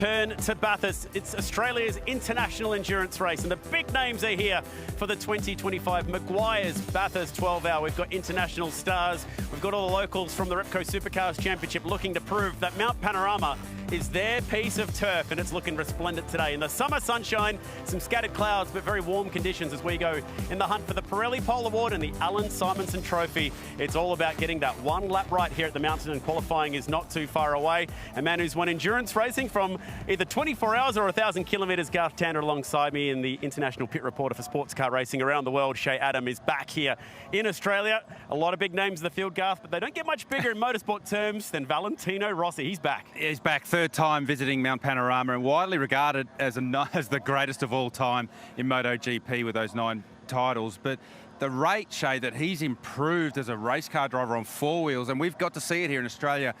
Turn to Bathurst. It's Australia's international endurance race, and the big names are here for the 2025 Meguiar's Bathurst 12-hour. We've got international stars. We've got all the locals from the Repco Supercars Championship looking to prove that Mount Panorama is their piece of turf, and it's looking resplendent today. In the summer sunshine, some scattered clouds, but very warm conditions as we go in the hunt for the Pirelli Pole Award and the Alan Simonson Trophy. It's all about getting that one lap right here at the mountain, and qualifying is not too far away. A man who's won endurance racing from either 24 hours or 1,000 kilometres, Garth Tander alongside me, in the international pit reporter for sports car racing around the world. Shea Adam is back here in Australia. A lot of big names in the field, Garth, but they don't get much bigger in motorsport terms than Valentino Rossi. He's back. He's back, third time visiting Mount Panorama, and widely regarded as the greatest of all time in MotoGP with those 9 titles. But the rate, Shay, that he's improved as a race car driver on 4 wheels, and we've got to see it here in Australia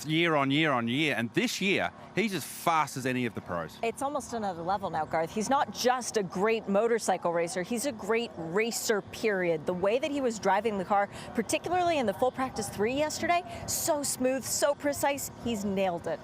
year on year on year, and this year he's as fast as any of the pros. It's almost another level now, Garth. He's not just a great motorcycle racer, he's a great racer, period. The way that he was driving the car, particularly in the full practice 3 yesterday, so smooth, so precise, he's nailed it.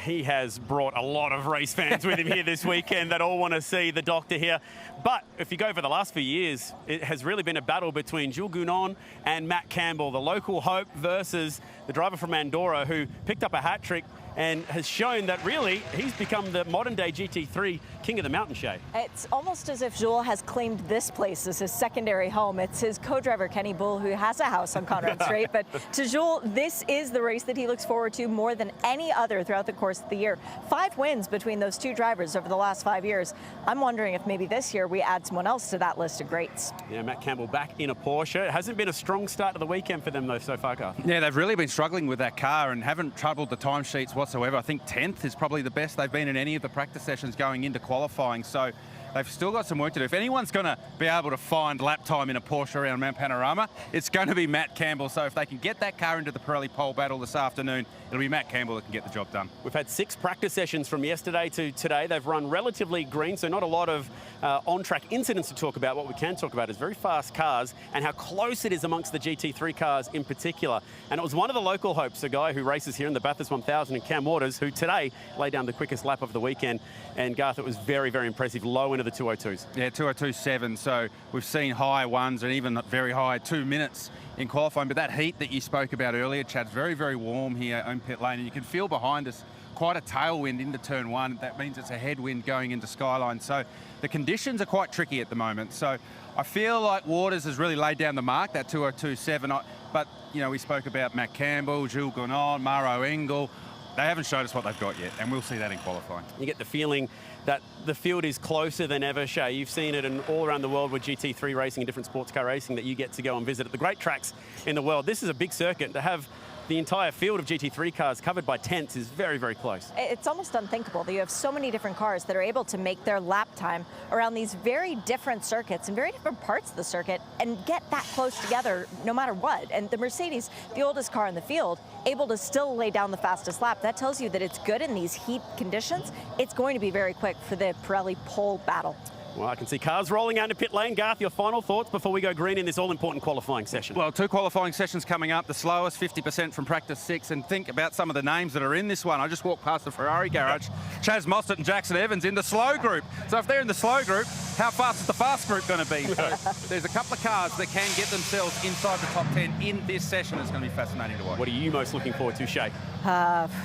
He has brought a lot of race fans with him here this weekend that all want to see the doctor here. But if you go over the last few years, it has really been a battle between Jules Gounon and Matt Campbell, the local hope versus the driver from Andorra, who picked up a hat-trick and has shown that really he's become the modern-day GT3 king of the mountain, Shay. It's almost as if Jules has claimed this place as his secondary home. It's his co-driver, Kenny Bull, who has a house on Conrad Strait. But to Jules, this is the race that he looks forward to more than any other throughout the course of the year. 5 wins between those 2 drivers over the last 5 years. I'm wondering if maybe this year we add someone else to that list of greats. Yeah, Matt Campbell back in a Porsche. It hasn't been a strong start to the weekend for them, though, so far, Garth. Yeah, they've really been struggling with that car and haven't troubled the timesheets whatsoever. I think 10th is probably the best they've been in any of the practice sessions going into qualifying. So they've still got some work to do. If anyone's going to be able to find lap time in a Porsche around Mount Panorama, it's going to be Matt Campbell. So if they can get that car into the Pirelli pole battle this afternoon, it'll be Matt Campbell that can get the job done. We've had 6 practice sessions from yesterday to today. They've run relatively green, so not a lot of on-track incidents to talk about. What we can talk about is very fast cars and how close it is amongst the GT3 cars in particular. And it was one of the local hopes, a guy who races here in the Bathurst 1000 in Cam Waters, who today laid down the quickest lap of the weekend. And Garth, it was very, very impressive, low into the 202s. Yeah, 202.7. So we've seen high ones and even very high 2 minutes in qualifying. But that heat that you spoke about earlier, Chad's very, very warm here on pit lane. And you can feel behind us quite a tailwind into turn 1. That means it's a headwind going into Skyline. So the conditions are quite tricky at the moment. So I feel like Waters has really laid down the mark, that 202.7. But, you know, we spoke about Matt Campbell, Jules Gounon, Maro Engel. They haven't showed us what they've got yet, and we'll see that in qualifying. You get the feeling that the field is closer than ever, Shay. You've seen it in all around the world with GT3 racing and different sports car racing that you get to go and visit at the great tracks in the world. This is a big circuit. To have the entire field of GT3 cars covered by tents is very, very close. It's almost unthinkable that you have so many different cars that are able to make their lap time around these very different circuits and very different parts of the circuit and get that close together no matter what. And the Mercedes, the oldest car in the field, able to still lay down the fastest lap. That tells you that it's good in these heat conditions. It's going to be very quick for the Pirelli pole battle. Well, I can see cars rolling out into pit lane. Garth, your final thoughts before we go green in this all-important qualifying session? Well, 2 qualifying sessions coming up, the slowest 50% from practice 6, and think about some of the names that are in this one. I just walked past the Ferrari garage. Chaz Mostert and Jackson Evans in the slow group. So if they're in the slow group, how fast is the fast group going to be? So there's a couple of cars that can get themselves inside the top 10 in this session. It's going to be fascinating to watch. What are you most looking forward to, Shay?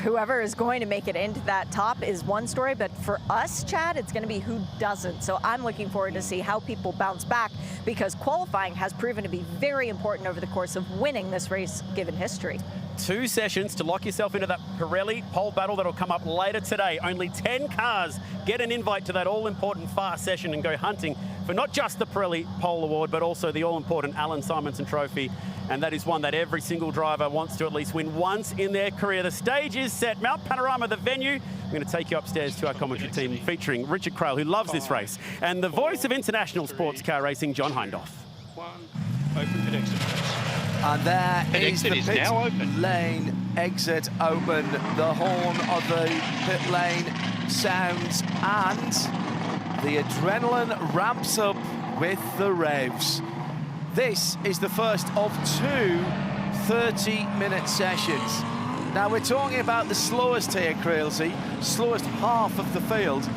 Whoever is going to make it into that top is one story, but for us, Chad, it's going to be who doesn't. So I'm looking forward to see how people bounce back, because qualifying has proven to be very important over the course of winning this race, given history. 2 sessions to lock yourself into that Pirelli pole battle that'll come up later today. Only 10 cars get an invite to that all-important fast session and go hunting for not just the Pirelli Pole Award, but also the all-important Alan Simonson Trophy. And that is one that every single driver wants to at least win once in their career. The stage is set. Mount Panorama, the venue. I'm going to take you upstairs to our commentary team featuring Richard Crail, who loves this race, and the voice of international sports car racing, John Hindhaugh. Open pit exit. And there is the is pit now open. lane exit open. The horn of the pit lane sounds, and the adrenaline ramps up with the revs. This is the first of 2 30-minute sessions. Now, we're talking about the slowest here, Crailsey, slowest half of the field,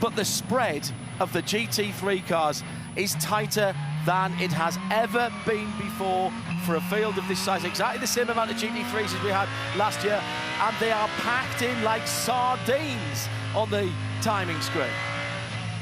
but the spread of the GT3 cars is tighter than it has ever been before for a field of this size. Exactly the same amount of GT3s as we had last year, and they are packed in like sardines on the timing screen.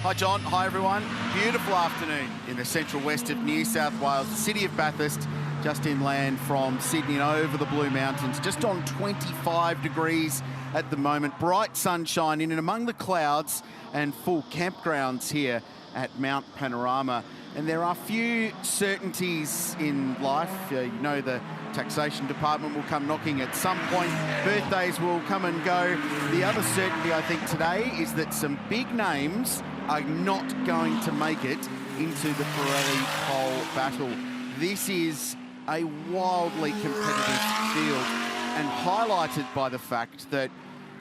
Hi John, hi everyone. Beautiful afternoon in the central west of New South Wales, the city of Bathurst, just inland from Sydney and over the Blue Mountains, just on 25 degrees at the moment. Bright sunshine in and among the clouds and full campgrounds here at Mount Panorama. And there are few certainties in life. You know, the taxation department will come knocking at some point. Birthdays will come and go. The other certainty, I think, today is that some big names are not going to make it into the Ferrari pole battle. This is a wildly competitive field and highlighted by the fact that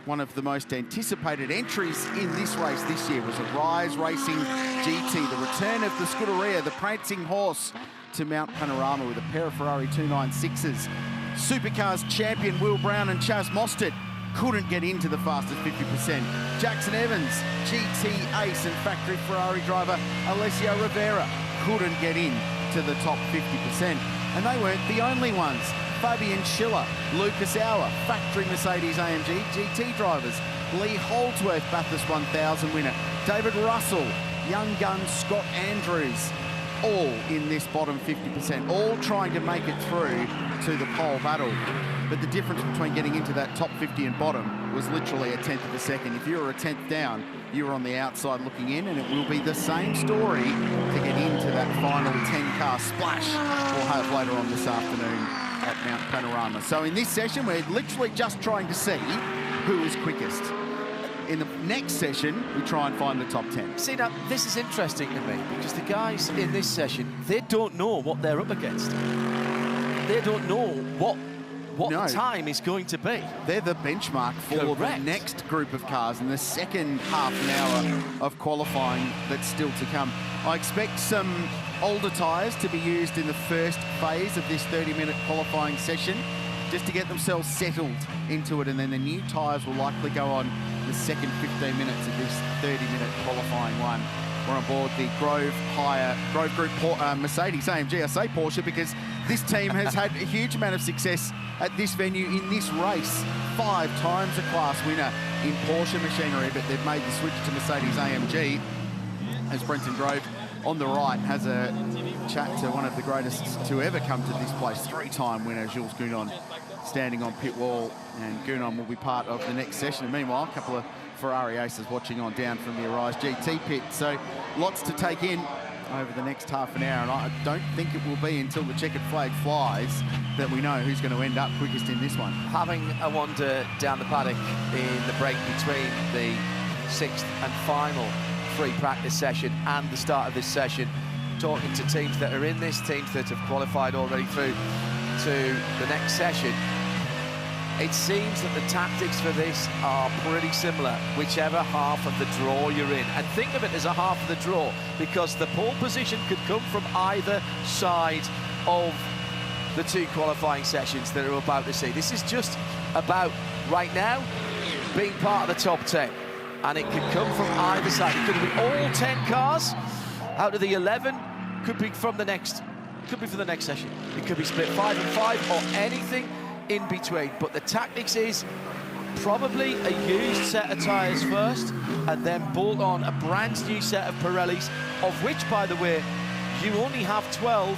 one of the most anticipated entries in this race this year was a Rise Racing GT, the return of the Scuderia, the prancing horse, to Mount Panorama with a pair of Ferrari 296s. Supercars champion Will Brown and Chaz Mostert couldn't get into the fastest 50%. Jackson Evans, GT ace and factory Ferrari driver Alessio Rivera couldn't get in to the top 50%. And they weren't the only ones. Fabian Schiller, Lucas Auer, factory Mercedes-AMG GT drivers, Lee Holdsworth, Bathurst 1000 winner, David Russell, young gun Scott Andrews, all in this bottom 50%, all trying to make it through to the pole battle. But the difference between getting into that top 50 and bottom was literally a tenth of a second. If you were a tenth down, you were on the outside looking in, and it will be the same story to get into that final 10-car splash we'll have later on this afternoon at Mount Panorama. So in this session, we're literally just trying to see who is quickest. In the next session, we try and find the top 10. See, now, this is interesting to me, because the guys in this session, they don't know what they're up against. They don't know what the time is going to be. They're the benchmark for the next group of cars in the second half an hour of qualifying that's still to come. I expect some older tyres to be used in the first phase of this 30-minute qualifying session, just to get themselves settled into it, and then the new tyres will likely go on the second 15 minutes of this 30-minute qualifying one. We're on board the Grove Group Mercedes-AMG. I say Porsche because this team has had a huge amount of success at this venue in this race. 5 times a class winner in Porsche machinery, but they've made the switch to Mercedes-AMG. As Brenton Grove on the right has a chat to one of the greatest to ever come to this place, 3-time winner Jules Gounon, standing on pit wall, and Gounon will be part of the next session. And meanwhile, a couple of Ferrari aces watching on down from the Arise GT pit. So lots to take in over the next half an hour, and I don't think it will be until the checkered flag flies that we know who's going to end up quickest in this one. Having a wander down the paddock in the break between the 6th and final free practice session and the start of this session, talking to teams that are in this, teams that have qualified already through to the next session, it seems that the tactics for this are pretty similar, whichever half of the draw you're in. And think of it as a half of the draw, because the pole position could come from either side of the 2 qualifying sessions that are about to see. This is just about, right now, being part of the top 10. And it could come from either side. It could be all 10 cars out of the 11, could be from the next, could be for the next session. It could be split 5 and 5 or anything in between. But the tactics is probably a used set of tyres first, and then bolt on a brand new set of Pirellis, of which, by the way, you only have 12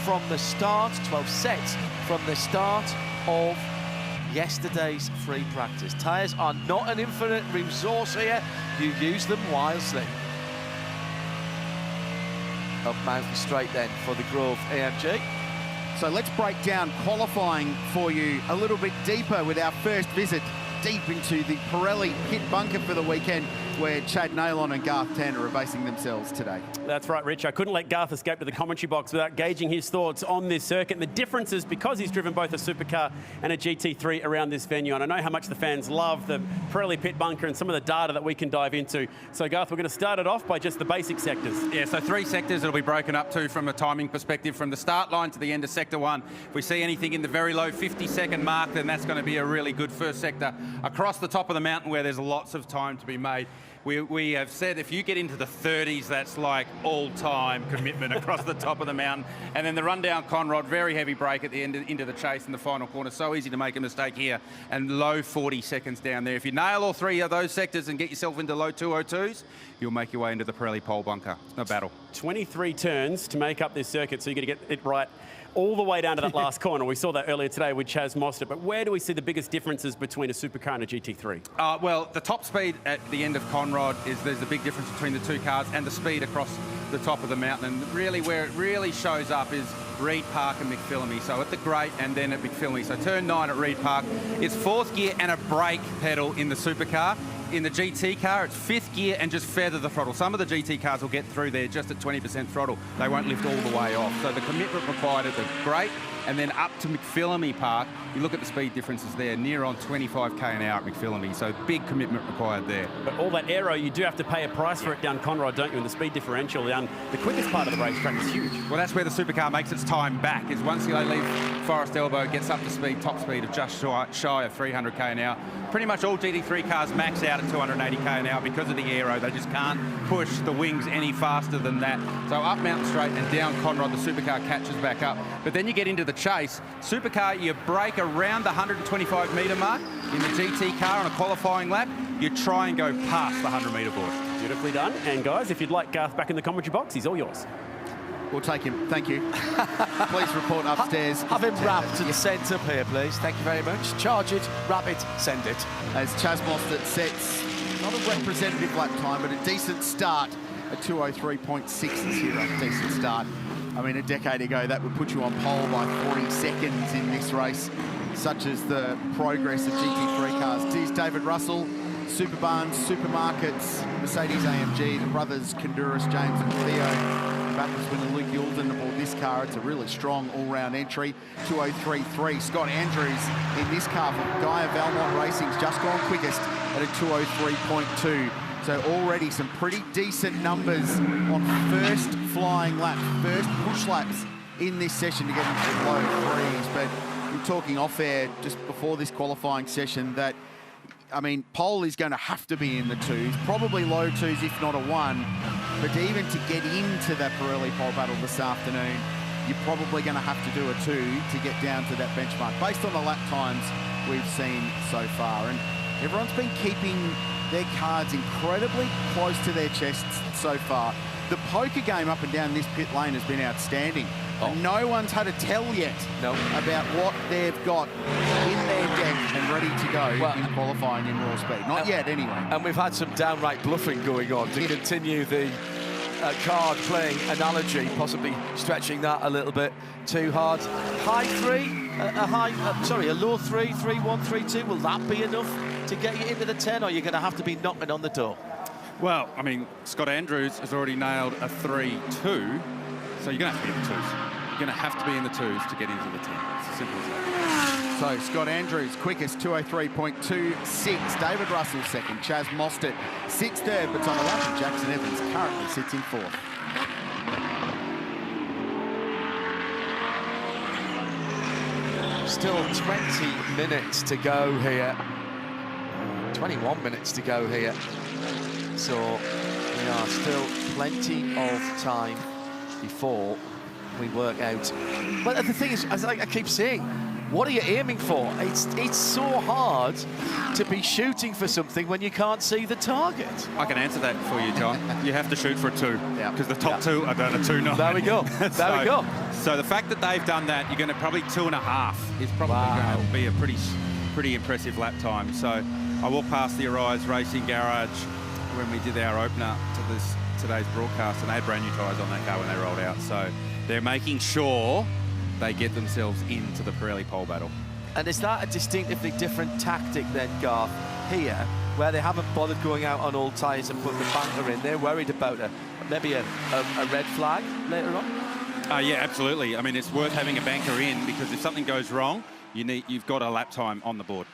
from the start, 12 sets from the start of yesterday's free practice. Tyres are not an infinite resource here. You use them wisely. Up Mountain Straight then for the Grove AMG. So let's break down qualifying for you a little bit deeper with our first visit deep into the Pirelli pit bunker for the weekend. where Chad Nailon and Garth Tanner are basing themselves today. That's right, Rich. I couldn't let Garth escape to the commentary box without gauging his thoughts on this circuit and the differences because he's driven both a supercar and a GT3 around this venue. And I know how much the fans love the Pirelli pit bunker and some of the data that we can dive into. So, Garth, we're going to start it off by just the basic sectors. Yeah, so 3 sectors it'll be broken up to from a timing perspective, from the start line to the end of sector 1. If we see anything in the very low 50-second mark, then that's going to be a really good first sector. Across the top of the mountain where there's lots of time to be made, we have said if you get into the 30s, that's like all-time commitment across the top of the mountain. And then the run-down Conrod, very heavy brake at the end into the chase in the final corner. So easy to make a mistake here. And low 40 seconds down there. If you nail all 3 of those sectors and get yourself into low 202s, you'll make your way into the Pirelli pole bunker. A battle. 23 turns to make up this circuit, so you're going to get it right all the way down to that last corner. We saw that earlier today with Chaz Mostert. But where do we see the biggest differences between a supercar and a GT3? Well, the top speed at the end of Conrod there's a big difference between the 2 cars and the speed across the top of the mountain. And really where it really shows up is Reed Park and McPhillamy. So at the Great and then at McPhillamy. So turn 9 at Reed Park. It's 4th gear and a brake pedal in the supercar. In the GT car, it's 5th gear and just feather the throttle. Some of the GT cars will get through there just at 20% throttle. They won't lift all the way off. So the commitment required at the Great and then up to McPhillamy Park, you look at the speed differences there, near on 25k an hour at McPhillamy. So big commitment required there. But all that aero, you do have to pay a price for it down Conrod, don't you? And the speed differential down the quickest part of the racetrack is huge. Well, that's where the supercar makes its time back, is once they leave Forest Elbow, gets up to speed, top speed of just shy of 300k an hour. Pretty much all GT3 cars max out at 280k an hour because of the aero. They just can't push the wings any faster than that. So up Mountain Straight and down Conrod, the supercar catches back up. But then you get into the chase. Supercar, you brake around the 125 metre mark. In the GT car on a qualifying lap, you try and go past the 100 metre board. Beautifully done. And guys, if you'd like Garth back in the commentary box, he's all yours. We'll take him. Thank you. Please report upstairs. Have him wrapped and sent up here, please. Thank you very much. Charge it, wrap it, send it. As Chaz Mostert sets not a representative lap time, but a decent start. A 203.6 is here, a decent start. I mean, a decade ago, that would put you on pole by 40 seconds in this race, such as the progress of GT3 cars. Here's David Russell, Superbarns, Supermarkets, Mercedes-AMG, the brothers Konduras, James and Theo. Bathurst winner Luke Youlden aboard this car. It's a really strong all-round entry. 203.3. Scott Andrews in this car for Gaia Valmont Racing's just gone quickest at a 203.2. So already some pretty decent numbers on first flying lap, first push laps in this session to get into the low 3s. But we're talking off-air just before this qualifying session that, I mean, pole is going to have to be in the 2s, probably low 2s if not a 1. But even to get into that Pirelli pole battle this afternoon, you're probably going to have to do a 2 to get down to that benchmark based on the lap times we've seen so far. And everyone's been keeping their cards incredibly close to their chests so far. The poker game up and down this pit lane has been outstanding. And no one's had a tell yet about what they've got in their deck and ready to go in qualifying in raw speed. Not yet, anyway. And we've had some downright bluffing going on to continue the card playing analogy, possibly stretching that a little bit too hard. High 3, a low 3, 3-1, 3-2. Will that be enough to get you into the 10, or are you going to have to be knocking on the door? Well, I mean, Scott Andrews has already nailed a 3-2, so you're going to have to be in the 2s. You're going to have to be in the 2s to get into the 10. It's as simple as that. So Scott Andrews, quickest, 203.26. David Russell second. Chaz Mostert sits third, but's on the lap, and Jackson Evans currently sits in 4th. Still 20 minutes to go here. 21 minutes to go here. So we are still plenty of time before we work out. But the thing is, as I keep saying, what are you aiming for? It's so hard to be shooting for something when you can't see the target. I can answer that for you, John. You have to shoot for a 2, because the top 2 are done a 2-9. There we go. There we go. So the fact that they've done that, you're going to probably 2.5 is probably going to be a pretty impressive lap time. So I walked past the Arise Racing Garage when we did our opener to today's broadcast, and they had brand new tyres on that car when they rolled out. So they're making sure they get themselves into the Pirelli pole battle. And is that a distinctively different tactic then, Garth, here, where they haven't bothered going out on old tyres and putting the banker in. They're worried about maybe a red flag later on. Yeah, absolutely. I mean, it's worth having a banker in, because if something goes wrong, you've got a lap time on the board.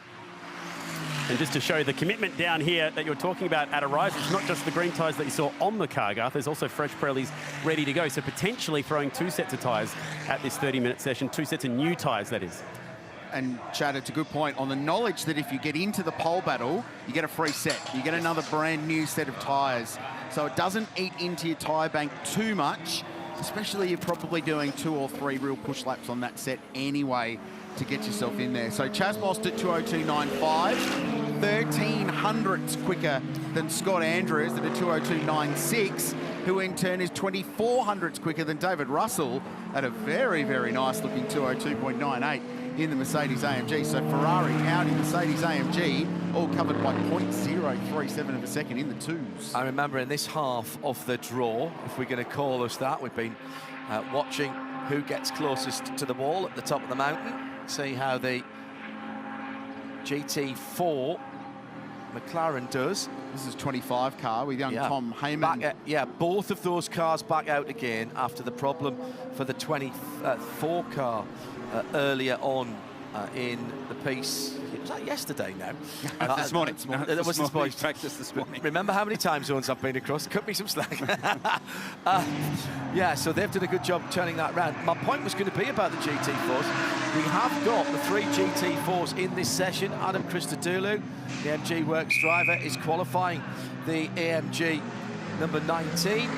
And just to show the commitment down here that you're talking about at Arise, it's not just the green tyres that you saw on the car, Garth. There's also fresh Pirellis ready to go. So potentially throwing 2 sets of tyres at this 30-minute session, 2 sets of new tyres, that is. And Chad, it's a good point on the knowledge that if you get into the pole battle, you get a free set. You get another brand new set of tyres. So it doesn't eat into your tyre bank too much, especially if you're probably doing 2 or 3 real push laps on that set anyway to get yourself in there. So Chaz Mostert 2:02.95, 13 hundredths quicker than Scott Andrews at a 2:02.96, who in turn is 24 hundredths quicker than David Russell at a very, very nice looking 2:02.98 in the Mercedes AMG. So Ferrari, Audi, Mercedes AMG, all covered by 0.037 of a second in the twos. I remember in this half of the draw, if we're going to call us that, we've been watching who gets closest to the wall at the top of the mountain. See how the GT4 McLaren does. This is 25 car with young Tom Heyman. Both of those cars back out again after the problem for the 24 car earlier on in the piece. Was that yesterday now? This morning. It was this morning. Practice this morning. Remember how many time zones I've been across? Cut me some slack. So they've done a good job turning that round. My point was going to be about the GT4s. We have got the 3 GT4s in this session. Adam Christodoulou, the MG Works driver, is qualifying the AMG number 19.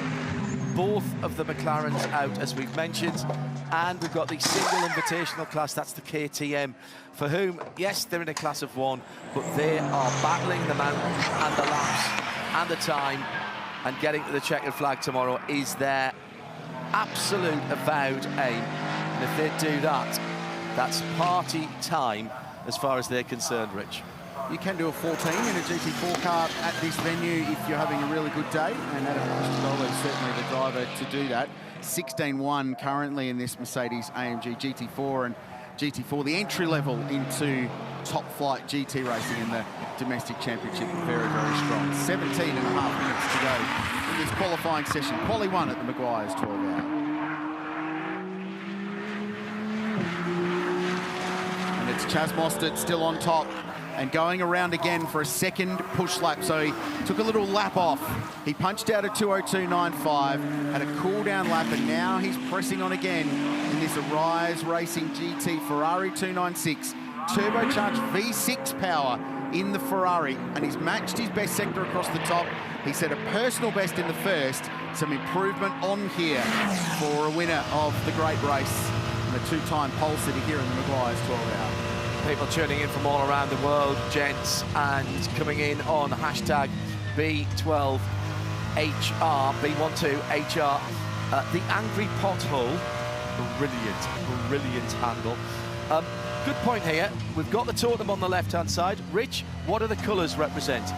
Both of the McLarens out, as we've mentioned. And we've got the single invitational class, that's the KTM, for whom, yes, they're in a class of 1, but they are battling the mountain and the laps and the time, and getting to the checkered flag tomorrow is their absolute avowed aim. And if they do that, that's party time as far as they're concerned, Rich. You can do a 14 in a GT4 car at this venue if you're having a really good day, and Adam Christodoulou is certainly the driver to do that. 16-1 currently in this Mercedes AMG GT4, and GT4 the entry level into top flight GT racing in the domestic championship. Very, very strong. 17 and a half minutes to go in this qualifying session. Quali 1 at the Meguiar's 12 hour. And it's Chaz Mostert still on top and going around again for a second push lap. So he took a little lap off. He punched out a 2:02.95, had a cool down lap, and now he's pressing on again in this Arise Racing GT Ferrari 296. Turbocharged V6 power in the Ferrari, and he's matched his best sector across the top. He set a personal best in the first. Some improvement on here for a winner of the great race and a 2-time pole sitter here in the Meguiar's 12 hour. People tuning in from all around the world, gents, and coming in on hashtag B12HR, B12HR. The Angry Pothole, brilliant handle. Good point here. We've got the totem on the left-hand side. Rich, what do the colours represent?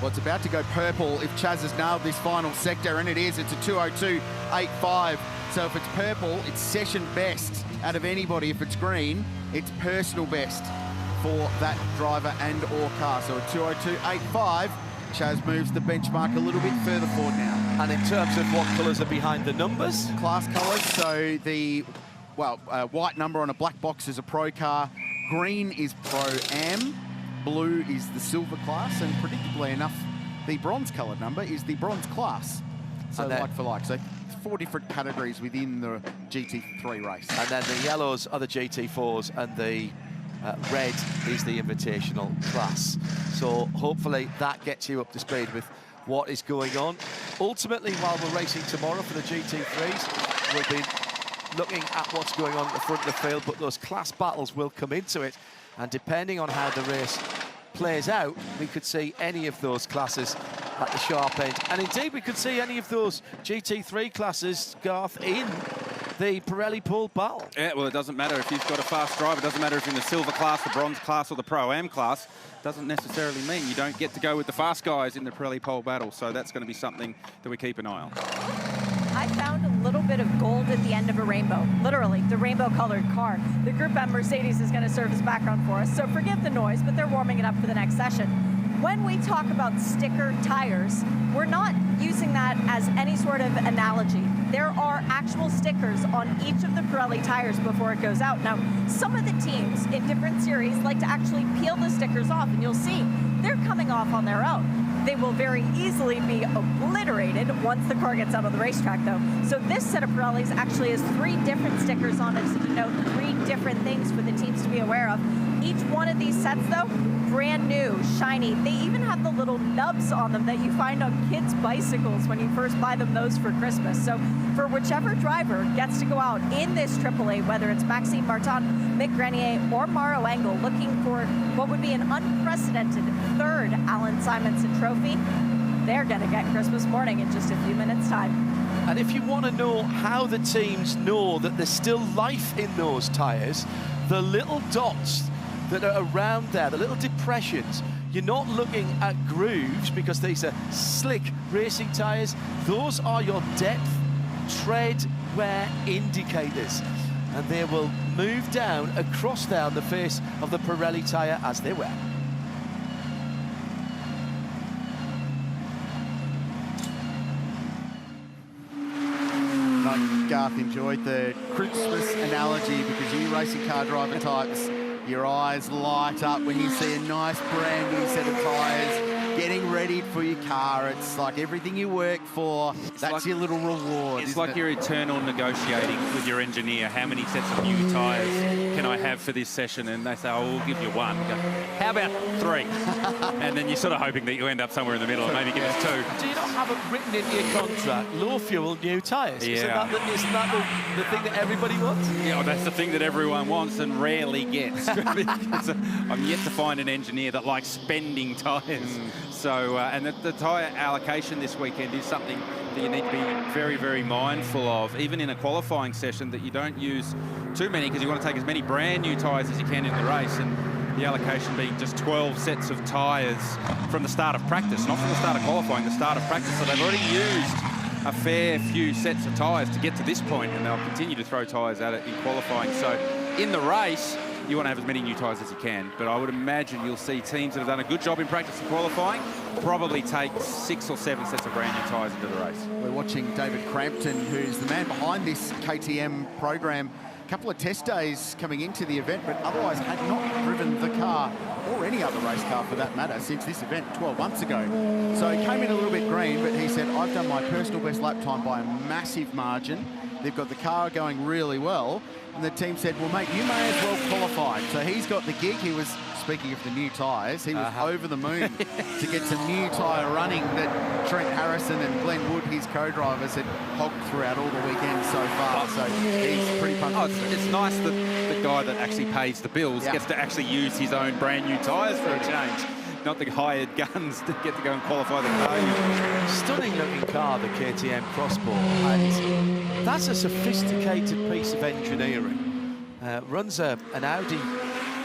Well, it's about to go purple if Chaz has nailed this final sector, and it is. It's a 2:02.85. So if it's purple, it's session best out of anybody. If it's green, it's personal best for that driver and or car. So a 2:02.85. Chaz moves the benchmark a little bit further forward now. And in terms of what colours are behind the numbers? Class colours, so the, white number on a black box is a Pro car, green is Pro-Am, blue is the silver class, and predictably enough, the bronze coloured number is the bronze class. So like for like. So 4 different categories within the GT3 race. And then the yellows are the GT4s, and the red is the invitational class. So hopefully that gets you up to speed with what is going on. Ultimately, while we're racing tomorrow for the GT3s, we'll be looking at what's going on at the front of the field, but those class battles will come into it, and depending on how the race plays out, we could see any of those classes at the sharp end. And indeed, we could see any of those GT3 classes, Garth, in the Pirelli pool battle. Yeah, well, it doesn't matter if you've got a fast driver. It doesn't matter if you're in the silver class, the bronze class, or the Pro-Am class. Doesn't necessarily mean you don't get to go with the fast guys in the Pirelli pole battle. So that's going to be something that we keep an eye on. I found a little bit of gold at the end of a rainbow, literally, the rainbow-colored car. The Group M Mercedes is going to serve as background for us, so forgive the noise, but they're warming it up for the next session. when we talk about sticker tires, we're not using that as any sort of analogy. There are actual stickers on each of the Pirelli tires before it goes out. Now, some of the teams in different series like to actually peel the stickers off, and you'll see they're coming off on their own. They will very easily be obliterated once the car gets out of the racetrack, though. So this set of Pirellis actually has 3 different stickers on it to denote 3 different things for the teams to be aware of. Each one of these sets, though, brand new, shiny. They even have the little nubs on them that you find on kids' bicycles when you first buy them those for Christmas. So for whichever driver gets to go out in this AAA, whether it's Maxime Martin, Mick Grenier, or Mauro Engel, looking for what would be an unprecedented 3rd Alan Simonson trophy, they're going to get Christmas morning in just a few minutes' time. And if you want to know how the teams know that there's still life in those tyres, the little dots that are around there, the little depressions, you're not looking at grooves because these are slick racing tyres. Those are your depth, tread, wear indicators. And they will move down across there on the face of the Pirelli tyre as they wear. Garth enjoyed the Christmas analogy because you racing car driver types, your eyes light up when you see a nice brand new set of tyres getting ready for your car. It's like everything you work for, that's like your little reward. It's like your eternal negotiating with your engineer. How many sets of new tyres can I have for this session? And they say, oh, we'll give you 1. You go, how about 3? And then you're sort of hoping that you end up somewhere in the middle and maybe give us 2. Do you not have it written into your contract, low fuel, new tyres? Yeah. Isn't that the thing that everybody wants? Yeah, well, that's the thing that everyone wants and rarely gets. Because I'm yet to find an engineer that likes spending tyres. So, and the tyre allocation this weekend is something that you need to be very, very mindful of, even in a qualifying session, that you don't use too many because you want to take as many brand new tyres as you can in the race. And the allocation being just 12 sets of tyres from the start of practice, not from the start of qualifying, the start of practice. So they've already used a fair few sets of tyres to get to this point, and they'll continue to throw tyres at it in qualifying. So in the race, you want to have as many new tyres as you can, but I would imagine you'll see teams that have done a good job in practice and qualifying probably take 6 or 7 sets of brand new tyres into the race. We're watching David Crampton, who's the man behind this KTM program. A couple of test days coming into the event, but otherwise had not driven the car, or any other race car for that matter, since this event 12 months ago. So he came in a little bit green, but he said, I've done my personal best lap time by a massive margin. They've got the car going really well. And the team said, well, mate, you may as well qualify. So he's got the gig. He was, speaking of the new tyres, he was over the moon to get some new tyre running that Trent Harrison and Glenn Wood, his co-drivers, had hogged throughout all the weekend so far. So he's pretty pumped. Oh, it's nice that the guy that actually pays the bills gets to actually use his own brand new tyres for a change. Not the hired guns to get to go and qualify the car. Stunning looking car, the KTM Crossbow. And that's a sophisticated piece of engineering. Runs an Audi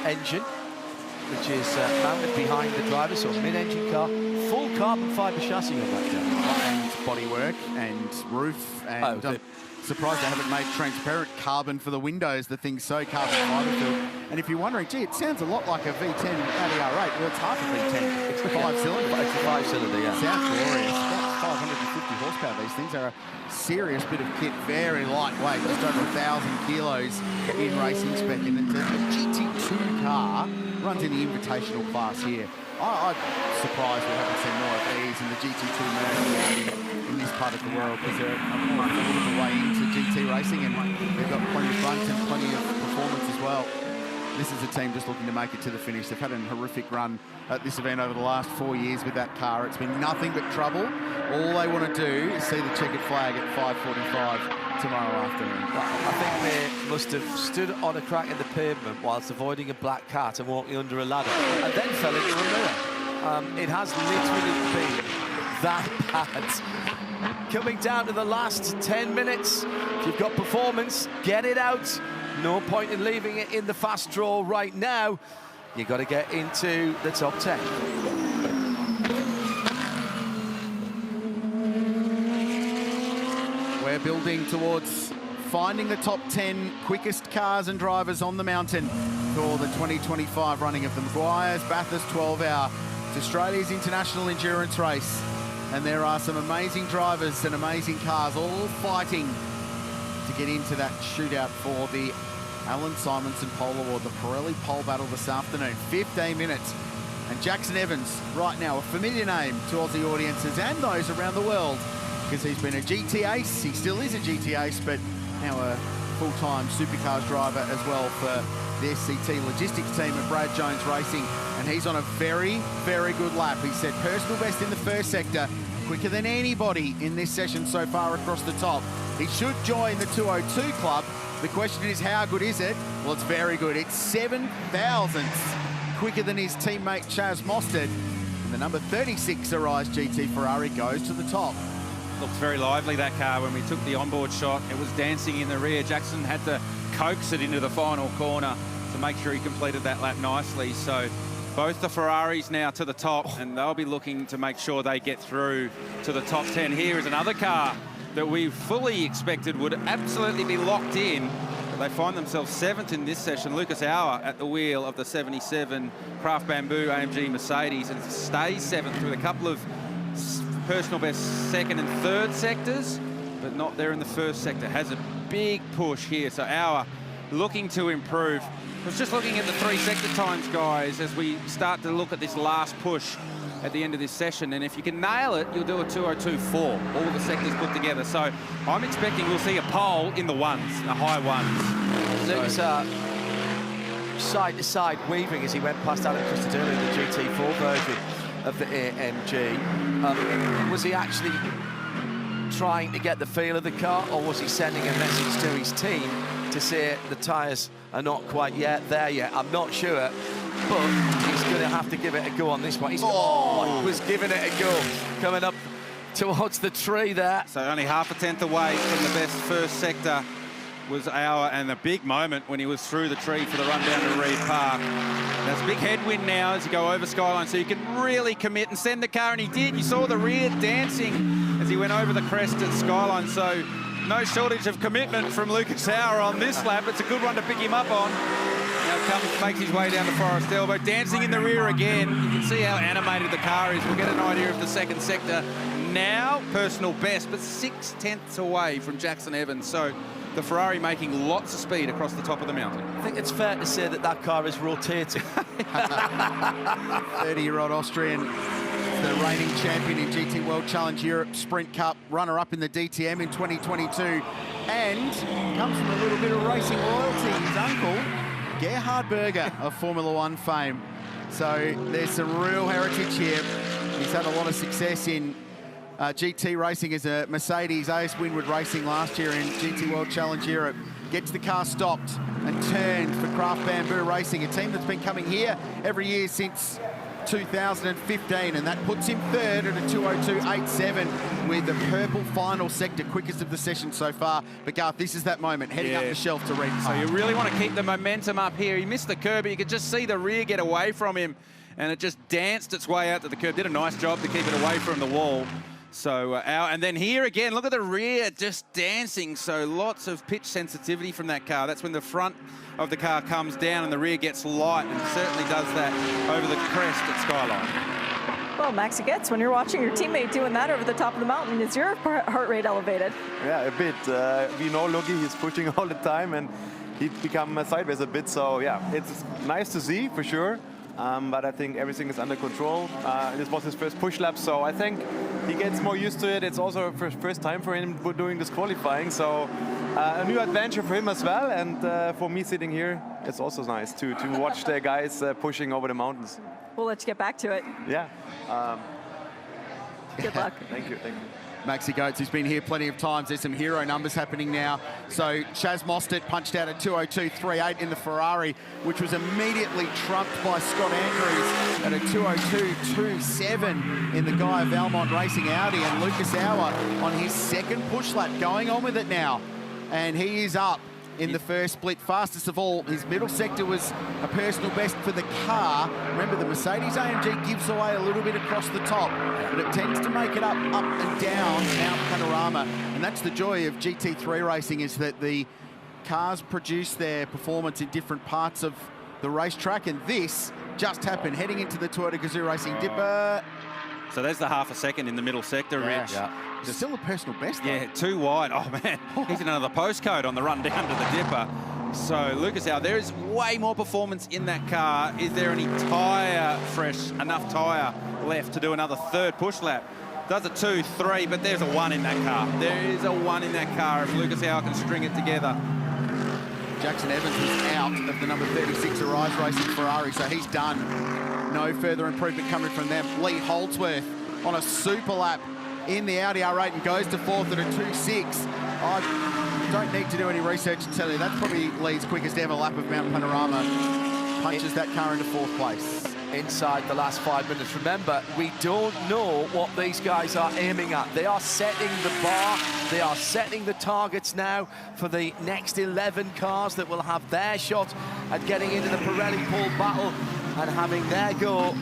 engine, which is mounted behind the driver, so mid-engine car. Full carbon fibre chassis on that car. And bodywork and roof. And surprised they haven't made transparent carbon for the windows. The thing's so carbon fibre filled. And if you're wondering, gee, it sounds a lot like a V10 Audi R8. Well, it's half a V10. It's a 5-cylinder. It's a 5-cylinder, yeah. Sounds glorious. About 550 horsepower. These things are a serious bit of kit. Very lightweight, just over 1,000 kilos in racing spec. And it's a GT2 car. Runs in the invitational class here. I'm surprised we haven't seen more of these in the GT2 in this part of the world, because they're a more affordable way into GT racing, and they've got plenty of front and plenty of performance as well. This is a team just looking to make it to the finish. They've had a horrific run at this event over the last 4 years with that car. It's been nothing but trouble. All they want to do is see the checkered flag at 5:45 tomorrow afternoon. I think they must have stood on a crack in the pavement whilst avoiding a black cat and walking under a ladder, and then fell into a mirror. It has literally been that bad. Coming down to the last 10 minutes. If you've got performance, get it out. No point in leaving it in the fast draw right now. You've got to get into the top 10. We're building towards finding the top 10 quickest cars and drivers on the mountain for the 2025 running of the Meguiar's Bathurst 12-hour. It's Australia's international endurance race, and there are some amazing drivers and amazing cars all fighting to get into that shootout for the Alan Simonson Pole Award, the Pirelli Pole Battle this afternoon. 15 minutes. And Jackson Evans, right now, a familiar name to Aussie audiences and those around the world, because he's been a GT ace. He still is a GT ace, but now a full-time Supercars driver as well for the SCT logistics team at Brad Jones Racing. And he's on a very, very good lap. He set personal best in the first sector, quicker than anybody in this session so far across the top. He should join the 202 club. The question is, how good is it? Well, it's very good. It's 7 thousandths quicker than his teammate Chaz Mostert. And the number 36 Arise GT Ferrari goes to the top. Looks very lively, that car. When we took the onboard shot, it was dancing in the rear. Jackson had to coax it into the final corner to make sure he completed that lap nicely. So both the Ferraris now to the top, and they'll be looking to make sure they get through to the top 10. Here is another car that we fully expected would absolutely be locked in, but they find themselves 7th in this session. Lucas Auer at the wheel of the 77 Craft Bamboo AMG Mercedes, and stays 7th with a couple of personal best second and third sectors, but not there in the first sector. Has a big push here, so Auer looking to improve. I was just looking at the 3 sector times, guys, as we start to look at this last push at the end of this session, and if you can nail it, you'll do a 202.4, all the sectors put together. So I'm expecting we'll see a pole in the ones, the high ones. Lucas side-to-side weaving as he went past Alan Christodoulou in the GT4 version of the AMG. Was he actually trying to get the feel of the car, or was he sending a message to his team to say the tyres are not quite there yet? I'm not sure, but he's going to have to give it a go on this one. He was giving it a go, coming up towards the tree there. So only half a tenth away from the best first sector was Auer, and a big moment when he was through the tree for the run down to Reed Park. There's a big headwind now as you go over Skyline, so you can really commit and send the car, and he did. You saw the rear dancing as he went over the crest at Skyline, so no shortage of commitment from Lucas Auer on this lap. It's a good one to pick him up on. Now makes his way down to Forest Elbow, dancing in the rear again. You can see how animated the car is. We'll get an idea of the second sector now. Personal best, but 6 tenths away from Jackson Evans. So the Ferrari making lots of speed across the top of the mountain. I think it's fair to say that that car is rotating. 30-year-old Austrian, the reigning champion in GT World Challenge Europe Sprint Cup, runner-up in the DTM in 2022, and comes from a little bit of racing royalty. His uncle, Gerhard Berger of Formula One fame. So there's some real heritage here. He's had a lot of success in GT racing as a Mercedes AS Winwood Racing last year in GT World Challenge Europe. Gets the car stopped and turned for Craft Bamboo Racing, a team that's been coming here every year since 2015, and that puts him 3rd at a 202.87 with the purple final sector, quickest of the session so far. But Garth, this is that moment, heading up the shelf to Reed Park. So you really want to keep the momentum up here. He missed the curb, but you could just see the rear get away from him, and it just danced its way out to the curb. Did a nice job to keep it away from the wall. So, and then here again, look at the rear just dancing. So lots of pitch sensitivity from that car. That's when the front of the car comes down and the rear gets light, and it certainly does that over the crest at Skyline. Well, Max, it gets when you're watching your teammate doing that over the top of the mountain. Is your heart rate elevated? Yeah, a bit. We know Lucky, he's pushing all the time, and he become sideways a bit. So yeah, it's nice to see for sure. But I think everything is under control. This was his first push lap, so I think he gets more used to it. It's also a first time for him doing this qualifying, so a new adventure for him as well. And for me sitting here, it's also nice to watch the guys pushing over the mountains. We'll let you get back to it. Yeah. Good luck. Thank you. Maxi Goetz, who's been here plenty of times. There's some hero numbers happening now. So Chaz Mostert punched out a 202.38 in the Ferrari, which was immediately trumped by Scott Andrews at a 202.27 in the Guy of Valmont Racing Audi, and Lucas Auer on his second push lap, going on with it now. And he is up in the first split, fastest of all. His middle sector was a personal best for the car. Remember, the Mercedes AMG gives away a little bit across the top, but it tends to make it up and down Mount Panorama. And that's the joy of GT3 racing, is that the cars produce their performance in different parts of the racetrack, and this just happened. Heading into the Toyota Gazoo Racing Dipper. So there's the half a second in the middle sector, Rich. It's still a personal best, though. Yeah, too wide. Oh, man, he's in another postcode on the run down to the Dipper. So, Lucas, there is way more performance in that car. Is there any enough tyre left to do another third push lap? Does a 2, 3, but there's a 1 in that car. There is a 1 in that car if Lucas Howe can string it together. Jackson Evans is out of the number 36 Arise Racing Ferrari, so he's done. No further improvement coming from them. Lee Holdsworth on a super lap in the Audi R8 and goes to 4th at a 2.6. I don't need to do any research to tell you that's probably Lee's quickest ever lap of Mount Panorama. Punches that car into 4th place. Inside the last 5 minutes. Remember, we don't know what these guys are aiming at. They are setting the bar. They are setting the targets now for the next 11 cars that will have their shot at getting into the Pirelli pole battle and having their go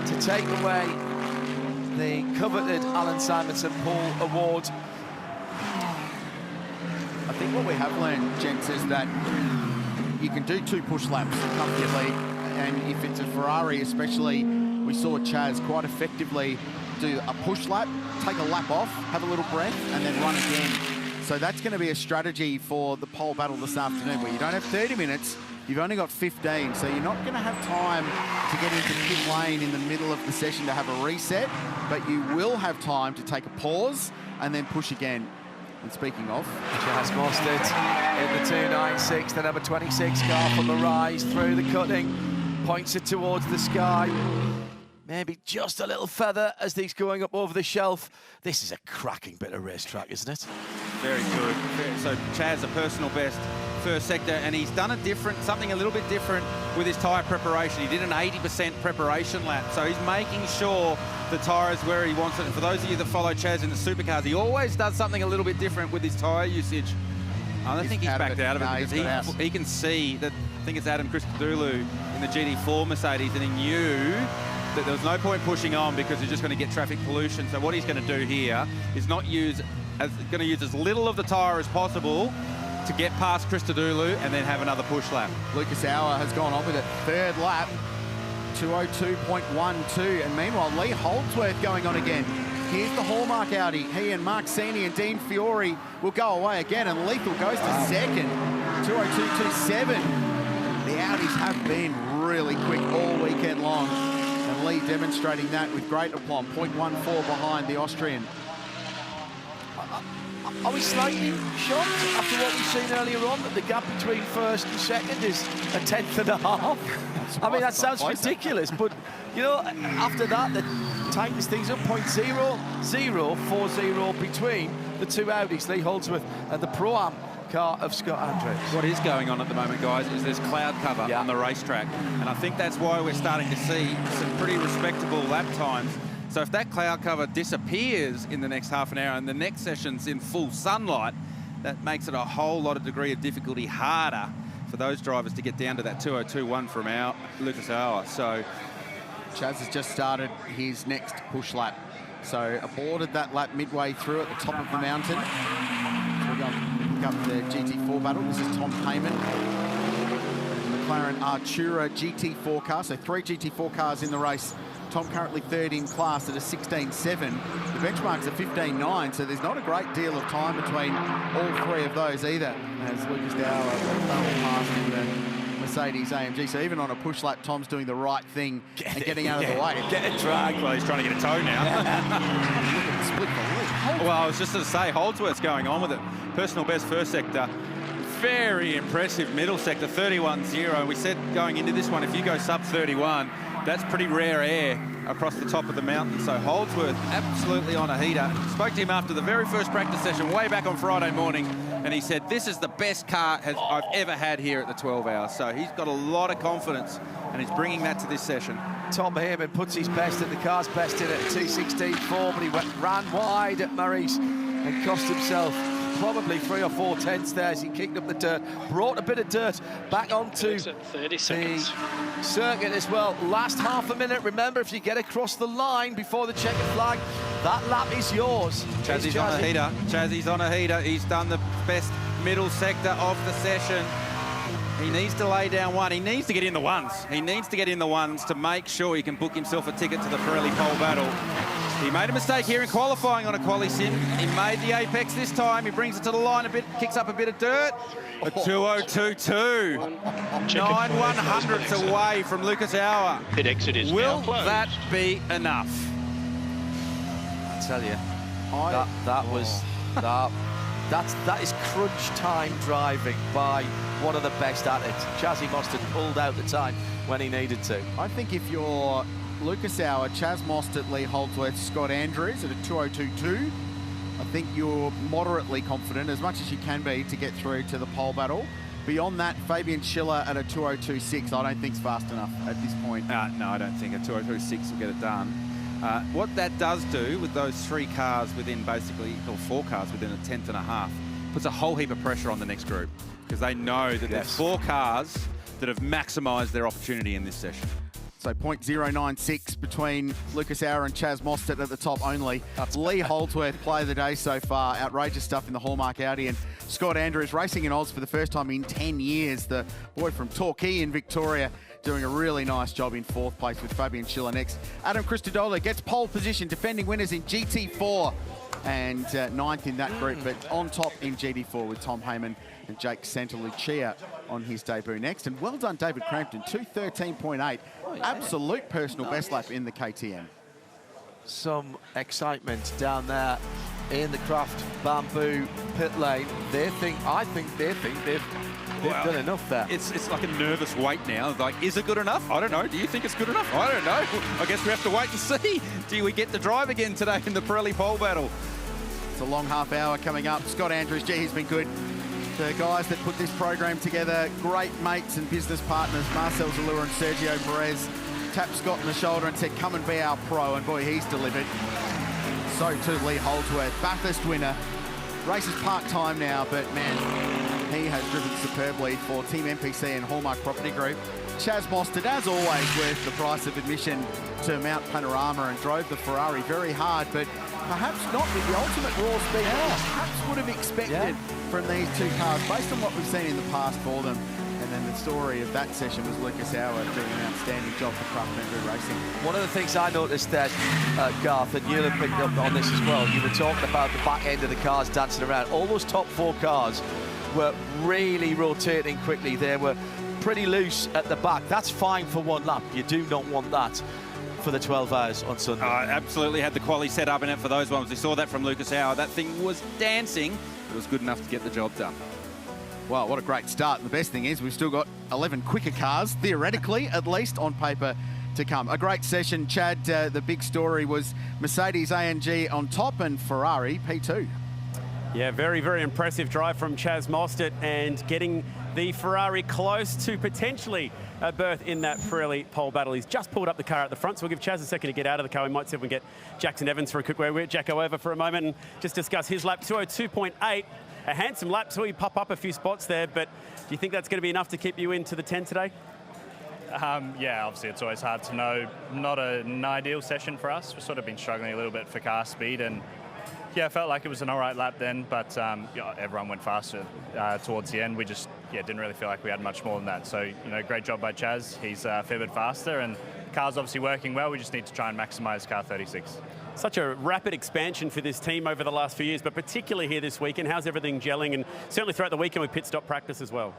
to take away the coveted Alan Simonson Pole Award. I think what we have learned, gents, is that you can do 2 push laps comfortably, and if it's a Ferrari especially, we saw Chaz quite effectively do a push lap, take a lap off, have a little breath, and then run again. So that's going to be a strategy for the pole battle this afternoon, where you don't have 30 minutes, you've only got 15, so you're not going to have time to get into pit lane in the middle of the session to have a reset, but you will have time to take a pause and then push again. And speaking of, Chaz Mostert in the 296, the number 26 car from the rise through the cutting, points it towards the sky. Maybe just a little feather as he's going up over the shelf. This is a cracking bit of racetrack, isn't it? Very good. So Chaz, a personal best first sector, and he's done something a little bit different with his tyre preparation. He did an 80% preparation lap, so he's making sure the tyre is where he wants it. And for those of you that follow Chaz in the supercars, he always does something a little bit different with his tyre usage. I don't think he's backed out of it because he can see that. I think it's Adam Christodoulou in the GT4 Mercedes, and he knew that there was no point pushing on because he's just going to get traffic pollution. So what he's going to do here is going to use as little of the tyre as possible to get past Christodoulou and then have another push lap. Lucas Hour has gone on with it. 3rd lap, 2:02.12. And meanwhile, Lee Holdsworth going on again. Here's the Hallmark Audi. He and Mark Sini and Dean Fiore will go away again, and Lethal goes to 2nd, 2:02.27. The Audis have been really quick all weekend long, and Lee demonstrating that with great aplomb, 0.14 behind the Austrian. Are we slightly shocked after what we've seen earlier on that the gap between 1st and 2nd is a 10.5? I mean, that sounds ridiculous, but, you know, after that, that tightens things up, 0.0040 between the 2 Audis, Lee Holdsworth and the Pro-Am car of Scott Andrews. What is going on at the moment, guys, is there's cloud cover on the racetrack, and I think that's why we're starting to see some pretty respectable lap times. So if that cloud cover disappears in the next half an hour and the next session's in full sunlight, that makes it a whole lot of degree of difficulty harder for those drivers to get down to that 2:02.1 from Lucas Hour. So Chaz has just started his next push lap. So aborted that lap midway through at the top of the mountain. So we're going to pick up the GT4 battle. This is Tom Payman. McLaren Artura GT4 car. So 3 GT4 cars in the race. Tom currently 3rd in class at a 16.7. The benchmark's a 15.9, so there's not a great deal of time between all 3 of those either. As Lucas Dow barrel past in the Mercedes AMG. So even on a push lap, Tom's doing the right thing and getting out of the way. Get a drag. Well, he's trying to get a toe now. Split the lead. Well, I was just going to say, Holdsworth's going on with it. Personal best first sector. Very impressive middle sector, 31.0. We said going into this one, if you go sub 31, that's pretty rare air across the top of the mountain. So Holdsworth absolutely on a heater. Spoke to him after the very first practice session way back on Friday morning, and he said, this is the best car I've ever had here at the 12 hours. So he's got a lot of confidence, and he's bringing that to this session. Tom Heyman puts his best in, the car's best in at 2:16.4, but he ran wide at Murray's and cost himself probably 3 or 4 tenths there as he kicked up the dirt, brought a bit of dirt back onto 30 seconds. the circuit as well. Last half a minute, remember, if you get across the line before the checkered flag, that lap is yours. Chazzy's on a heater. Chazzy's on a heater. He's done the best middle sector of the session. He needs to lay down one. He needs to get in the ones. He needs to get in the ones to make sure he can book himself a ticket to the Pirelli pole battle. He made a mistake here in qualifying on a quali sim. He made the apex this time. He brings it to the line a bit, kicks up a bit of dirt. A 2:02.2. 9/100ths away from Lucas Auer. Pit exit is Will now closed. that be enough? I tell you, that is crunch time driving by one of the best at it. Chazzy Mostert pulled out the time when he needed to. I think if you're Lucas Auer, Chaz Mostert, Lee Holdsworth, Scott Andrews at a 2:02.2, I think you're moderately confident, as much as you can be, to get through to the pole battle. Beyond that, Fabian Schiller at a 2:02.6, I don't think's fast enough at this point. No, I don't think a 2:02.6 will get it done. What that does do with those 3 cars within basically, or 4 cars within a 10th and a half, puts a whole heap of pressure on the next group, because they know that there's 4 cars that have maximised their opportunity in this session. So 0.096 between Lucas Auer and Chaz Mostert at the top only. Lee Holdsworth, player of the day so far. Outrageous stuff in the Hallmark Audi. And Scott Andrews racing in Oz for the first time in 10 years. The boy from Torquay in Victoria doing a really nice job in 4th place with Fabian Schiller next. Adam Christodoulou gets pole position, defending winners in GT4 and 9th in that group, but on top in GT4 with Tom Heyman and Jake Santalucia on his debut next. And well done, David Crampton, 2:13.8. Absolute personal best lap in the KTM. Some excitement down there in the Craft Bamboo pit lane. I think they've done enough there. It's like a nervous wait now. Like, is it good enough? I don't know. Do you think it's good enough? I don't know. I guess we have to wait and see. Do we get to drive again today in the Pirelli pole battle? It's a long half hour coming up. Scott Andrews, gee, he's been good. The guys that put this program together, great mates and business partners, Marcel Zalura and Sergio Perez, tapped Scott on the shoulder and said, come and be our pro, and boy, he's delivered. So too Lee Holdsworth, Bathurst winner. Race is part-time now, but man, he has driven superbly for Team MPC and Hallmark Property Group. Chaz Mostert, as always, worth the price of admission to Mount Panorama and drove the Ferrari very hard, but perhaps not with the ultimate raw speed that we perhaps would have expected from these 2 cars, based on what we've seen in the past for them. And then the story of that session was Lucas Auer doing an outstanding job for Craft Bamboo Racing. One of the things I noticed that, Garth, and you'll have picked up on this as well, you were talking about the back end of the cars dancing around. All those top 4 cars were really rotating quickly. They were pretty loose at the back. That's fine for 1 lap. You do not want that for the 12 hours on Sunday. Absolutely had the quali set up in it for those ones. We saw that from Lucas Auer. That thing was dancing. It was good enough to get the job done. Well, what a great start. And the best thing is we've still got 11 quicker cars, theoretically, at least on paper, to come. A great session, Chad. The big story was Mercedes-AMG on top and Ferrari P2. Yeah, very, very impressive drive from Chaz Mostert and getting the Ferrari close to potentially a berth in that Pirelli pole battle. He's just pulled up the car at the front, so we'll give Chaz a second to get out of the car. We might see if we can get Jackson Evans for a quick word. We'll Jacko over for a moment and just discuss his lap, 2:02.8. A handsome lap, so you pop up a few spots there, but do you think that's going to be enough to keep you into the 10 today? Yeah, obviously it's always hard to know. Not an ideal session for us. We've sort of been struggling a little bit for car speed, and yeah, I felt like it was an all right lap then, but everyone went faster towards the end. We just didn't really feel like we had much more than that. So, great job by Chaz. He's a fair bit faster, and the car's obviously working well. We just need to try and maximise car 36. Such a rapid expansion for this team over the last few years, but particularly here this weekend. How's everything gelling? And certainly throughout the weekend with pit stop practice as well.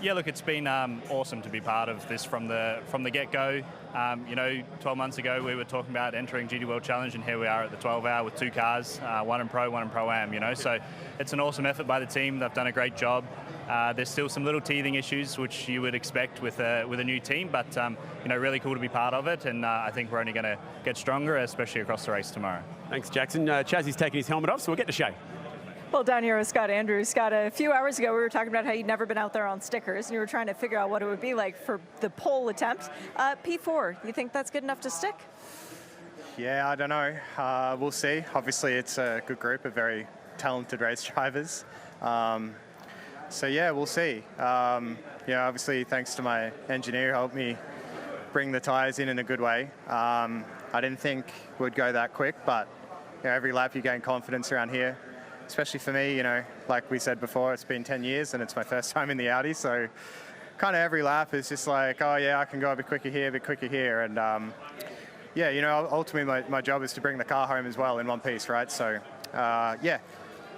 Yeah, look, it's been awesome to be part of this from the get-go. 12 months ago we were talking about entering GT World Challenge, and here we are at the 12-hour with 2 cars, one in Pro, one in Pro-Am. So it's an awesome effort by the team. They've done a great job. There's still some little teething issues, which you would expect with a new team, but really cool to be part of it, and I think we're only going to get stronger, especially across the race tomorrow. Thanks, Jackson. Chazzy's taking his helmet off, so we'll get to Shay. Well, down here with Scott Andrews. Scott, a few hours ago we were talking about how you'd never been out there on stickers, and you were trying to figure out what it would be like for the pole attempt. P4, you think that's good enough to stick? Yeah, I don't know. We'll see. Obviously, it's a good group of very talented race drivers. So yeah, we'll see. Obviously, thanks to my engineer who helped me bring the tyres in a good way. I didn't think we'd go that quick, but every lap you gain confidence around here. Especially for me, like we said before, it's been 10 years and it's my first time in the Audi, so kind of every lap is just like, oh yeah, I can go a bit quicker here, and yeah, you know, ultimately my job is to bring the car home as well in one piece, right? So yeah,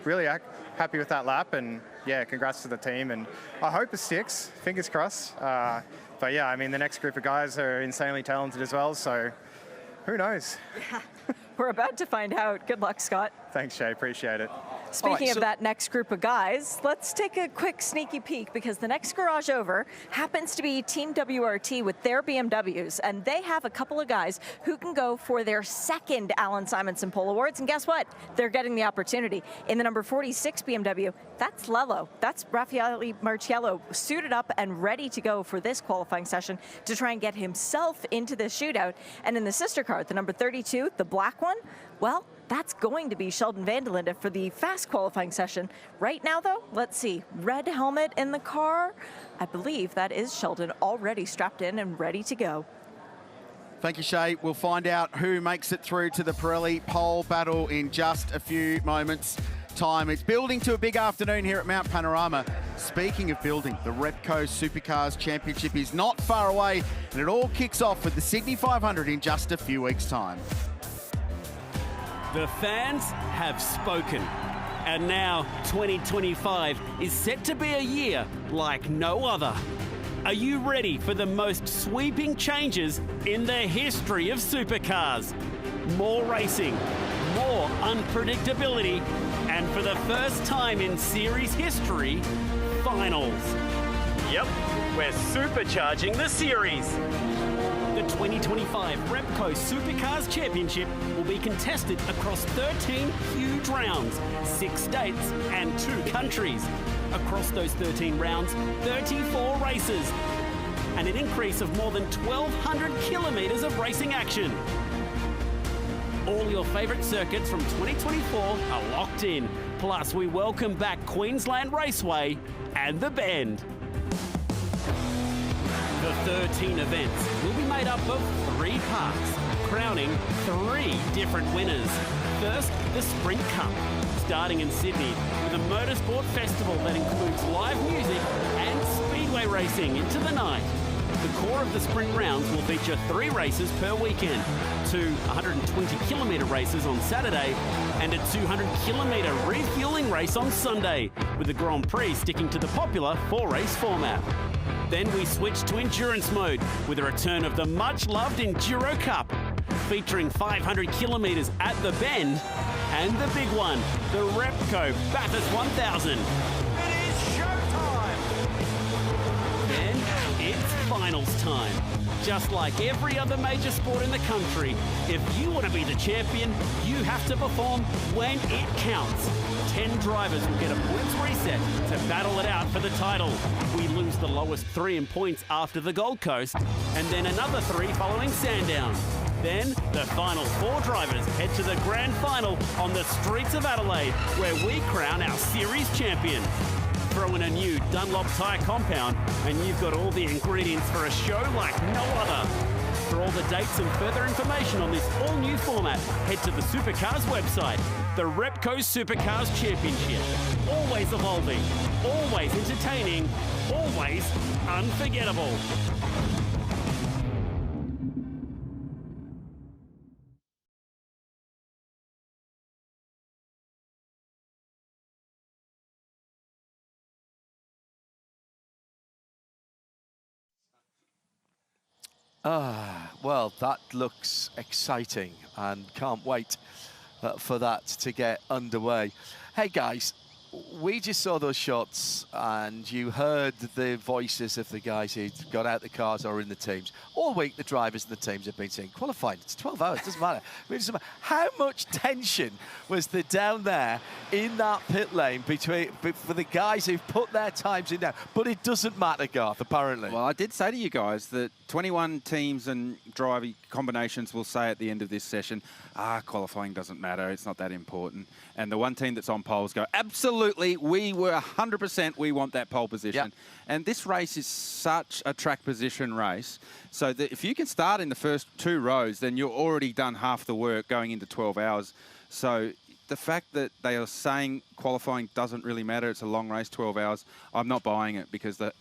really happy with that lap, and yeah, congrats to the team, and I hope it sticks, fingers crossed. But yeah, I mean, the next group of guys are insanely talented as well, so who knows? Yeah. We're about to find out. Good luck, Scott. Thanks, Shay, appreciate it. Speaking of that next group of guys, let's take a quick sneaky peek, because the next garage over happens to be Team WRT with their BMWs, and they have a couple of guys who can go for their second Alan Simonson Pole Awards, and guess what? They're getting the opportunity. In the number 46 BMW, that's Lello. That's Raffaele Marciello, suited up and ready to go for this qualifying session to try and get himself into the shootout. And in the sister car, the number 32, the black one, well, that's going to be Sheldon Vandelinde for the fast qualifying session. Right now, though, let's see. Red helmet in the car. I believe that is Sheldon, already strapped in and ready to go. Thank you, Shay. We'll find out who makes it through to the Pirelli pole battle in just a few moments' time. It's building to a big afternoon here at Mount Panorama. Speaking of building, the Repco Supercars Championship is not far away, and it all kicks off with the Sydney 500 in just a few weeks' time. The fans have spoken, and now 2025 is set to be a year like no other. Are you ready for the most sweeping changes in the history of supercars? More racing, more unpredictability, and for the first time in series history, finals. Yep, we're supercharging the series. The 2025 Repco Supercars Championship will be contested across 13 huge rounds, 6 states and 2 countries. Across those 13 rounds, 34 races, and an increase of more than 1,200 kilometres of racing action. All your favourite circuits from 2024 are locked in. Plus, we welcome back Queensland Raceway and the Bend. The 13 events will be made up of 3 parts, crowning 3 different winners. First, the Sprint Cup, starting in Sydney with a motorsport festival that includes live music and speedway racing into the night. The core of the sprint rounds will feature 3 races per weekend, 2 120-kilometre races on Saturday and a 200-kilometre refuelling race on Sunday, with the Grand Prix sticking to the popular 4-race format. Then we switch to endurance mode with a return of the much-loved Enduro Cup, featuring 500 kilometres at the Bend, and the big one, the Repco Bathurst 1000. It is showtime! Then it's finals time. Just like every other major sport in the country, if you want to be the champion, you have to perform when it counts. 10 drivers will get a points reset to battle it out for the title. We lose the lowest 3 in points after the Gold Coast, and then another 3 following Sandown. Then the final 4 drivers head to the grand final on the streets of Adelaide, where we crown our series champion. Throw in a new Dunlop tyre compound, and you've got all the ingredients for a show like no other. For all the dates and further information on this all-new format, head to the Supercars website. The Repco Supercars Championship. Always evolving, always entertaining, always unforgettable. Well, that looks exciting, and can't wait for that to get underway. Hey guys, we just saw those shots, and you heard the voices of the guys who got out the cars or in the teams. All week, the drivers and the teams have been saying, qualifying, it's 12 hours, doesn't matter. It doesn't matter. How much tension was there down there in that pit lane for the guys who've put their times in now? But it doesn't matter, Garth, apparently. Well, I did say to you guys that 21 teams and driver combinations will say at the end of this session, qualifying doesn't matter, it's not that important. And the one team that's on poles go, absolutely, we were 100%, we want that pole position. Yep. And this race is such a track position race, so that if you can start in the first 2 rows, then you're already done half the work going into 12 hours. So the fact that they are saying qualifying doesn't really matter, it's a long race, 12 hours, I'm not buying it, because the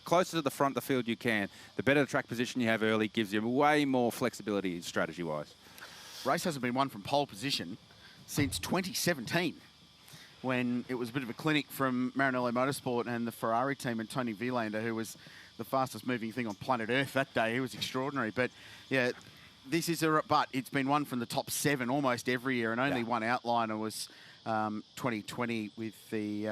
closer to the front of the field you can, the better the track position you have early gives you way more flexibility strategy-wise. Race hasn't been won from pole position since 2017, when it was a bit of a clinic from Maranello Motorsport and the Ferrari team, and Tony Vilander, who was the fastest moving thing on planet Earth that day. He was extraordinary. But yeah, but it's been won from the top 7 almost every year, and only one outliner was 2020 with the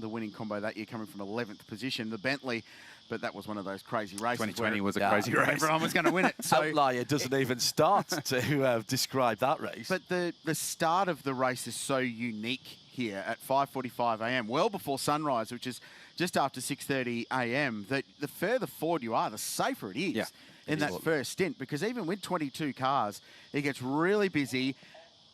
winning combo that year coming from 11th position, the Bentley. But that was one of those crazy races. 2020 was a crazy race. Everyone was going to win it. So outlier doesn't even start to describe that race. But the start of the race is so unique here at 5:45 a.m., well before sunrise, which is just after 6:30 a.m., that the further forward you are, the safer it is in that first stint, because even with 22 cars, it gets really busy.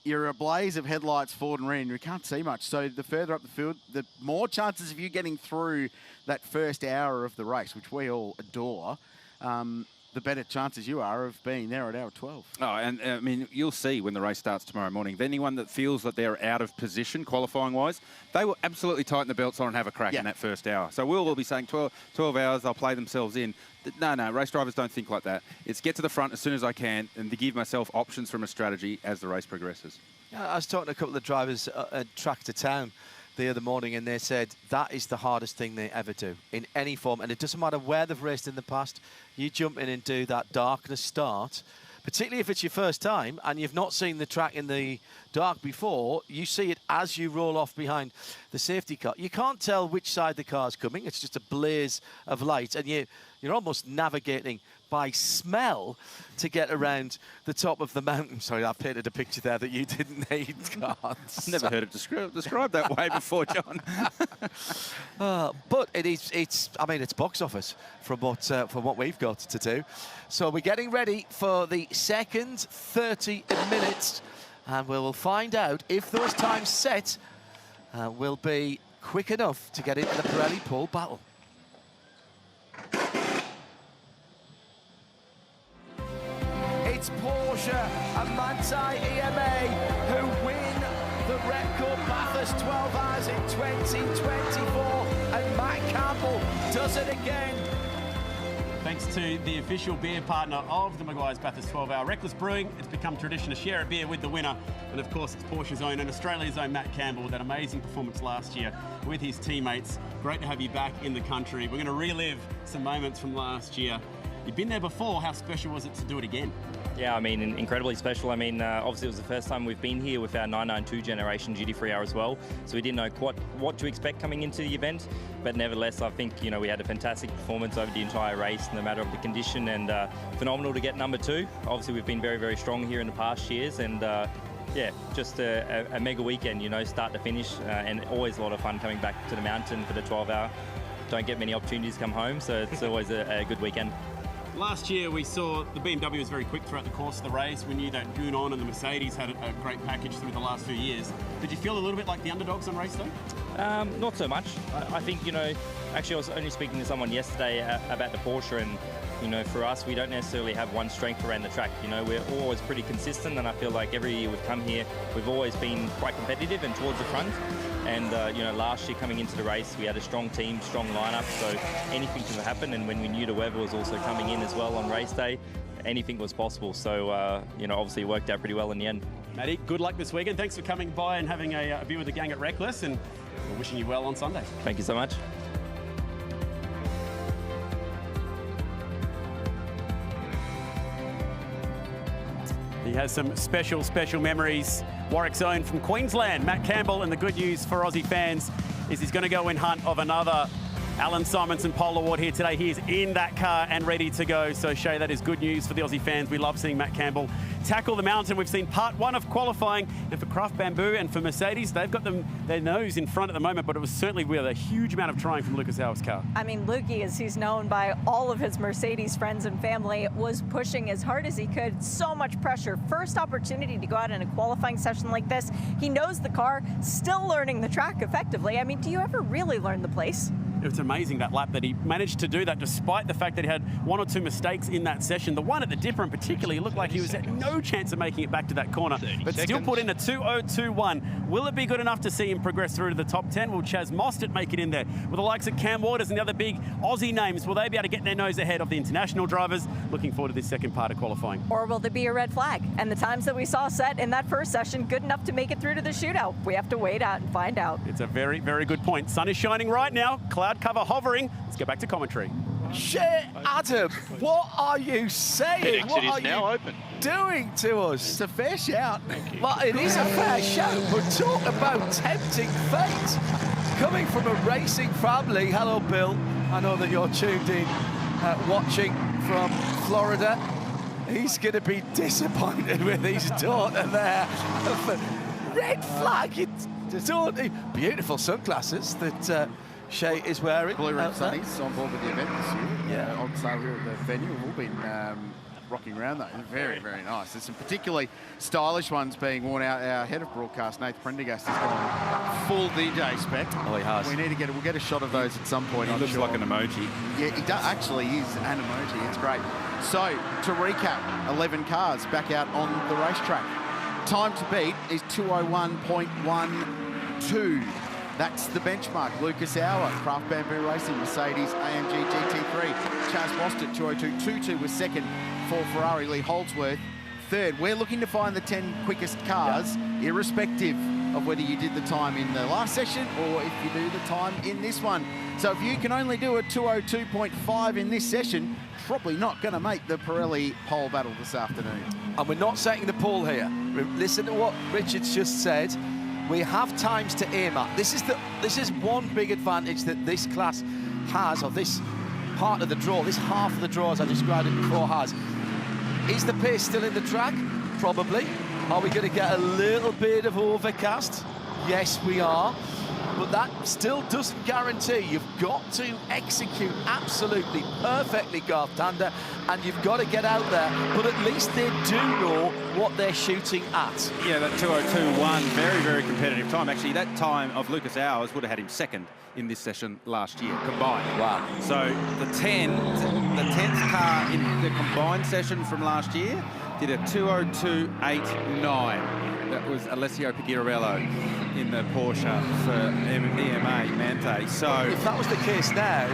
You're a blaze of headlights forward and rear, and you can't see much. So the further up the field, the more chances of you getting through that first hour of the race, which we all adore, the better chances you are of being there at hour 12. Oh, and I mean, you'll see when the race starts tomorrow morning, anyone that feels that they're out of position qualifying-wise, they will absolutely tighten the belts on and have a crack in that first hour. So we'll all be saying 12 hours, they'll play themselves in. No, race drivers don't think like that. It's get to the front as soon as I can and to give myself options from a strategy as the race progresses. I was talking to a couple of drivers at Track to Town the other morning, and they said that is the hardest thing they ever do in any form, and it doesn't matter where they've raced in the past. You jump in and do that darkness start, particularly if it's your first time and you've not seen the track in the dark before. You see it as you roll off behind the safety car. You can't tell which side the car's coming. It's just a blaze of light, and you're almost navigating by smell to get around the top of the mountain. Sorry, I painted a picture there that you didn't need, I've never heard it described that way before, John. But it's box office from what we've got to do. So we're getting ready for the second 30 minutes, and we will find out if those times set will be quick enough to get into the Pirelli pole battle. It's Porsche and Manthey EMA who win the Repco Bathurst 12 Hours in 2024, and Matt Campbell does it again. Thanks to the official beer partner of the Meguiar's Bathurst 12-Hour, Reckless Brewing. It's become tradition to share a beer with the winner. And of course, it's Porsche's own and Australia's own Matt Campbell with that amazing performance last year with his teammates. Great to have you back in the country. We're going to relive some moments from last year. You've been there before. How special was it to do it again? Yeah, I mean, incredibly special. I mean, obviously it was the first time we've been here with our 992 generation GT3 R as well, so we didn't know quite what to expect coming into the event, but nevertheless, I think, we had a fantastic performance over the entire race, no matter of the condition, and phenomenal to get number 2. Obviously, we've been very, very strong here in the past years, and yeah, just a mega weekend, start to finish, and always a lot of fun coming back to the mountain for the 12-hour. Don't get many opportunities to come home, so it's always a good weekend. Last year we saw the BMW was very quick throughout the course of the race. We knew that Gunon and the Mercedes had a great package through the last few years. Did you feel a little bit like the underdogs on race day? Not so much. I think, actually I was only speaking to someone yesterday about the Porsche, and for us, we don't necessarily have one strength around the track. We're always pretty consistent, and I feel like every year we've come here, we've always been quite competitive and towards the front. And, last year coming into the race, we had a strong team, strong lineup, so anything could happen. And when we knew the weather was also coming in as well on race day, anything was possible. So, obviously it worked out pretty well in the end. Matty, good luck this weekend. Thanks for coming by and having a beer with the gang at Reckless, and we're wishing you well on Sunday. Thank you so much. He has some special memories. Warwick's own from Queensland, Matt Campbell, and the good news for Aussie fans is he's going to go in hunt of another Alan Simonson Pole Award here today. He is in that car and ready to go. So, Shay, that is good news for the Aussie fans. We love seeing Matt Campbell tackle the mountain. We've seen part 1 of qualifying, and for Craft Bamboo and for Mercedes, they've got their nose in front at the moment, but it was certainly with a huge amount of trying from Lucas Howard's car. I mean, Lukey, as he's known by all of his Mercedes friends and family, was pushing as hard as he could. So much pressure. First opportunity to go out in a qualifying session like this. He knows the car, still learning the track effectively. I mean, do you ever really learn the place? It's amazing that lap that he managed to do that despite the fact that he had one or two mistakes in that session. The one at the Dipper in particular, he looked like he was at no chance of making it back to that corner, but still put in a 2:02.1. Will it be good enough to see him progress through to the top 10? Will Chaz Mostert make it in there? With the likes of Cam Waters and the other big Aussie names, will they be able to get their nose ahead of the international drivers? Looking forward to this second part of qualifying. Or will there be a red flag? And the times that we saw set in that first session, good enough to make it through to the shootout? We have to wait out and find out. It's a very, very good point. Sun is shining right now, cloud cover hovering. Let's get back to commentary. Adam, what are you saying? What are you doing to us? It's a fair shout. Well, it is a fair shout, but talk about tempting fate. Coming from a racing family, hello Bill, I know that you're tuned in, watching from Florida. He's going to be disappointed with his daughter there. Red flag, beautiful sunglasses that Shay is wearing. Blue Red Sunnies on board with the event this year. Yeah, on sale here at the venue. We've all been rocking around though. Very, very nice. There's some particularly stylish ones being worn out. Our head of broadcast, Nathan Prendergast, has gone full DJ spec. Oh, he has. We need to we'll get a shot of those at some point. He looks like an emoji. Yeah, he does. Actually, he's an emoji. It's great. So, to recap, 11 cars back out on the racetrack. Time to beat is 2:01.12. That's the benchmark. Lucas Auer, Craft Bamboo Racing, Mercedes AMG GT3. Chaz Mostert, 2:02.22 was second for Ferrari. Lee Holdsworth, third. We're looking to find the 10 quickest cars, irrespective of whether you did the time in the last session or if you do the time in this one. So if you can only do a 2:02.5 in this session, probably not going to make the Pirelli pole battle this afternoon. And we're not setting the pole here. Listen to what Richard's just said. We have times to aim at. This is one big advantage that this class has, or this part of the draw, this half of the draw, as I described it before, has. Is the pace still in the track? Probably. Are we going to get a little bit of overcast? Yes, we are. But that still doesn't guarantee. You've got to execute absolutely perfectly, Garth Tander, and you've got to get out there. But at least they do know what they're shooting at. Yeah, that 2:02.1, very, very competitive time. Actually, that time of Lucas Auers would have had him second in this session last year, combined. Wow. So the 10th car in the combined session from last year did a 2:02.89. That was Alessio Piguarello in the Porsche for EMA Mante. So if that was the case now,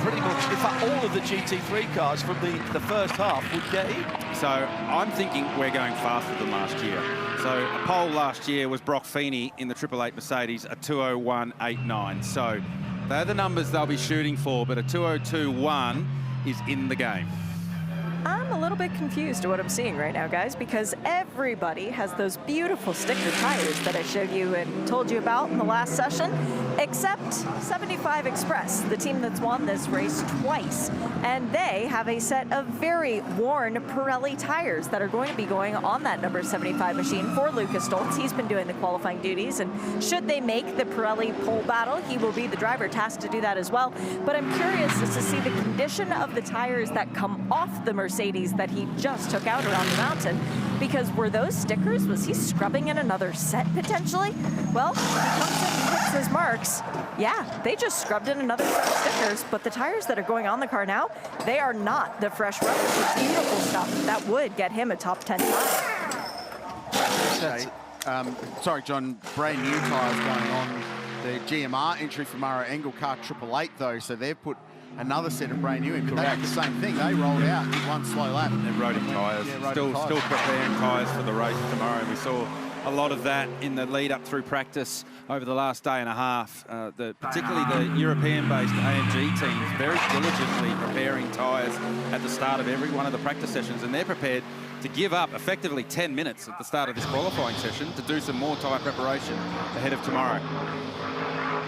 pretty much, in fact, all of the GT3 cars from the first half would get in. So I'm thinking we're going faster than last year. So a pole last year was Brock Feeney in the 888 Mercedes, a 2:01.89. So they're the numbers they'll be shooting for, but a 2:02.1 is in the game. I'm a little bit confused at what I'm seeing right now, guys, because everybody has those beautiful sticker tires that I showed you and told you about in the last session, except 75 Express, the team that's won this race twice. And they have a set of very worn Pirelli tires that are going to be going on that number 75 machine for Lucas Stoltz. He's been doing the qualifying duties, and should they make the Pirelli pole battle, he will be the driver tasked to do that as well. But I'm curious as to see the condition of the tires that come off the Mercedes that he just took out around the mountain, because were those stickers, was he scrubbing in another set potentially? Well, he comes in and hits his marks. Yeah, they just scrubbed in another set of stickers, but the tires that are going on the car now, they are not the fresh rubber. It's beautiful stuff. That would get him a top 10 time. Sorry, John, brand new tyres going on. The GMR entry from Mara Engel car 888 though, so they've put another set of brand new in, but they did the same thing. They rolled out in one slow lap. And roading tyres. Yeah, still preparing tyres for the race tomorrow. We saw a lot of that in the lead up through practice over the last day and a half. Particularly the European-based AMG teams very diligently preparing tyres at the start of every one of the practice sessions, and they're prepared to give up effectively 10 minutes at the start of this qualifying session to do some more tyre preparation ahead of tomorrow.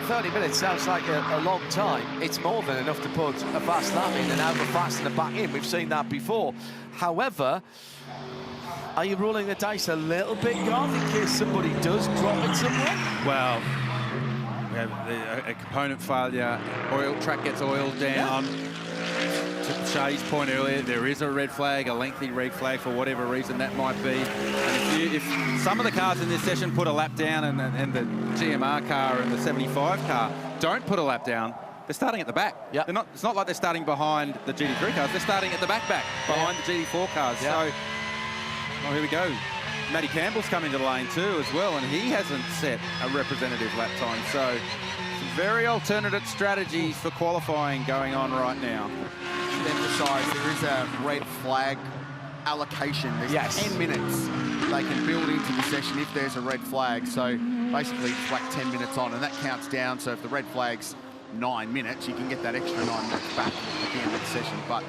30 minutes sounds like a long time. It's more than enough to put a fast lap in and out of fast and a back in. We've seen that before. However, are you rolling the dice a little bit, Garth, in case somebody does drop it somewhere? Well, we have a component failure. Track gets oiled down. Yeah. To Shay's point earlier, there is a red flag, a lengthy red flag for whatever reason that might be. And if some of the cars in this session put a lap down and the GMR car and the 75 car don't put a lap down, they're starting at the back. Yep. It's not like they're starting behind the GT3 cars. They're starting at the back behind the GT4 cars. Yep. So, oh, here we go. Matty Campbell's come into lane 2 as well, and he hasn't set a representative lap time. So, some very alternative strategies for qualifying going on right now. Should emphasise there is a red flag allocation. There's 10 minutes they can build into the session if there's a red flag. So basically it's like 10 minutes on, and that counts down. So if the red flag's 9 minutes, you can get that extra 9 minutes back at the end of the session. But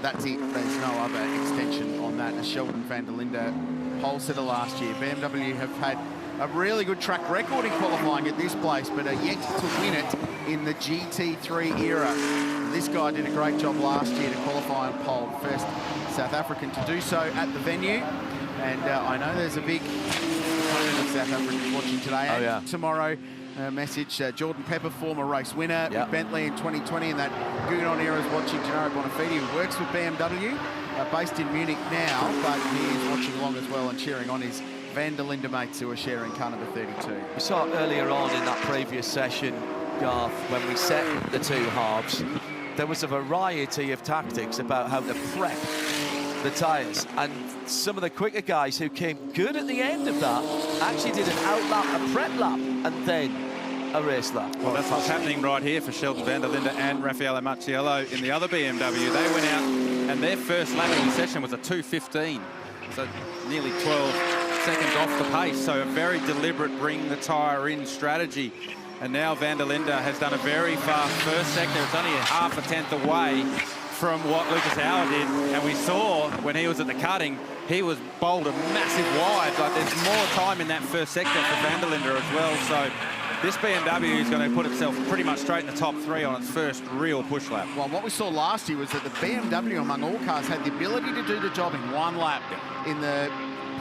that's it. There's no other extension on that. As Sheldon van der Linde pole sitter last year, BMW have had a really good track record in qualifying at this place, but are yet to win it in the GT3 era. This guy did a great job last year to qualify on pole, first South African to do so at the venue. And I know there's a big component of South Africans watching today and tomorrow. Message, Jordan Pepper, former race winner with Bentley in 2020, and that Guggenheim era is watching Gennaro Bonafide, who works with BMW, based in Munich now, but he is watching along as well and cheering on his van der Linde mates who are sharing car number 32. We saw earlier on in that previous session, Garth, when we set the two halves, there was a variety of tactics about how to prep the tyres, and some of the quicker guys who came good at the end of that actually did an outlap, a prep lap, and then a race lap. Well, that's what's happening right here for Sheldon van der Linde and Raffaele Marciello in the other BMW. They went out and their first lap in the session was a 2:15, so nearly 12 seconds off the pace. So a very deliberate bring the tyre in strategy. And now van der Linde has done a very fast first sector. It's only a half a tenth away from what Lucas Hauer did, and we saw when he was at the cutting, he was bowled a massive wide. Like, there's more time in that first sector for van der Linde as well. So this BMW is going to put itself pretty much straight in the top 3 on its first real push lap. Well, what we saw last year was that the BMW, among all cars, had the ability to do the job in one lap. In the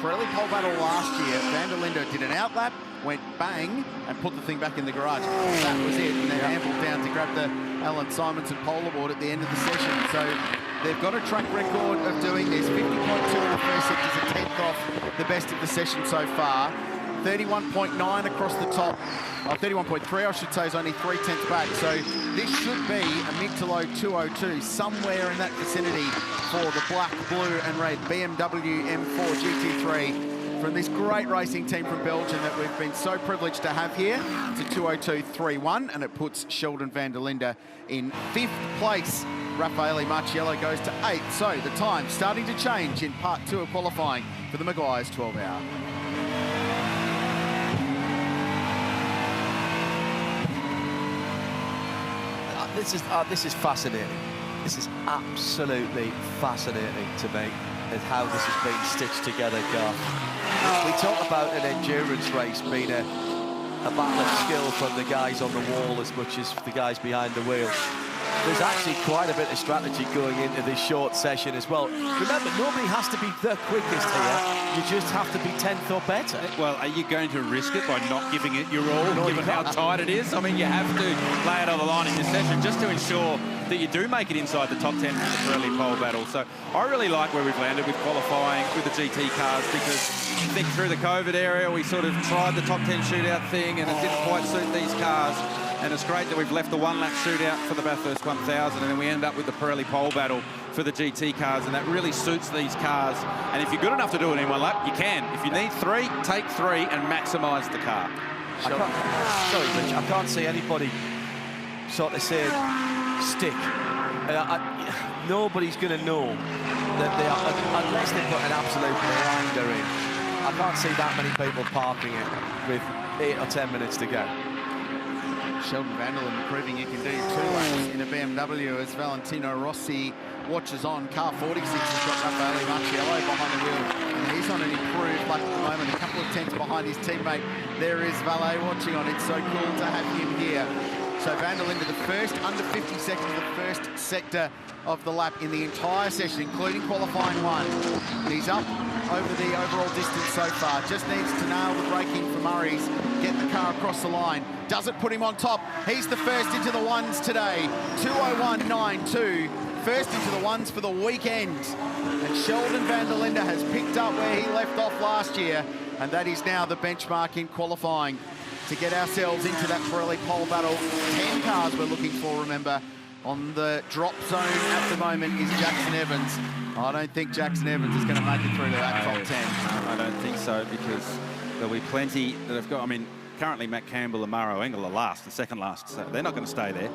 Pirelli pole battle last year, van der Linde did an outlap, went bang, and put the thing back in the garage. That was it, and then ambled down to grab the Alan Simonson pole award at the end of the session. So they've got a track record of doing this. 50.2 in the first sector is a tenth off the best of the session so far. 31.9 across the top. 31.3, I should say, is only 3/10 back. So this should be a mid to low 202, somewhere in that vicinity for the black, blue and red BMW M4 GT3 from this great racing team from Belgium that we've been so privileged to have here. It's a 202.31, and it puts Sheldon van der Linde in 5th place. Raffaele Marciello goes to 8th. So the time starting to change in part 2 of qualifying for the Meguiar's 12 hour. This is fascinating. This is absolutely fascinating to me, at how this has been stitched together, Garth. We talk about an endurance race being a battle of skill from the guys on the wall as much as the guys behind the wheel. There's actually quite a bit of strategy going into this short session as well. Remember, nobody has to be the quickest here. You just have to be 10th or better. Well, are you going to risk it by not giving it your all, given how tight it is? I mean, you have to lay it on the line in this session just to ensure that you do make it inside the top 10 in the Pirelli pole battle. So I really like where we've landed with qualifying with the GT cars, because I think through the COVID area, we sort of tried the top 10 shootout thing and it didn't quite suit these cars. And it's great that we've left the one-lap shootout for the Bathurst 1000, and then we end up with the Pirelli pole battle for the GT cars, and that really suits these cars. And if you're good enough to do it in one lap, you can. If you need 3, take 3 and maximise the car. Sorry, Rich, I can't see anybody sort of saying stick. Nobody's going to know that they are, unless they put an absolute blinder in. I can't see that many people parking it with 8 or 10 minutes to go. Sheldon van der Linde proving you can do 2 laps in a BMW as Valentino Rossi watches on. Car 46 has got Raffaele Marciello behind the wheel, and he's on an improved lap at the moment, a couple of tenths behind his teammate. There is Valet watching on. It's so cool to have him here. So van der Linde, the first under 50 seconds, the first sector of the lap in the entire session, including qualifying 1. And he's up over the overall distance so far. Just needs to nail the braking for Murray's, get the car across the line. Does it put him on top? He's the first into the ones today. 2:01.92. First into the ones for the weekend. And Sheldon van der Linde has picked up where he left off last year, and that is now the benchmark in qualifying. to get ourselves into that Pirelli pole battle. 10 cars we're looking for, remember. On the drop zone at the moment is Jackson Evans. I don't think Jackson Evans is going to make it through to that top 10. No, I don't think so, because there'll be plenty that have got, I mean, currently Matt Campbell and Maro Engel are last and second last, so they're not going to stay there.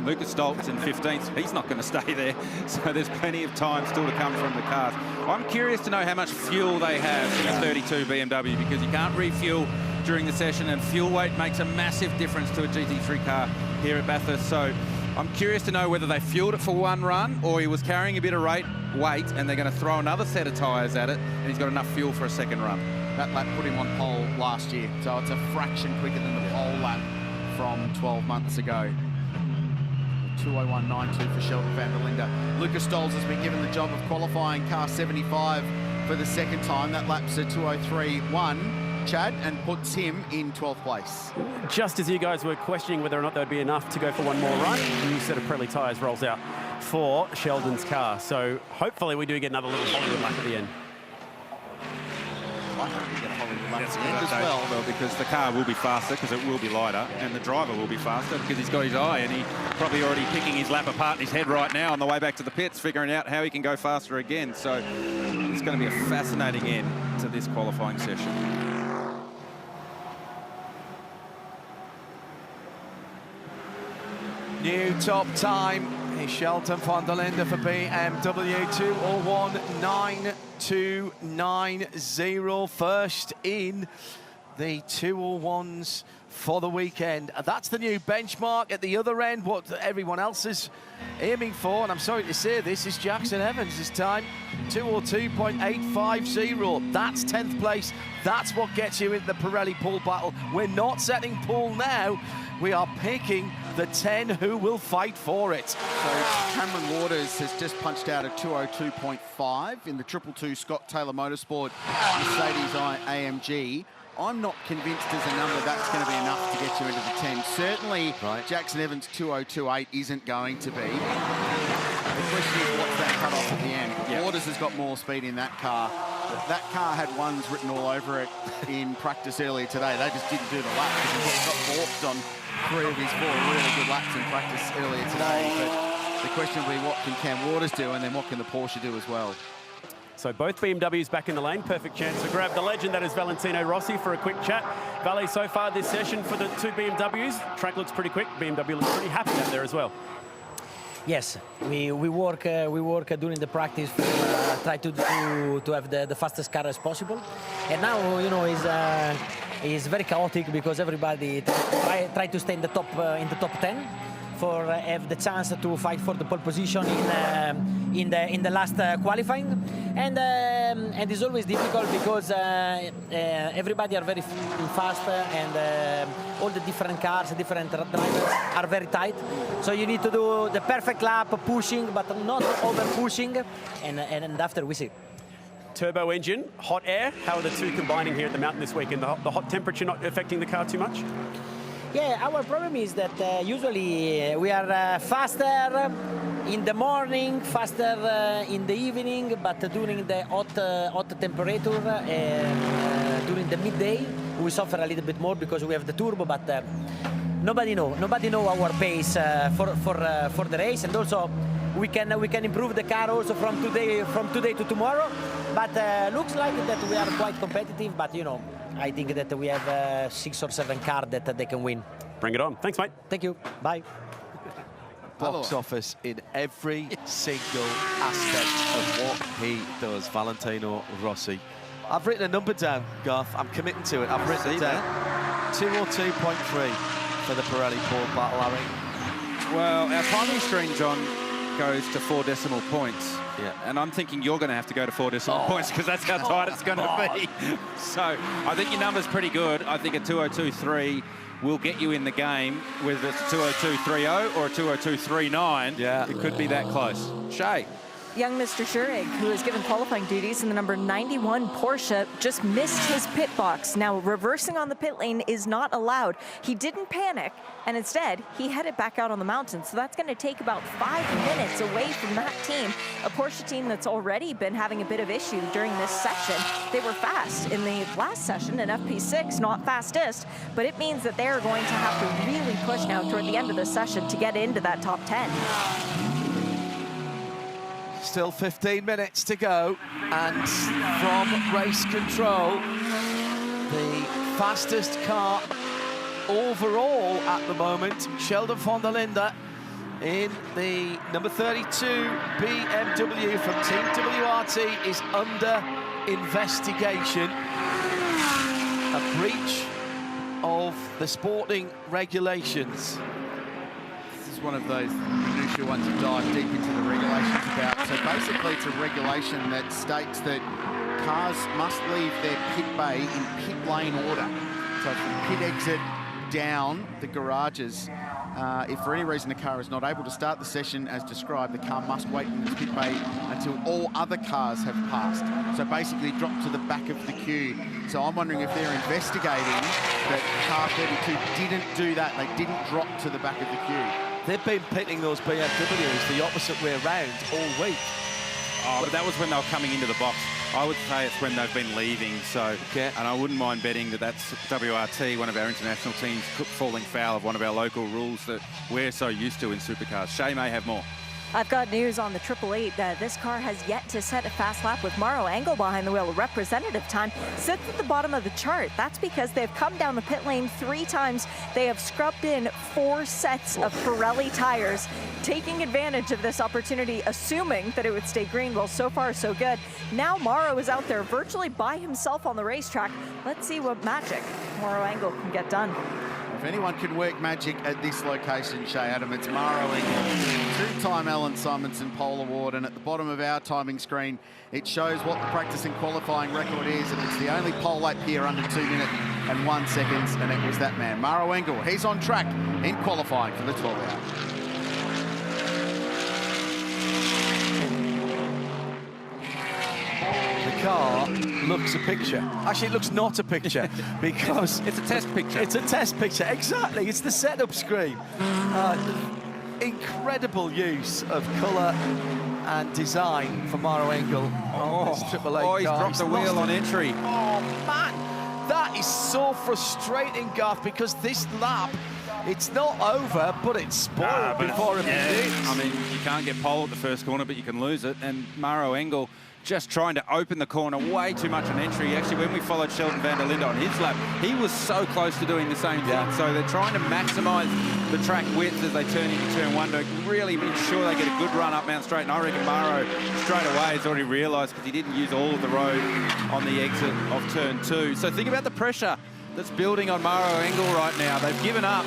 Lucas Stoltz in 15th, he's not going to stay there. So there's plenty of time still to come from the cars. I'm curious to know how much fuel they have in a 32 BMW, because you can't refuel during the session, and fuel weight makes a massive difference to a GT3 car here at Bathurst. So I'm curious to know whether they fueled it for one run or he was carrying a bit of weight and they're going to throw another set of tyres at it and he's got enough fuel for a second run. That lap put him on pole last year, so it's a fraction quicker than the pole lap from 12 months ago. 2:01.92 for Sheldon van der Linde. Lucas Stolz has been given the job of qualifying car 75 for the second time. That lap's a 2:03.1. Chad, and puts him in 12th place. Just as you guys were questioning whether or not there'd be enough to go for one more run, a new set of Pirelli tyres rolls out for Sheldon's car. So hopefully we do get another little Hollywood lap at the end. I hope we get a Hollywood lap at the end as well. Well, because the car will be faster, because it will be lighter, and the driver will be faster because he's got his eye, and he's probably already picking his lap apart in his head right now on the way back to the pits, figuring out how he can go faster again. So it's going to be a fascinating end to this qualifying session. New top time is Sheldon van der Linde for BMW, 2:01.9290. First in the 2:01s for the weekend. That's the new benchmark at the other end, what everyone else is aiming for. And I'm sorry to say this is Jackson Evans' time, 2:02.850. That's 10th place. That's what gets you into the Pirelli pole battle. We're not setting pole now. We are picking the 10 who will fight for it. So Cameron Waters has just punched out a 2:02.5 in the 222 Scott Taylor Motorsport Mercedes AMG. I'm not convinced there's a number that's going to be enough to get you into the 10. Certainly, Jackson Evans' 2:02.8 isn't going to be. The question is what's that cut off at the end. Waters has got more speed in that car. That car had ones written all over it in practice earlier today. They just didn't do the lap because he got balked on 3 of his 4 really good laps in practice earlier today. But the question will be what can Cam Waters do, and then what can the Porsche do as well. So both BMWs back in the lane. Perfect chance to grab the legend that is Valentino Rossi for a quick chat. Valley, so far this session for the 2 BMWs, track looks pretty quick. BMW looks pretty happy out there as well. Yes, we work during the practice to try to have the fastest car as possible. And now, you know, it's very chaotic because everybody try to stay in the top 10 for have the chance to fight for the pole position in the last qualifying. And it's always difficult because everybody are very fast and all the different cars, different drivers are very tight. So you need to do the perfect lap, pushing, but not over pushing, and after we see. Turbo engine, hot air. How are the two combining here at the mountain this weekend? The hot temperature not affecting the car too much? Yeah, our problem is that usually we are faster in the morning, faster in the evening, but during the hot temperature, during the midday, we suffer a little bit more because we have the turbo, but nobody know our pace for the race, and also we can improve the car also from today to tomorrow. But looks like that we are quite competitive, but you know, I think that we have 6 or 7 cars that they can win. Bring it on. Thanks, mate. Thank you. Bye. Box office in every single aspect of what he does, Valentino Rossi. I've written a number down, Garth. I'm committing to it. I've written it down. 2:02.3 for the Pirelli pole battle, Harry. Well, our primary screen, John, goes to 4 decimal points. Yeah. And I'm thinking you're going to have to go to 4 decimal points because that's how tight it's going to be. So I think your number's pretty good. I think a 2:02.3 will get you in the game. Whether it's a 2:02.30 or a 2:02.39, it could be that close. Shay? young Mr. Schurig, who was given qualifying duties in the number 91 Porsche, just missed his pit box. Now, reversing on the pit lane is not allowed. He didn't panic, and instead, he headed back out on the mountain. So that's going to take about 5 minutes away from that team, a Porsche team that's already been having a bit of issue during this session. They were fast in the last session in FP6, not fastest, but it means that they're going to have to really push now toward the end of the session to get into that top 10. Still 15 minutes to go, and from race control, the fastest car overall at the moment, Sheldon von der Linde in the number 32 BMW from Team WRT, is under investigation. A breach of the sporting regulations. This is one of those minutiae ones you dive deep into the regulations about. So basically it's a regulation that states that cars must leave their pit bay in pit lane order. So from pit exit down the garages, if for any reason the car is not able to start the session as described, the car must wait in its pit bay until all other cars have passed. So basically drop to the back of the queue. So I'm wondering if they're investigating that car 32 didn't do that. They didn't drop to the back of the queue. They've been pitting those BMWs the opposite way around all week. Oh, but that was when they were coming into the box. I would say it's when they've been leaving, so... Okay. And I wouldn't mind betting that that's WRT, one of our international teams, falling foul of one of our local rules that we're so used to in supercars. Shay may have more. I've got news on the 888. This car has yet to set a fast lap with Mauro Engel behind the wheel. Representative time sits at the bottom of the chart. That's because they've come down the pit lane 3 times. They have scrubbed in 4 sets of Pirelli tires, taking advantage of this opportunity, assuming that it would stay green. Well, so far, so good. Now Mauro is out there virtually by himself on the racetrack. Let's see what magic Mauro Engel can get done. If anyone can work magic at this location, Shay Adam, it's Mauro Engel, 2-time Alan Simonson Pole Award, and at the bottom of our timing screen, it shows what the practice and qualifying record is, and it's the only pole lap here under 2 minutes and 1 second, and it was that man, Mauro Engel. He's on track in qualifying for the 12-hour. Car looks a picture. Actually, it looks not a picture because it's a test picture. It's a test picture, exactly. It's the setup screen. Incredible use of colour and design for Mauro Engel on this Triple A car. He's dropped the wheel on entry. Oh, man. That is so frustrating, Garth, because this lap, it's not over, but it's spoiled before it begins. I mean, you can't get pole at the first corner, but you can lose it. And Mauro Engel just trying to open the corner way too much on entry. Actually, when we followed Sheldon van der Linde on his lap, he was so close to doing the same thing. So they're trying to maximise the track width as they turn into turn 1 to really ensure they get a good run up Mount Straight. And I reckon Mauro straight away has already realised, because he didn't use all of the road on the exit of turn 2. So think about the pressure that's building on Mauro Engel right now. They've given up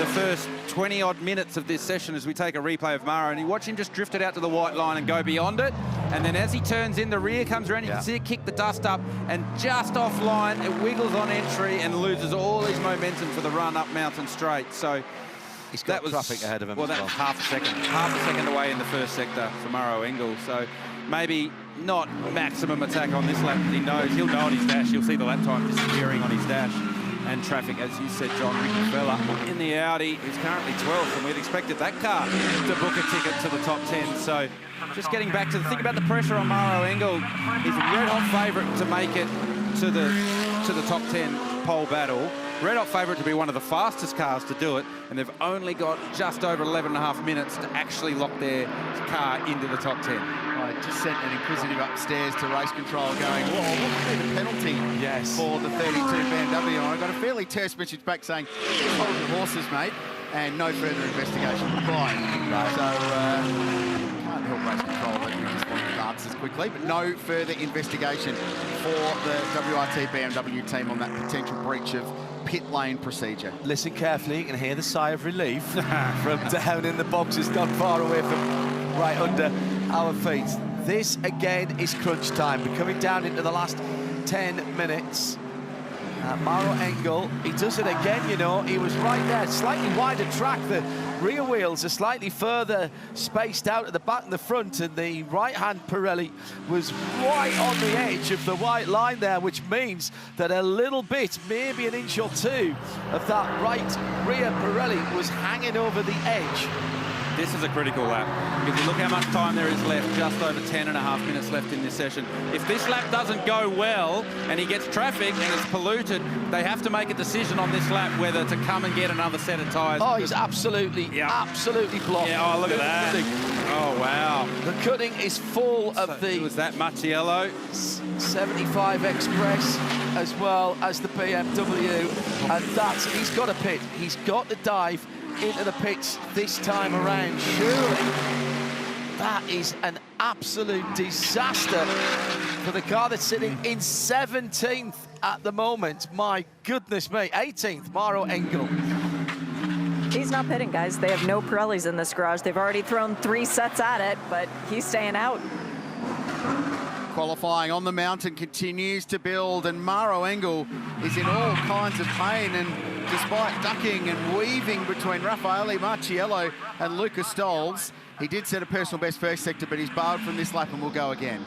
the first 20-odd minutes of this session as we take a replay of Mauro, and you watch him just drift it out to the white line and go beyond it. And then as he turns in, the rear comes around, you can see it kick the dust up, and just offline, it wiggles on entry and loses all his momentum for the run up Mountain Straight. So he's got traffic ahead of him. Well, that was half a second away in the first sector for Mauro Engel. So maybe not maximum attack on this lap, because he'll know on his dash, he'll see the lap time disappearing on his dash. And traffic, as you said, John, Ricky Fella in the Audi, who's currently 12th, and we'd expected that car to book a ticket to the top 10. So just getting back to the thing about the pressure on Mauro Engel, he's a red-hot favourite to make it to the top 10 pole battle. Red-hot favourite to be one of the fastest cars to do it, and they've only got just over 11.5 minutes to actually lock their car into the top 10. I just sent an inquisitive upstairs to race control going, whoa, what would be the penalty for the 32 BMW? And I got a fairly terse message back saying, hold your horses, mate, and no further investigation required. So, can't help race control, but we just want the answers quickly. But no further investigation for the WRT BMW team on that potential breach of pit lane procedure. Listen carefully, you can hear the sigh of relief from down in the boxes, not far away from right under our feet. This again is crunch time. We're coming down into the last 10 minutes. Mauro Engel, he does it again, you know. He was right there, slightly wider track. The rear wheels are slightly further spaced out at the back and the front, and the right-hand Pirelli was right on the edge of the white line there, which means that a little bit, maybe an inch or two, of that right rear Pirelli was hanging over the edge. This is a critical lap, because you look how much time there is left, just over 10.5 minutes left in this session. If this lap doesn't go well and he gets traffic and it's polluted, they have to make a decision on this lap whether to come and get another set of tyres. Oh, he's absolutely blocked. Yeah, oh, look at that. Oh, wow. The cutting is full of the... Was that Mucciello? 75 Express, as well as the BMW, and he's got a pit. He's got to dive into the pits this time around. Surely that is an absolute disaster for the car that's sitting in 17th at the moment. My goodness me. 18th, Maro Engel. He's not pitting, guys. They have no Pirellis in this garage. They've already thrown 3 sets at it, but he's staying out. Qualifying on the mountain continues to build, and Maro Engel is in all kinds of pain, and despite ducking and weaving between Raffaele Marciello and Lucas Stolz, he did set a personal best first sector, but he's barred from this lap and will go again.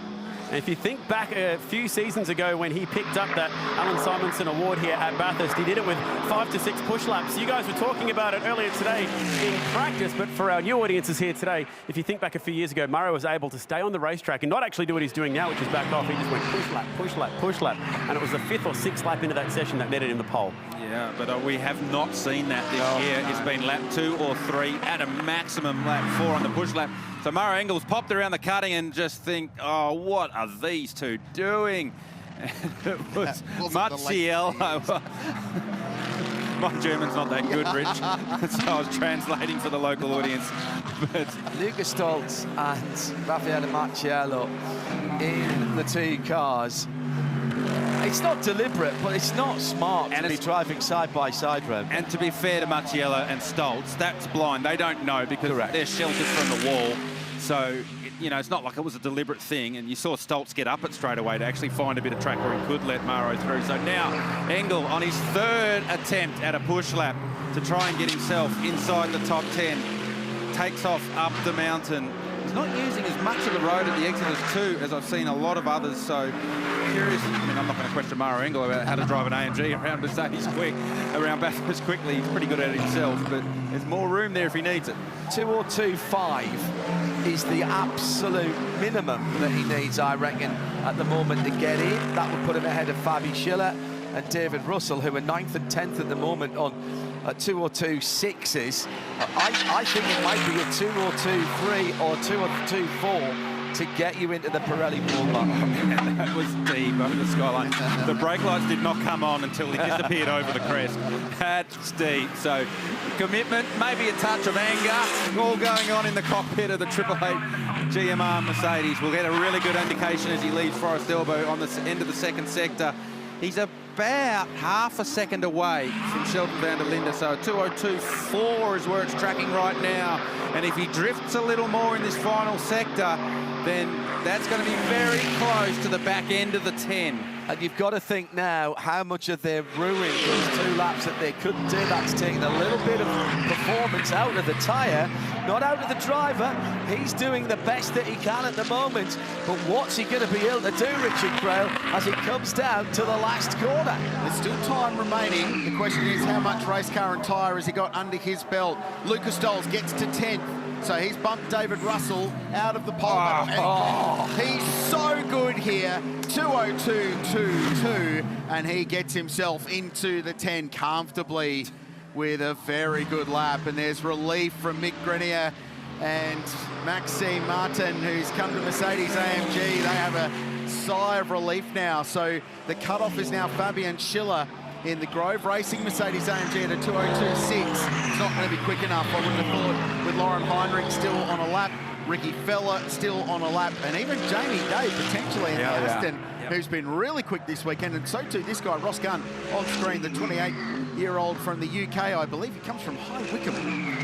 And if you think back a few seasons ago when he picked up that Alan Simonson Award here at Bathurst, he did it with 5 to 6 push laps. You guys were talking about it earlier today in practice, but for our new audiences here today, if you think back a few years ago, Murray was able to stay on the racetrack and not actually do what he's doing now, which is back off. He just went push lap, push lap, push lap. And it was the 5th or 6th lap into that session that netted him the pole. Yeah, but we have not seen that this year. It's been lap 2 or 3 at a maximum lap 4 on the push lap. So Maro Engel's popped around the cutting and just think, oh, what are these two doing? And it was Mucciello. My German's not that good, Rich, so I was translating for the local audience. But Lucas Stolz and Raffaele Marciello in the 2 cars. It's not deliberate, but it's not smart to be driving side by side, Rev. And to be fair to Mucciello and Stolz, that's blind. They don't know because they're sheltered from the wall. So, you know, it's not like it was a deliberate thing. And you saw Stolz get up it straight away to actually find a bit of track where he could let Maro through. So now Engel on his 3rd attempt at a push lap to try and get himself inside the top 10. Takes off up the mountain. He's not using as much of the road at the Exodus 2 as I've seen a lot of others. So curious. I mean, I'm not going to question Maro Engel about how to drive an AMG around Mercedes around Bathurst quickly. He's pretty good at it himself, but there's more room there if he needs it. 2:02.5 is the absolute minimum that he needs, I reckon, at the moment to get in. That would put him ahead of Fabi Schiller and David Russell, who are 9th and 10th at the moment on 2:02.6s. I think it might be a 2:02.3 or 2:02.4 to get you into the Pirelli wall. That was deep over the skyline. The brake lights did not come on until he disappeared over the crest. That's deep. So commitment, maybe a touch of anger, all going on in the cockpit of the 888 GMR Mercedes. We'll get a really good indication as he leaves Forest Elbow on the end of the 2nd sector. He's about half a second away from Sheldon van der Linde, so 2:02.4 is where it's tracking right now. And if he drifts a little more in this final sector, then that's going to be very close to the back end of the 10. And you've got to think now how much of their ruined those 2 laps that they couldn't do. That's taking a little bit of performance out of the tyre, not out of the driver. He's doing the best that he can at the moment. But what's he going to be able to do, Richard Crail, as he comes down to the last corner? There's still time remaining. The question is how much race car and tyre has he got under his belt? Lucas Stolz gets to 10th. So he's bumped David Russell out of the pole. He's so good here. 2:02.22, and he gets himself into the 10 comfortably with a very good lap. And there's relief from Mick Grenier and Maxime Martin, who's come to Mercedes AMG. They have a sigh of relief now. So the cutoff is now Fabian Schiller in the Grove Racing Mercedes AMG at a 2:02.6. It's not going to be quick enough, I wouldn't have thought, with Lauren Heinrich still on a lap, Ricky Feller still on a lap, and even Jamie Day potentially in the Aston, who's been really quick this weekend, and so too this guy, Ross Gunn, on screen, the 28-year-old from the UK, I believe he comes from High Wycombe.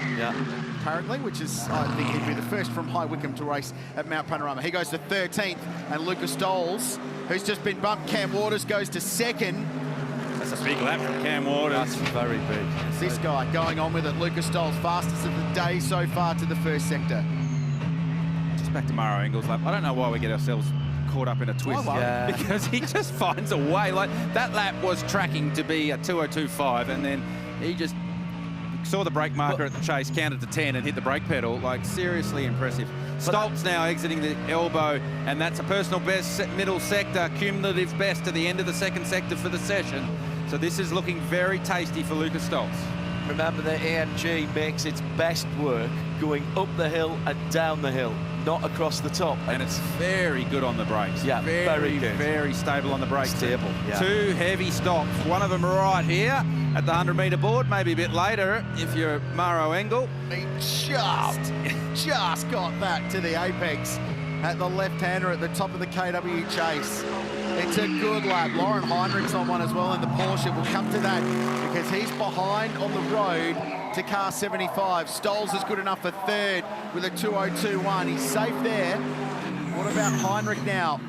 Apparently, which is, I think he'd be the first from High Wycombe to race at Mount Panorama. He goes to 13th, and Lucas Stolz, who's just been bumped, Cam Waters goes to 2nd. That's a big lap from Cam Waters. That's very big. It's this guy going on with it. Lucas Stoll's fastest of the day so far to the first sector. Just back to Maro Engels' lap. I don't know why we get ourselves caught up in a twist. Yeah. Because he just finds a way. Like, that lap was tracking to be a 2:02.5, and then he just saw the brake marker at the chase, counted to 10 and hit the brake pedal. Like, seriously impressive. Stoltz now exiting the elbow, and that's a personal best middle sector, cumulative best to the end of the second sector for the session. So this is looking very tasty for Lucas Stoltz. Remember that AMG makes its best work going up the hill and down the hill, not across the top. And it's very good on the brakes. Yeah, very good. Very stable on the brakes. Stable, yeah. 2 heavy stops. One of them right here at the 100-metre board, maybe a bit later if you're Maro Engel. He just got that to the apex at the left-hander at the top of the KW chase. It's a good lap. Lauren Heinrich's on one as well in the Porsche. We'll come to that because he's behind on the road to car 75. Stolz is good enough for third with a 2:02.1. He's safe there. What about Heinrich now?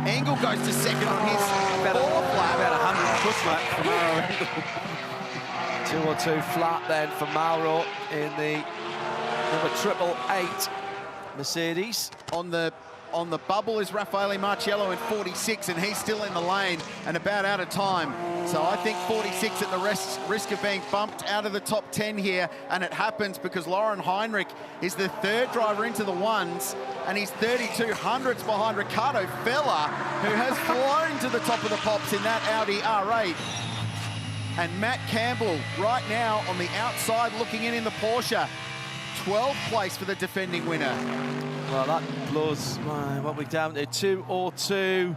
Engel goes to second on his fourth lap. About 100 push lap for Maro Engel. 2:02 flat then for Mauro in the number 888 Mercedes. On the bubble is Raffaele Marciello in 46, and he's still in the lane and about out of time. So I think 46 at the risk of being bumped out of the top 10 here, and it happens because Lauren Heinrich is the third driver into the ones, and he's 32 hundredths behind Ricardo Fella, who has flown to the top of the pops in that Audi R8. And Matt Campbell right now on the outside looking in the Porsche. 12th place for the defending winner. Well, that blows what we're down to 2:02.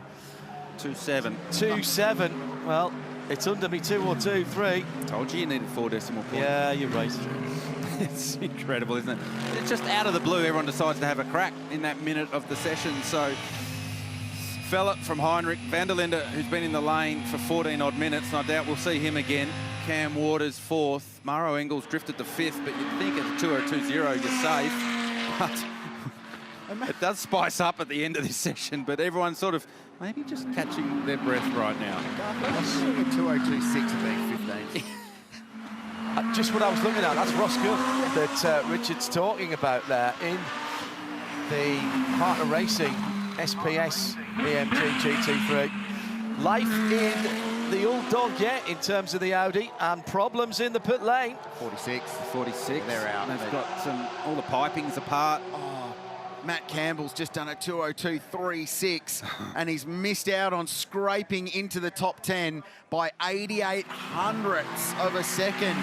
2.7. 2.7. Well, it's under me 2:02.3. Told you needed 4 decimal points. Yeah, you're right. It's incredible, isn't it? It's just out of the blue, everyone decides to have a crack in that minute of the session. So, fella from Heinrich, Van der Linde, who's been in the lane for 14 odd minutes, and I doubt we'll see him again. Cam Waters 4th. Maro Engels drifted to 5th, but you'd think at 2:02.0 you're safe. But it does spice up at the end of this session, but everyone's sort of maybe just catching their breath right now. 2:02.6 of being 15th. Just what I was looking at, that's Ross Good that Richard's talking about there in the Partner Racing SPS AMG GT3. Life in the old dog yet in terms of the Audi, and problems in the pit lane. 46. They're out. They've got all the pipings apart. Matt Campbell's just done a 2:02.36 and he's missed out on scraping into the top 10 by 88 hundredths of a second.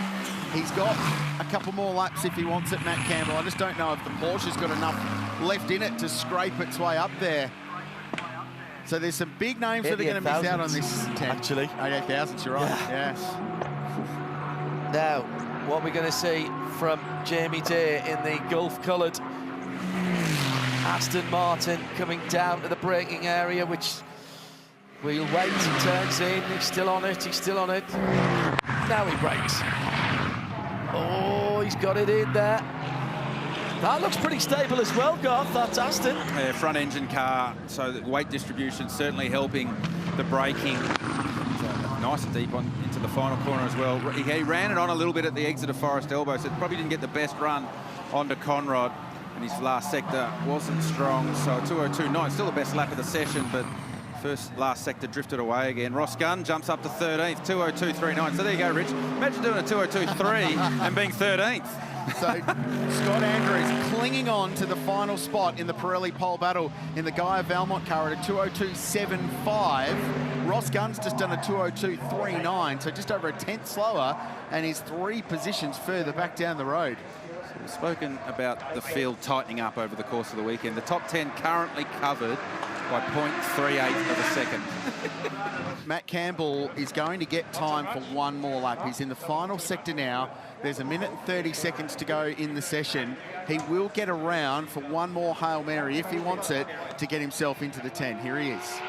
He's got a couple more laps if he wants it, Matt Campbell. I just don't know if the Porsche's got enough left in it to scrape its way up there. So there's some big names that are going to miss out on this 10. Actually. 88,000, you're right. Yeah. Now, what we're going to see from Jamie Day in the Gulf-coloured Aston Martin coming down to the braking area, which we'll wait. He turns in, he's still on it, Now he brakes. Oh, he's got it in there. That looks pretty stable as well, Garth, that's Aston. Yeah, front engine car, so the weight distribution certainly helping the braking. Nice and deep into the final corner as well. He ran it on a little bit at the exit of Forest Elbow, so probably didn't get the best run onto Conrad. And his last sector wasn't strong, so 2:02.9, still the best lap of the session, but last sector drifted away again. Ross Gunn jumps up to 13th, 2:02.39. So there you go, Rich. Imagine doing a 2:02.3 and being 13th. So Scott Andrews clinging on to the final spot in the Pirelli pole battle in the Gaia Valmont car at a 2:02.75. Ross Gunn's just done a 2:02.39, so just over a tenth slower, and he's 3 positions further back down the road. We've spoken about the field tightening up over the course of the weekend. The top 10 currently covered by 0.38 of a second. Matt Campbell is going to get time for one more lap. He's in the final sector now. There's 1 minute and 30 seconds to go in the session. He will get around for one more Hail Mary if he wants it to get himself into the 10. Here he is.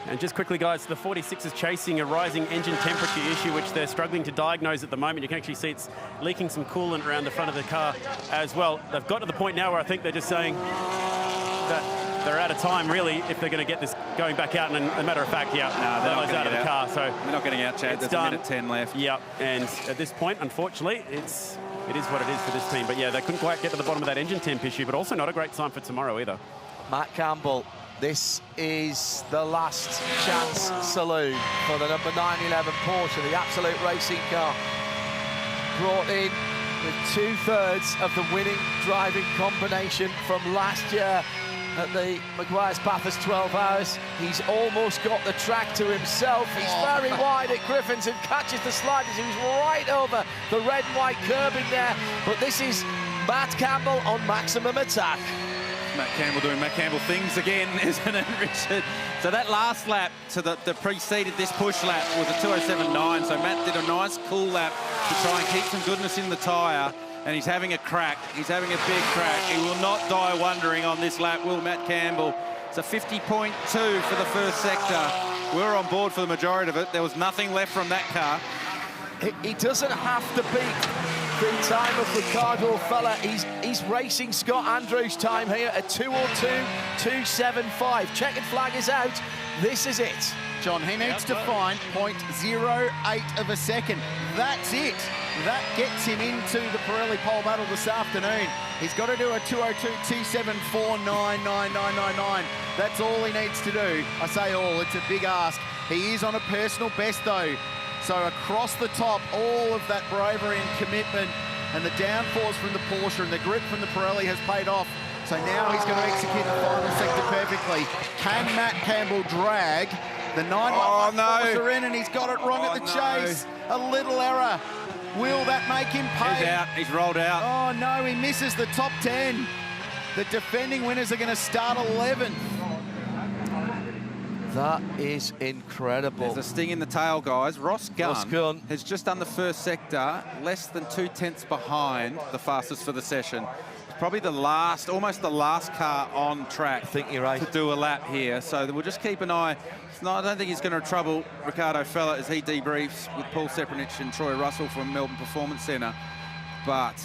And just quickly, guys, the 46 is chasing a rising engine temperature issue, which they're struggling to diagnose at the moment. You can actually see it's leaking some coolant around the front of the car as well. They've got to the point now where I think they're just saying that They're out of time, really, if they're going to get this going back out. And a matter of fact, yeah, they're not out of the car. So they're not getting out, Chad. There's done. a minute 10 left. Yep. And at this point, unfortunately, it is what it is for this team. But yeah, they couldn't quite get to the bottom of that engine temp issue, but also not a great sign for tomorrow either. Matt Campbell, this is the last chance saloon for the number 911 Porsche, the Absolute Racing car. Brought in with 2/3 of the winning driving combination from last year at the Meguiar's Bathurst 12 Hours. He's almost got the track to himself. He's very wide at Griffins and catches the sliders. He was right over the red and white curbing there. But this is Matt Campbell on maximum attack. Matt Campbell doing Matt Campbell things again, isn't it, Richard? So that last lap to the preceded this push lap was a 2:07.9. So Matt did a nice cool lap to try and keep some goodness in the tyre. And he's having a crack. He's having a big crack. He will not die wondering on this lap, will Matt Campbell? It's a 50.2 for the first sector. We were on board for the majority of it. There was nothing left from that car. He doesn't have to beat the time of Ricardo Fella. He's racing Scott Andrews' time here at 2:02.275. Checkered flag is out. This is it. John, he needs to find 0.08 of a second. That's it. That gets him into the Pirelli pole battle this afternoon. He's got to do a 2:02.274.99999. That's all he needs to do. I say all, it's a big ask. He is on a personal best though. So across the top, all of that bravery and commitment and the downforce from the Porsche and the grip from the Pirelli has paid off. So now he's going to execute the final sector perfectly. Can Matt Campbell drag the 911 Porsche in? And he's got it wrong at the chase. A little error. Will that make him pay? He's out. He's rolled out. Oh no, he misses the top 10. The defending winners are going to start 11th. That is incredible. There's a sting in the tail, guys. Ross Gunn has just done the first sector, less than 2/10 behind the fastest for the session. It's probably the last, almost the last car on track. I think you're right. To do a lap here. So we'll just keep an eye. I don't think he's going to trouble Ricardo Fella as he debriefs with Paul Sepranich and Troy Russell from Melbourne Performance Centre. But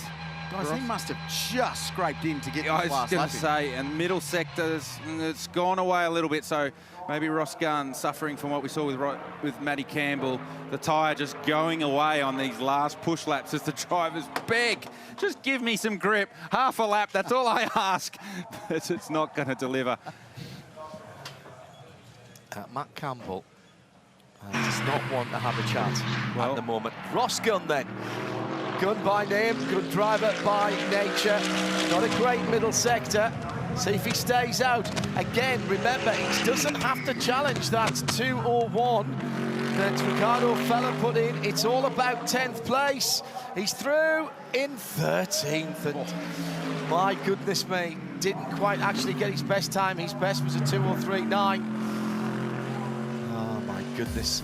guys, he must have just scraped in to get the I was last going lap. to say, and middle sectors, it's gone away a little bit. So maybe Ross Gunn suffering from what we saw with Matty Campbell, the tyre just going away on these last push laps as the drivers beg, just give me some grip, half a lap, that's all I ask. But it's not going to deliver. Matt Campbell does not want to have a chance at the moment. Ross Gunn then. Gunn by name, good driver by nature. Not a great middle sector. See if he stays out. Again, remember, he doesn't have to challenge that 2:01 that Ricardo Fella put in. It's all about 10th place. He's through in 13th. And my goodness me, didn't quite actually get his best time. His best was a 2:03.9. Oh, my goodness.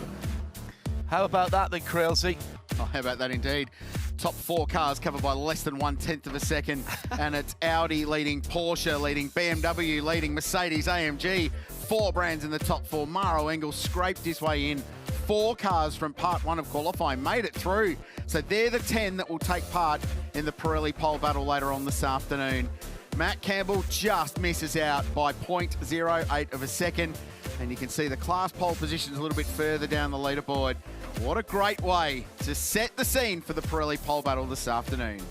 How about that then, Krilsey? Oh, how about that indeed. Top 4 cars covered by less than 1/10 of a second. And it's Audi leading, Porsche leading, BMW leading, Mercedes, AMG. 4 brands in the top 4. Maro Engels scraped his way in. 4 cars from part 1 of qualifying made it through. So they're the 10 that will take part in the Pirelli pole battle later on this afternoon. Matt Campbell just misses out by 0.08 of a second. And you can see the class pole positions a little bit further down the leaderboard. What a great way to set the scene for the Pirelli pole battle this afternoon.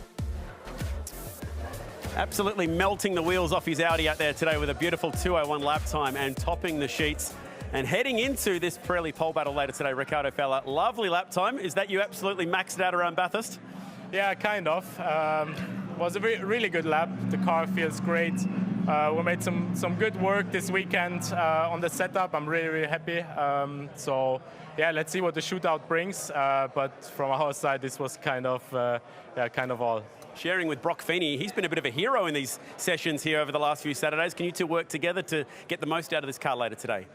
Absolutely melting the wheels off his Audi out there today with a beautiful 2:01 lap time and topping the sheets. And heading into this Pirelli pole battle later today, Ricardo Fella, lovely lap time. Is that you absolutely maxed out around Bathurst? Yeah, kind of. Was a really good lap. The car feels great. We made some good work this weekend on the setup. I'm really happy. So yeah, let's see what the shootout brings. But from our side, this was kind of all. Sharing with Brock Feeney, he's been a bit of a hero in these sessions here over the last few Saturdays. Can you two work together to get the most out of this car later today?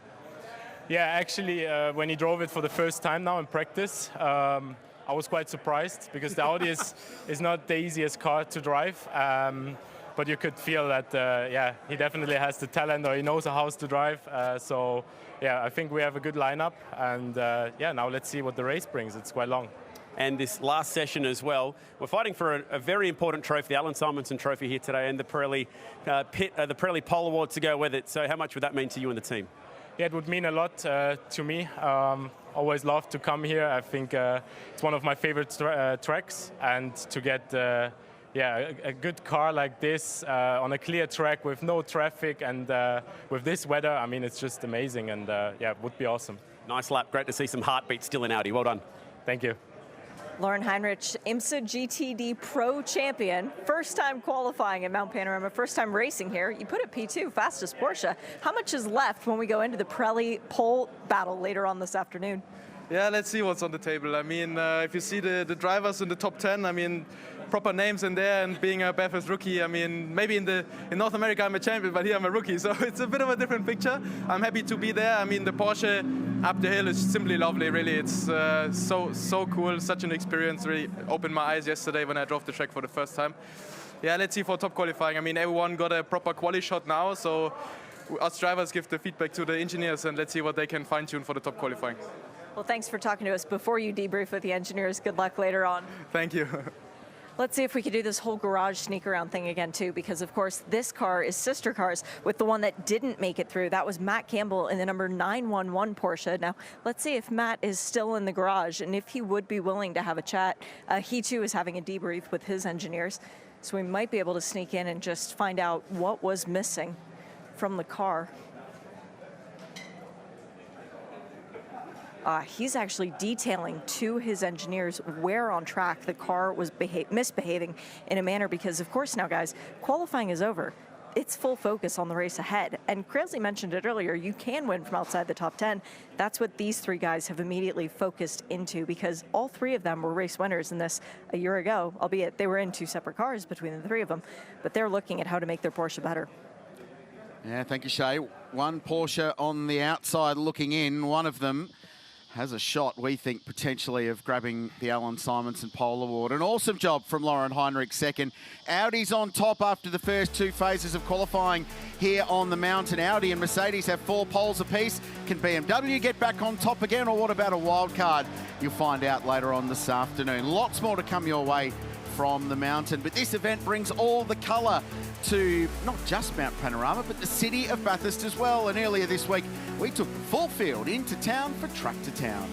Yeah, actually, when he drove it for the first time now in practice, I was quite surprised because the Audi is not the easiest car to drive. But you could feel that, yeah, he definitely has the talent, or he knows how to drive. So, yeah, I think we have a good lineup. And, yeah, now let's see what the race brings. It's quite long. and this last session as well. We're fighting for a very important trophy, the Alan Simonson Trophy here today, and the Pirelli the Pirelli Pole Award to go with it. So how much would that mean to you and the team? Yeah, it would mean a lot to me. Always love to come here. I think it's one of my favorite tracks, and to get a good car like this on a clear track with no traffic and with this weather, I mean, it's just amazing, and it would be awesome. Nice lap. Great to see some heartbeat still in Audi. Well done. Thank you. Lauren Heinrich, IMSA GTD Pro Champion, first time qualifying at Mount Panorama, first time racing here. You put it P2, fastest Porsche. How much is left when we go into the Pirelli pole battle later on this afternoon? Yeah, let's see what's on the table. I mean, if you see the drivers in the top 10, I mean, proper names in there, and being a Bathurst rookie, I mean, maybe in North America I'm a champion, but here I'm a rookie, so it's a bit of a different picture. I'm happy to be there. I mean, the Porsche up the hill is simply lovely, really. It's so cool, such an experience. Really opened my eyes yesterday when I drove the track for the first time. Yeah, let's see for top qualifying. I mean, everyone got a proper quali shot now, so us drivers give the feedback to the engineers, and let's see what they can fine-tune for the top qualifying. Well, thanks for talking to us before you debrief with the engineers. Good luck later on. Thank you. Let's see if we can do this whole garage sneak around thing again too, because of course this car is sister cars with the one that didn't make it through. That was Matt Campbell in the number 911 Porsche. Now let's see if Matt is still in the garage and if he would be willing to have a chat. He too is having a debrief with his engineers, so we might be able to sneak in and just find out what was missing from the car. He's actually detailing to his engineers where on track the car was misbehaving in a manner, because of course now, guys, qualifying is over. It's full focus on the race ahead. And Crailsey mentioned it earlier, you can win from outside the top 10. That's what these three guys have immediately focused into, because all three of them were race winners in this a year ago, albeit they were in two separate cars between the three of them. But they're looking at how to make their Porsche better. Yeah, thank you, Shay. One Porsche on the outside looking in. One of them has a shot, we think, potentially of grabbing the Alan Simonson Pole Award. An awesome job from Lauren Heinrich second. Audi's on top after the first two phases of qualifying here on the mountain. Audi and Mercedes have 4 poles apiece. Can BMW get back on top again, or what about a wild card? You'll find out later on this afternoon. Lots more to come your way from the mountain, but this event brings all the colour to not just Mount Panorama, but the city of Bathurst as well. And earlier this week, we took the full field into town for Track to Town.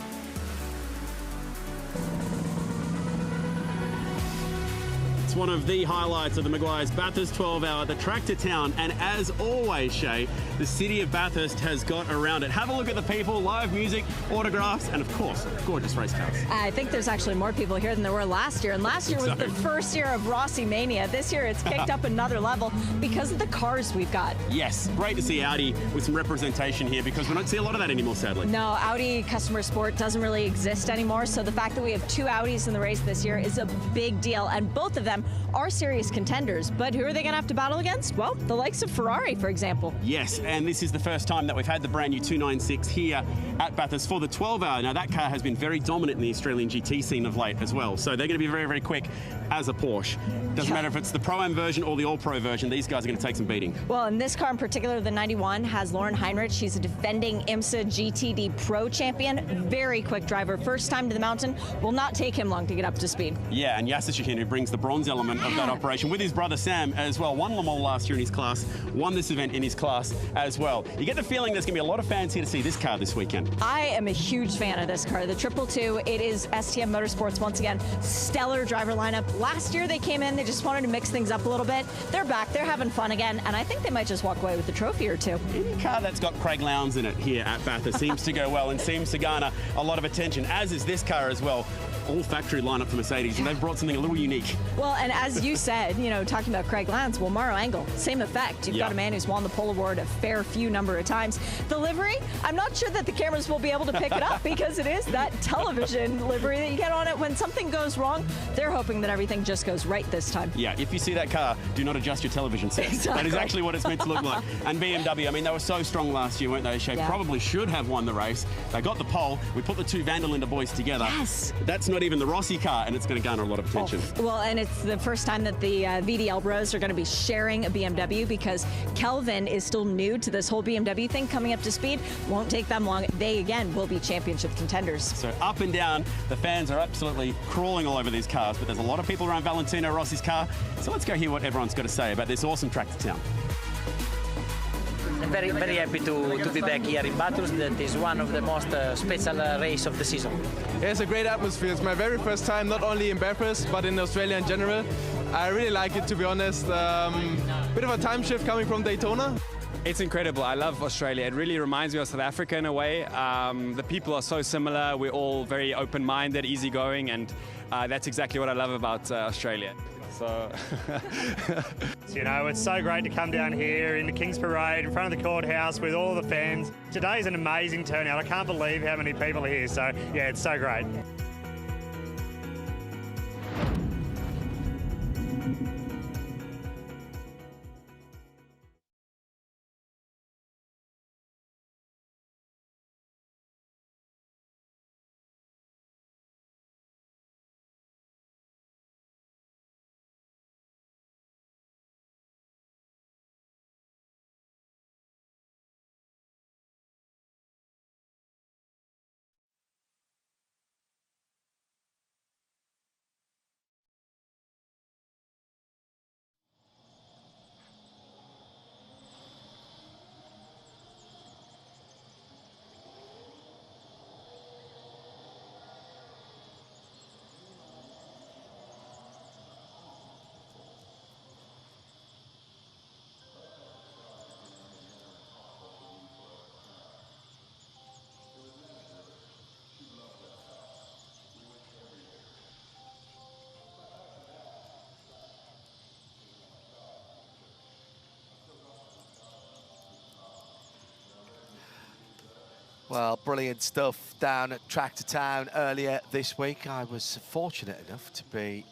It's one of the highlights of the Meguiar's Bathurst 12-hour, the Track to Town. And as always, Shay, the city of Bathurst has got around it. Have a look at the people, live music, autographs, and of course, gorgeous race cars. I think there's actually more people here than there were last year. And last year was the first year of Rossi Mania. This year it's kicked up another level because of the cars we've got. Yes, great to see Audi with some representation here, because we don't see a lot of that anymore, sadly. No, Audi Customer Sport doesn't really exist anymore. So the fact that we have 2 Audis in the race this year is a big deal. And both of them are serious contenders. But who are they going to have to battle against? Well, the likes of Ferrari, for example. Yes, and this is the first time that we've had the brand new 296 here at Bathurst for the 12-hour. Now, that car has been very dominant in the Australian GT scene of late as well. So they're going to be very, very quick as a Porsche. Doesn't matter if it's the Pro-Am version or the All-Pro version, these guys are going to take some beating. Well, and this car in particular, the 91, has Lauren Heinrich. She's a defending IMSA GTD Pro champion. Very quick driver. First time to the mountain. Will not take him long to get up to speed. Yeah, and Yasser Shahin, who brings the bronze element of that operation with his brother Sam as well. Won Le Mans last year in his class, won this event in his class as well. You get the feeling there's going to be a lot of fans here to see this car this weekend. I am a huge fan of this car, the 222. It is STM Motorsports once again. Stellar driver lineup. Last year they came in, they just wanted to mix things up a little bit. They're back, they're having fun again, and I think they might just walk away with a trophy or two. Any car that's got Craig Lowndes in it here at Bathurst seems to go well and seems to garner a lot of attention, as is this car as well. All factory lineup for Mercedes, and they've brought something a little unique. Well, and as you said, you know, talking about Craig Lowndes, well, Maro Engel, same effect. You've got a man who's won the pole award a fair few number of times. The livery, I'm not sure that the cameras will be able to pick it up because it is that television livery that you get on it. When something goes wrong, they're hoping that everything just goes right this time. Yeah, if you see that car, do not adjust your television set. Exactly. That is actually what it's meant to look like. And BMW, I mean, they were so strong last year, weren't they? They probably should have won the race. They got the pole. We put the two Van der Linde boys together. Yes. That's no not even the Rossi car, and it's going to garner a lot of attention. Well, and it's the first time that the VDL bros are going to be sharing a BMW, because Kelvin is still new to this whole BMW thing, coming up to speed. Won't take them long. They, again, will be championship contenders. So up and down, the fans are absolutely crawling all over these cars, but there's a lot of people around Valentino Rossi's car. So let's go hear what everyone's got to say about this awesome track to town. I'm very, very happy to be back here in Bathurst. That is one of the most special race of the season. Yeah, it's a great atmosphere. It's my very first time, not only in Bathurst, but in Australia in general. I really like it, to be honest. Bit of a time shift coming from Daytona. It's incredible. I love Australia. It really reminds me of South Africa in a way. The people are so similar. We're all very open-minded, easygoing, and that's exactly what I love about Australia. So, You know, it's so great to come down here in the King's Parade in front of the courthouse with all the fans. Today's an amazing turnout. I can't believe how many people are here. So, yeah, it's so great. Well, brilliant stuff down at Track to Town earlier this week. I was fortunate enough to be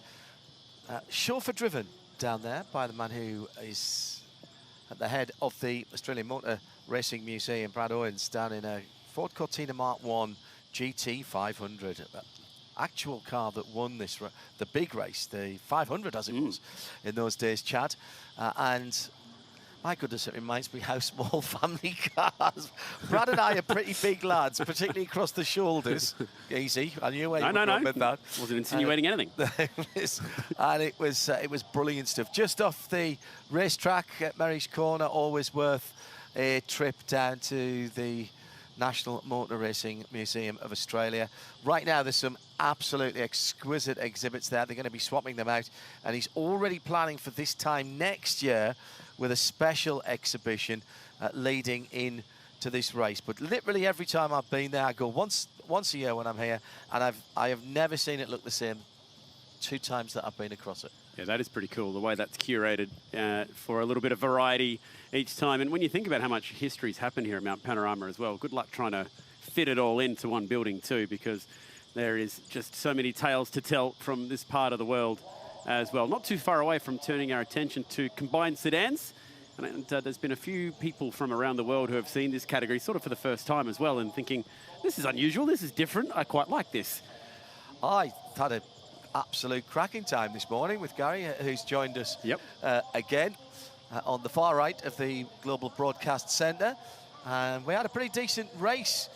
chauffeur-driven down there by the man who is at the head of the Australian Motor Racing Museum, Brad Owens, down in a Ford Cortina Mark 1 GT 500. Actual car that won this, the big race, the 500 as it was in those days, Chad. And my goodness, it reminds me how small family cars. Brad and I are pretty big lads, particularly across the shoulders. Easy, I knew where you were going with that. Wasn't insinuating anything. And it was brilliant stuff. Just off the racetrack at Merry's Corner, always worth a trip down to the National Motor Racing Museum of Australia. Right now, there's some absolutely exquisite exhibits there. They're going to be swapping them out, and he's already planning for this time next year with a special exhibition leading in to this race. But literally every time I've been there, I go once a year when I'm here, and I have never seen it look the same 2 times that I've been across it. Yeah, that is pretty cool, the way that's curated for a little bit of variety each time. And when you think about how much history's happened here at Mount Panorama as well, good luck trying to fit it all into one building too, because there is just so many tales to tell from this part of the world as well. Not too far away from turning our attention to combined sedans. And there's been a few people from around the world who have seen this category sort of for the first time as well and thinking, this is unusual, this is different, I quite like this. I had an absolute cracking time this morning with Gary, who's joined us again on the far right of the Global Broadcast Centre. And we had a pretty decent race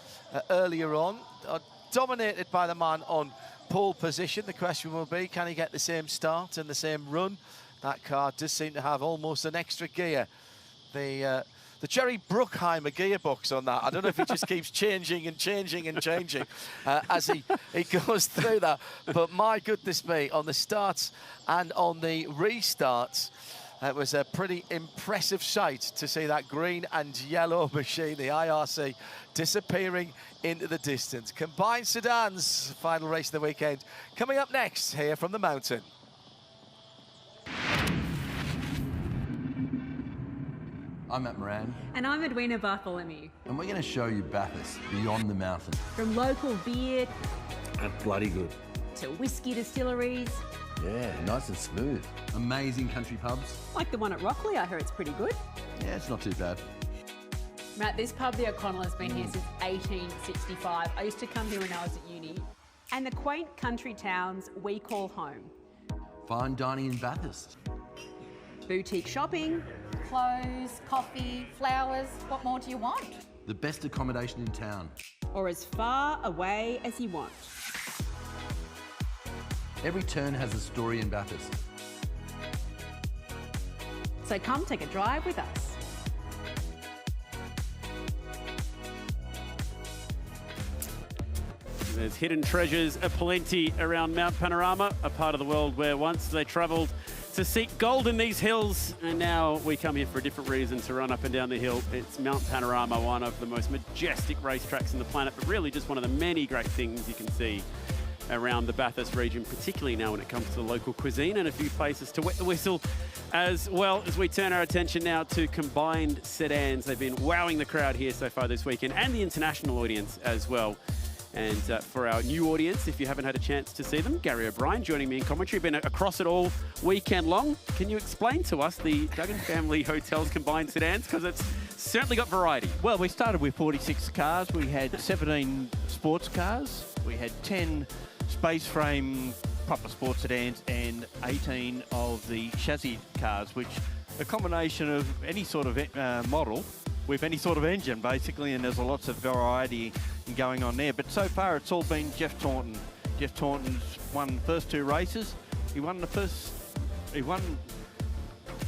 earlier on, dominated by the man on pole position. The question will be, can he get the same start and the same run? That car does seem to have almost an extra gear. The Jerry Bruckheimer gearbox on that, I don't know if he just keeps changing and changing and changing as he goes through that. But my goodness me, on the starts and on the restarts, it was a pretty impressive sight to see that green and yellow machine, the IRC, disappearing into the distance. Combined sedans, final race of the weekend, coming up next here from the mountain. I'm Matt Moran. And I'm Edwina Bartholomew. And we're going to show you Bathurst beyond the mountain. From local beer Bloody good. to whiskey distilleries. Yeah, nice and smooth. Amazing country pubs. Like the one at Rockley, I heard it's pretty good. Yeah, it's not too bad. Matt, this pub, the O'Connell, has been here since 1865. I used to come here when I was at uni. and the quaint country towns we call home. Fine dining in Bathurst. Boutique shopping. Clothes, coffee, flowers, what more do you want? The best accommodation in town. Or as far away as you want. Every turn has a story in Bathurst. So come take a drive with us. There's hidden treasures aplenty around Mount Panorama, a part of the world where once they travelled to seek gold in these hills, and now we come here for a different reason, to run up and down the hill. It's Mount Panorama, one of the most majestic racetracks on the planet, but really just one of the many great things you can see around the Bathurst region, particularly now when it comes to the local cuisine and a few places to wet the whistle, as well as we turn our attention now to combined sedans. They've been wowing the crowd here so far this weekend, and the international audience as well. And for our new audience, if you haven't had a chance to see them, Gary O'Brien joining me in commentary, been across it all weekend long. Can you explain to us the Duggan Family Hotels combined sedans? Because it's certainly got variety. Well, we started with 46 cars. We had 17 sports cars. We had 10 space frame proper sports sedans and 18 of the chassis cars, which a combination of any sort of model with any sort of engine, basically, and there's lots of variety going on there. But so far, it's all been Jeff Taunton. Jeff Taunton's won the first 2 races. He won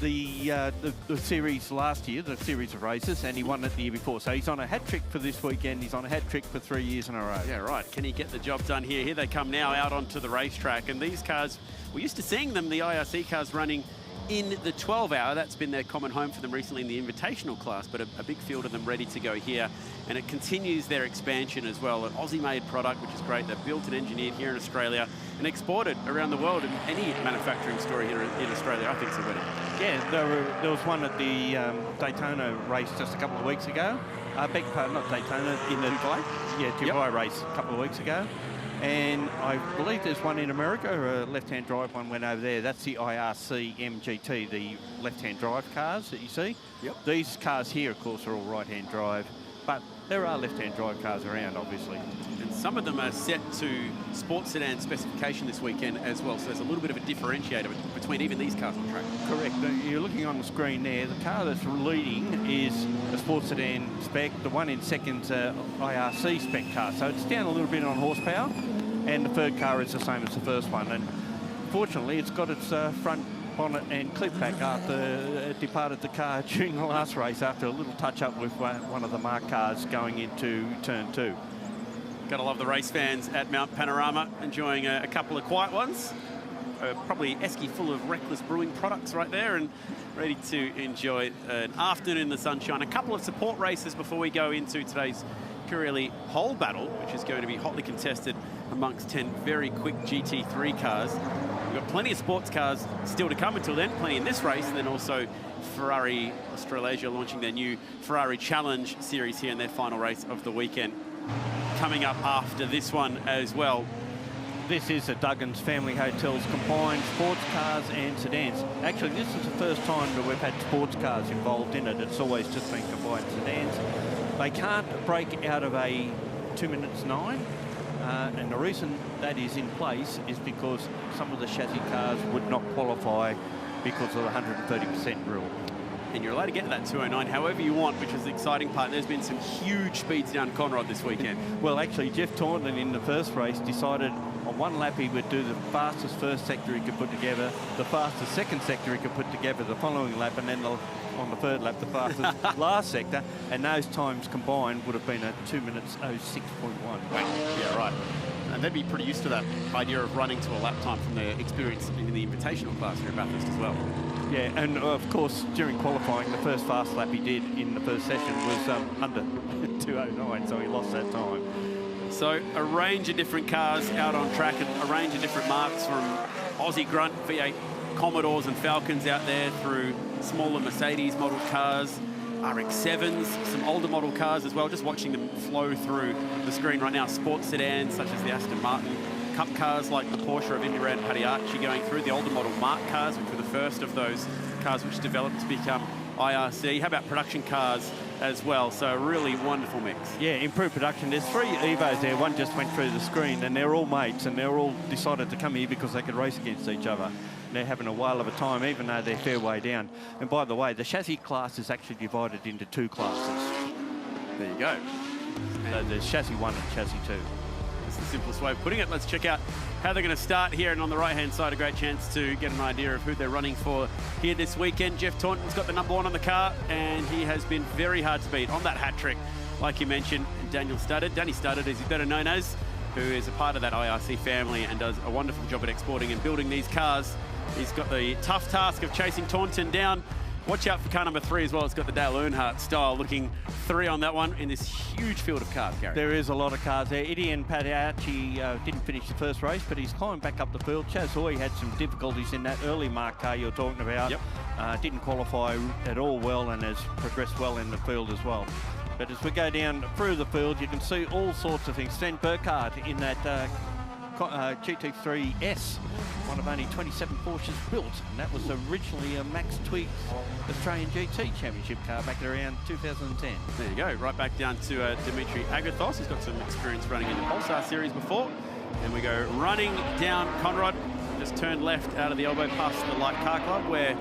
the series last year, the series of races, and he won it the year before. So he's on a hat-trick for this weekend. He's on a hat-trick for 3 years in a row. Yeah, right. Can he get the job done here? Here they come now out onto the racetrack. And these cars, we're used to seeing them, the IRC cars, running in the 12-hour. That's been their common home for them recently in the Invitational class, but a big field of them ready to go here. And it continues their expansion as well. An Aussie-made product, which is great. They're built and engineered here in Australia and exported around the world. And any manufacturing store here in Australia, I think, is a winner. Yeah, there was one at the Daytona race just a couple of weeks ago. Beg your pardon, not Daytona, in the Dubai race a couple of weeks ago. And I believe there's one in America, a left-hand drive one went over there. That's the IRC MGT, the left-hand drive cars that you see. Yep. These cars here, of course, are all right-hand drive, but there are left-hand drive cars around, obviously. And some of them are set to sports sedan specification this weekend as well, so there's a little bit of a differentiator between even these cars on track. Correct. You're looking on the screen there. The car that's leading is a sports sedan spec. The one in second's IRC spec car, so it's down a little bit on horsepower. And the third car is the same as the first one. And fortunately, it's got its front bonnet and clip back after it departed the car during the last race after a little touch-up with one of the marked cars going into turn 2. Gotta love the race fans at Mount Panorama, enjoying a couple of quiet ones. Probably esky full of reckless brewing products right there, and ready to enjoy an afternoon in the sunshine. A couple of support races before we go into today's Pirelli Whole Battle, which is going to be hotly contested amongst 10 very quick GT3 cars. We've got plenty of sports cars still to come until then, plenty in this race, and then also Ferrari Australasia launching their new Ferrari Challenge series here in their final race of the weekend. Coming up after this one as well. This is the Duggan's Family Hotels combined sports cars and sedans. Actually, this is the first time that we've had sports cars involved in it. It's always just been combined sedans. They can't break out of a 2 minutes 9. And the reason that is in place is because some of the chassis cars would not qualify because of the 130% rule. And you're allowed to get to that 209 however you want, which is the exciting part. There's been some huge speeds down Conrod this weekend. Well, actually, Jeff Taunton in the first race decided on one lap he would do the fastest first sector he could put together, the fastest second sector he could put together the following lap, and then on the third lap, the fastest last sector. And those times combined would have been a 2 minutes 06.1. Yeah, right. And they'd be pretty used to that idea of running to a lap time from their experience in the Invitational class here at Bathurst as well. Yeah, and of course, during qualifying, the first fast lap he did in the first session was under 2:09, so he lost that time. So a range of different cars out on track, and a range of different marks, from Aussie Grunt V8 Commodores and Falcons out there through smaller Mercedes model cars, RX-7s, some older model cars as well, just watching them flow through the screen right now. Sports sedans such as the Aston Martin, Cup cars like the Porsche of Indiran Pagliacci going through, the older model Mark cars, which were the first of those cars which developed to become IRC. How about production cars as well. So a really wonderful mix. Yeah, improved production. There's 3 Evos there. One just went through the screen, and they're all mates, and they're all decided to come here because they could race against each other. They're having a whale of a time, even though they're fair way down. And by the way, the chassis class is actually divided into 2 classes. There you go. So there's chassis 1 and chassis 2. That's the simplest way of putting it. Let's check out how they're going to start here. And on the right-hand side, a great chance to get an idea of who they're running for here this weekend. Jeff Taunton's got the number 1 on the car, and he has been very hard to beat on that hat trick, like you mentioned. Danny Studdard, as he's better known as, who is a part of that IRC family and does a wonderful job at exporting and building these cars. He's got the tough task of chasing Taunton down. Watch out for car number 3 as well. It's got the Dale Earnhardt style looking 3 on that one in this huge field of cars, Gary. There is a lot of cars there. Idian Padiacci didn't finish the first race, but he's climbed back up the field. Chaz Hoy had some difficulties in that early mark car you're talking about. Yep. Didn't qualify at all well and has progressed well in the field as well. But as we go down through the field, you can see all sorts of things. Sven Burkhardt in that GT3S, one of only 27 Porsches built, and that was originally a Max Twigg Australian GT Championship car back around 2010. There you go, right back down to Dimitri Agathos. He's got some experience running in the Pulsar series before. And we go running down Conrad, just turned left out of the elbow past the Light Car Club, where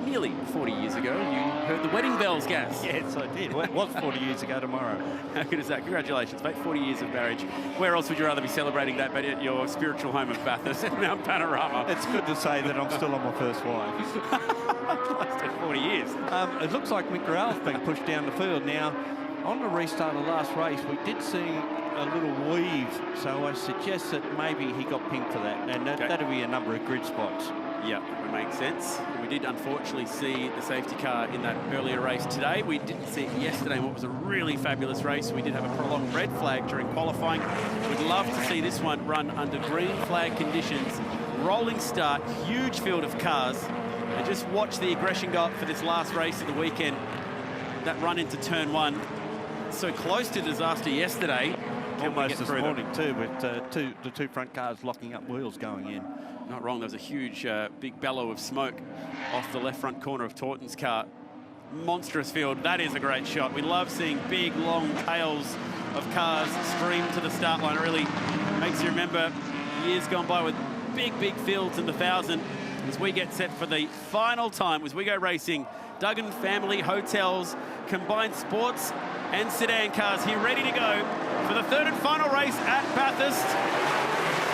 nearly 40 years ago you heard the wedding bells, Gaz. Yes, I did. Well, it was 40 years ago tomorrow. How good is that? Congratulations, mate. 40 years of marriage. Where else would you rather be celebrating that but at your spiritual home of Bathurst at Mount Panorama? It's good to say that I'm still on my first wife. Lasted 40 years. It looks like Meguiar's been pushed down the field. Now, on the restart of the last race, we did see a little weave, so I suggest that maybe he got pinged for that, and that'll be a number of grid spots. Yeah, it makes sense. We did unfortunately see the safety car in that earlier race today. We didn't see it yesterday in what was a really fabulous race. We did have a prolonged red flag during qualifying. We'd love to see this one run under green flag conditions. Rolling start, huge field of cars. And just watch the aggression go up for this last race of the weekend. That run into turn 1. So close to disaster yesterday. Almost this morning too, with the two front cars locking up wheels going in. Not wrong, there was a huge big bellow of smoke off the left front corner of Taunton's car. Monstrous field, that is a great shot. We love seeing big, long tails of cars stream to the start line. It really makes you remember years gone by with big, big fields in the 1,000 as we get set for the final time as we go racing. Duggan Family Hotels, combined sports and sedan cars here ready to go for the 3rd and final race at Bathurst.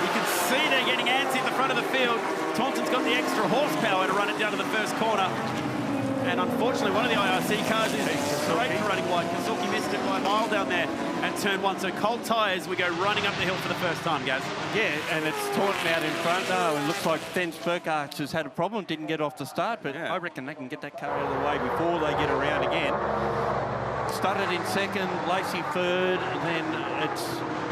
You can see they're getting antsy at the front of the field. Taunton's got the extra horsepower to run it down to the first corner. And unfortunately, one of the IRC cars is straight to running wide. Kazuki missed it by a mile down there at turn 1. So cold tyres, we go running up the hill for the first time, Gaz. Yeah, and it's Taunton out in front now. It looks like Sven Burkhardt has had a problem, didn't get off the start, but I reckon they can get that car out of the way before they get around again. Started in 2nd, Lacey 3rd, and then it's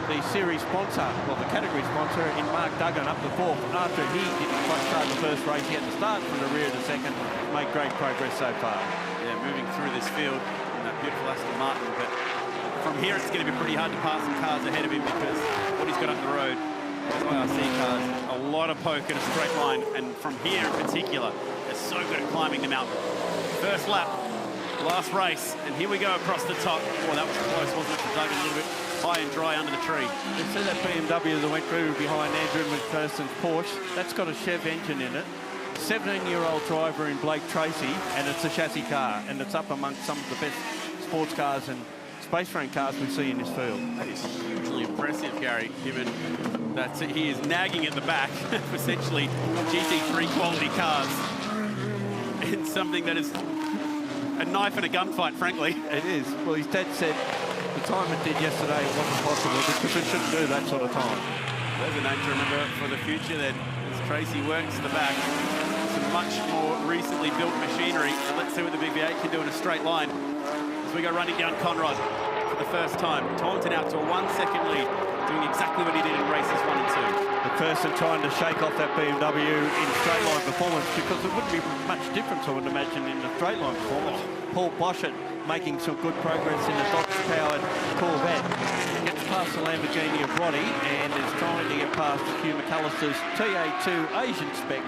the series sponsor, well, the category sponsor in Mark Duggan up the 4th. After he didn't quite start the first race, he had to start from the rear of the 2nd. Made great progress so far. Yeah, moving through this field in that beautiful Aston Martin, but from here it's going to be pretty hard to pass some cars ahead of him because what he's got up the road, those IRC cars, a lot of poke in a straight line, and from here in particular, they're so good at climbing the mountain. First lap, last race, and here we go across the top. Well, that was close, wasn't it, for Doug? A little bit high and dry under the tree. You see that BMW that went through behind Andrew McPherson's Porsche? That's got a Chev engine in it. 17-year-old driver in Blake Tracy, and it's a chassis car, and it's up amongst some of the best sports cars and space frame cars we see in this field. That is hugely impressive, Gary, given that he is nagging at the back, essentially GT3 quality cars. It's something that is a knife and a gunfight, frankly. It is. Well, his dad said the time it did yesterday wasn't possible because it shouldn't do that sort of time. There's a name to remember for the future then, as Tracy works the back. Some much more recently built machinery. And let's see what the Big V8 can do in a straight line as we go running down Conrad for the first time. Taunton out to a 1-second lead, doing exactly what he did in races 1 and 2. McPherson trying to shake off that BMW in straight line performance because there wouldn't be much difference, I would imagine, in the straight line performance. Paul Boschett making some good progress in the Dodge-powered Corvette. Gets past the Lamborghini of Roddy and is trying to get past Hugh McAllister's TA2 Asian spec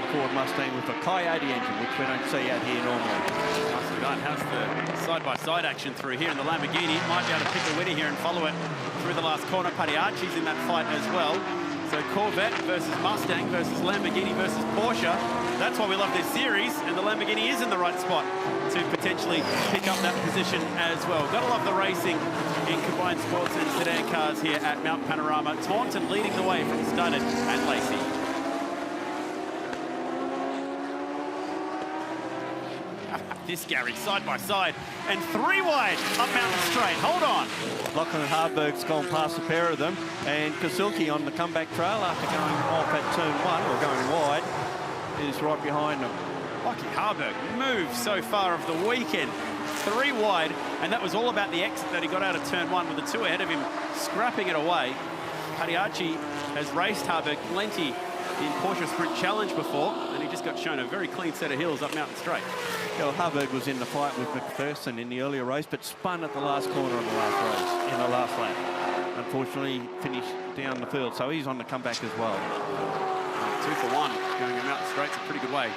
Ford Mustang with a Coyote engine, which we don't see out here normally. Nice Sedan has the side-by-side action through here in the Lamborghini. Might be able to pick a winner here and follow it through the last corner. Pagliacci's in that fight as well. So Corvette versus Mustang versus Lamborghini versus Porsche. That's why we love this series, and the Lamborghini is in the right spot to potentially pick up that position as well. Gotta love the racing in combined sports and sedan cars here at Mount Panorama. Taunton leading the way from Studdard and Lacey. This Gary side by side and 3 wide up Mountain Straight. Hold on. Lachlan Harburg's gone past a pair of them, and Kasulki on the comeback trail after going off at turn 1 or going wide is right behind them. Lucky Harburg moves so far of the weekend. 3 wide, and that was all about the exit that he got out of turn 1 with the 2 ahead of him scrapping it away. Pagliacci has raced Harburg plenty in Porsche Sprint Challenge before, and he just got shown a very clean set of hills up Mountain Straight. Well, Harburg was in the fight with McPherson in the earlier race, but spun at the last corner of the last race, in the last lap. Unfortunately, finished down the field, so he's on the comeback as well. 2 for 1 going to Mountain Straight's a pretty good way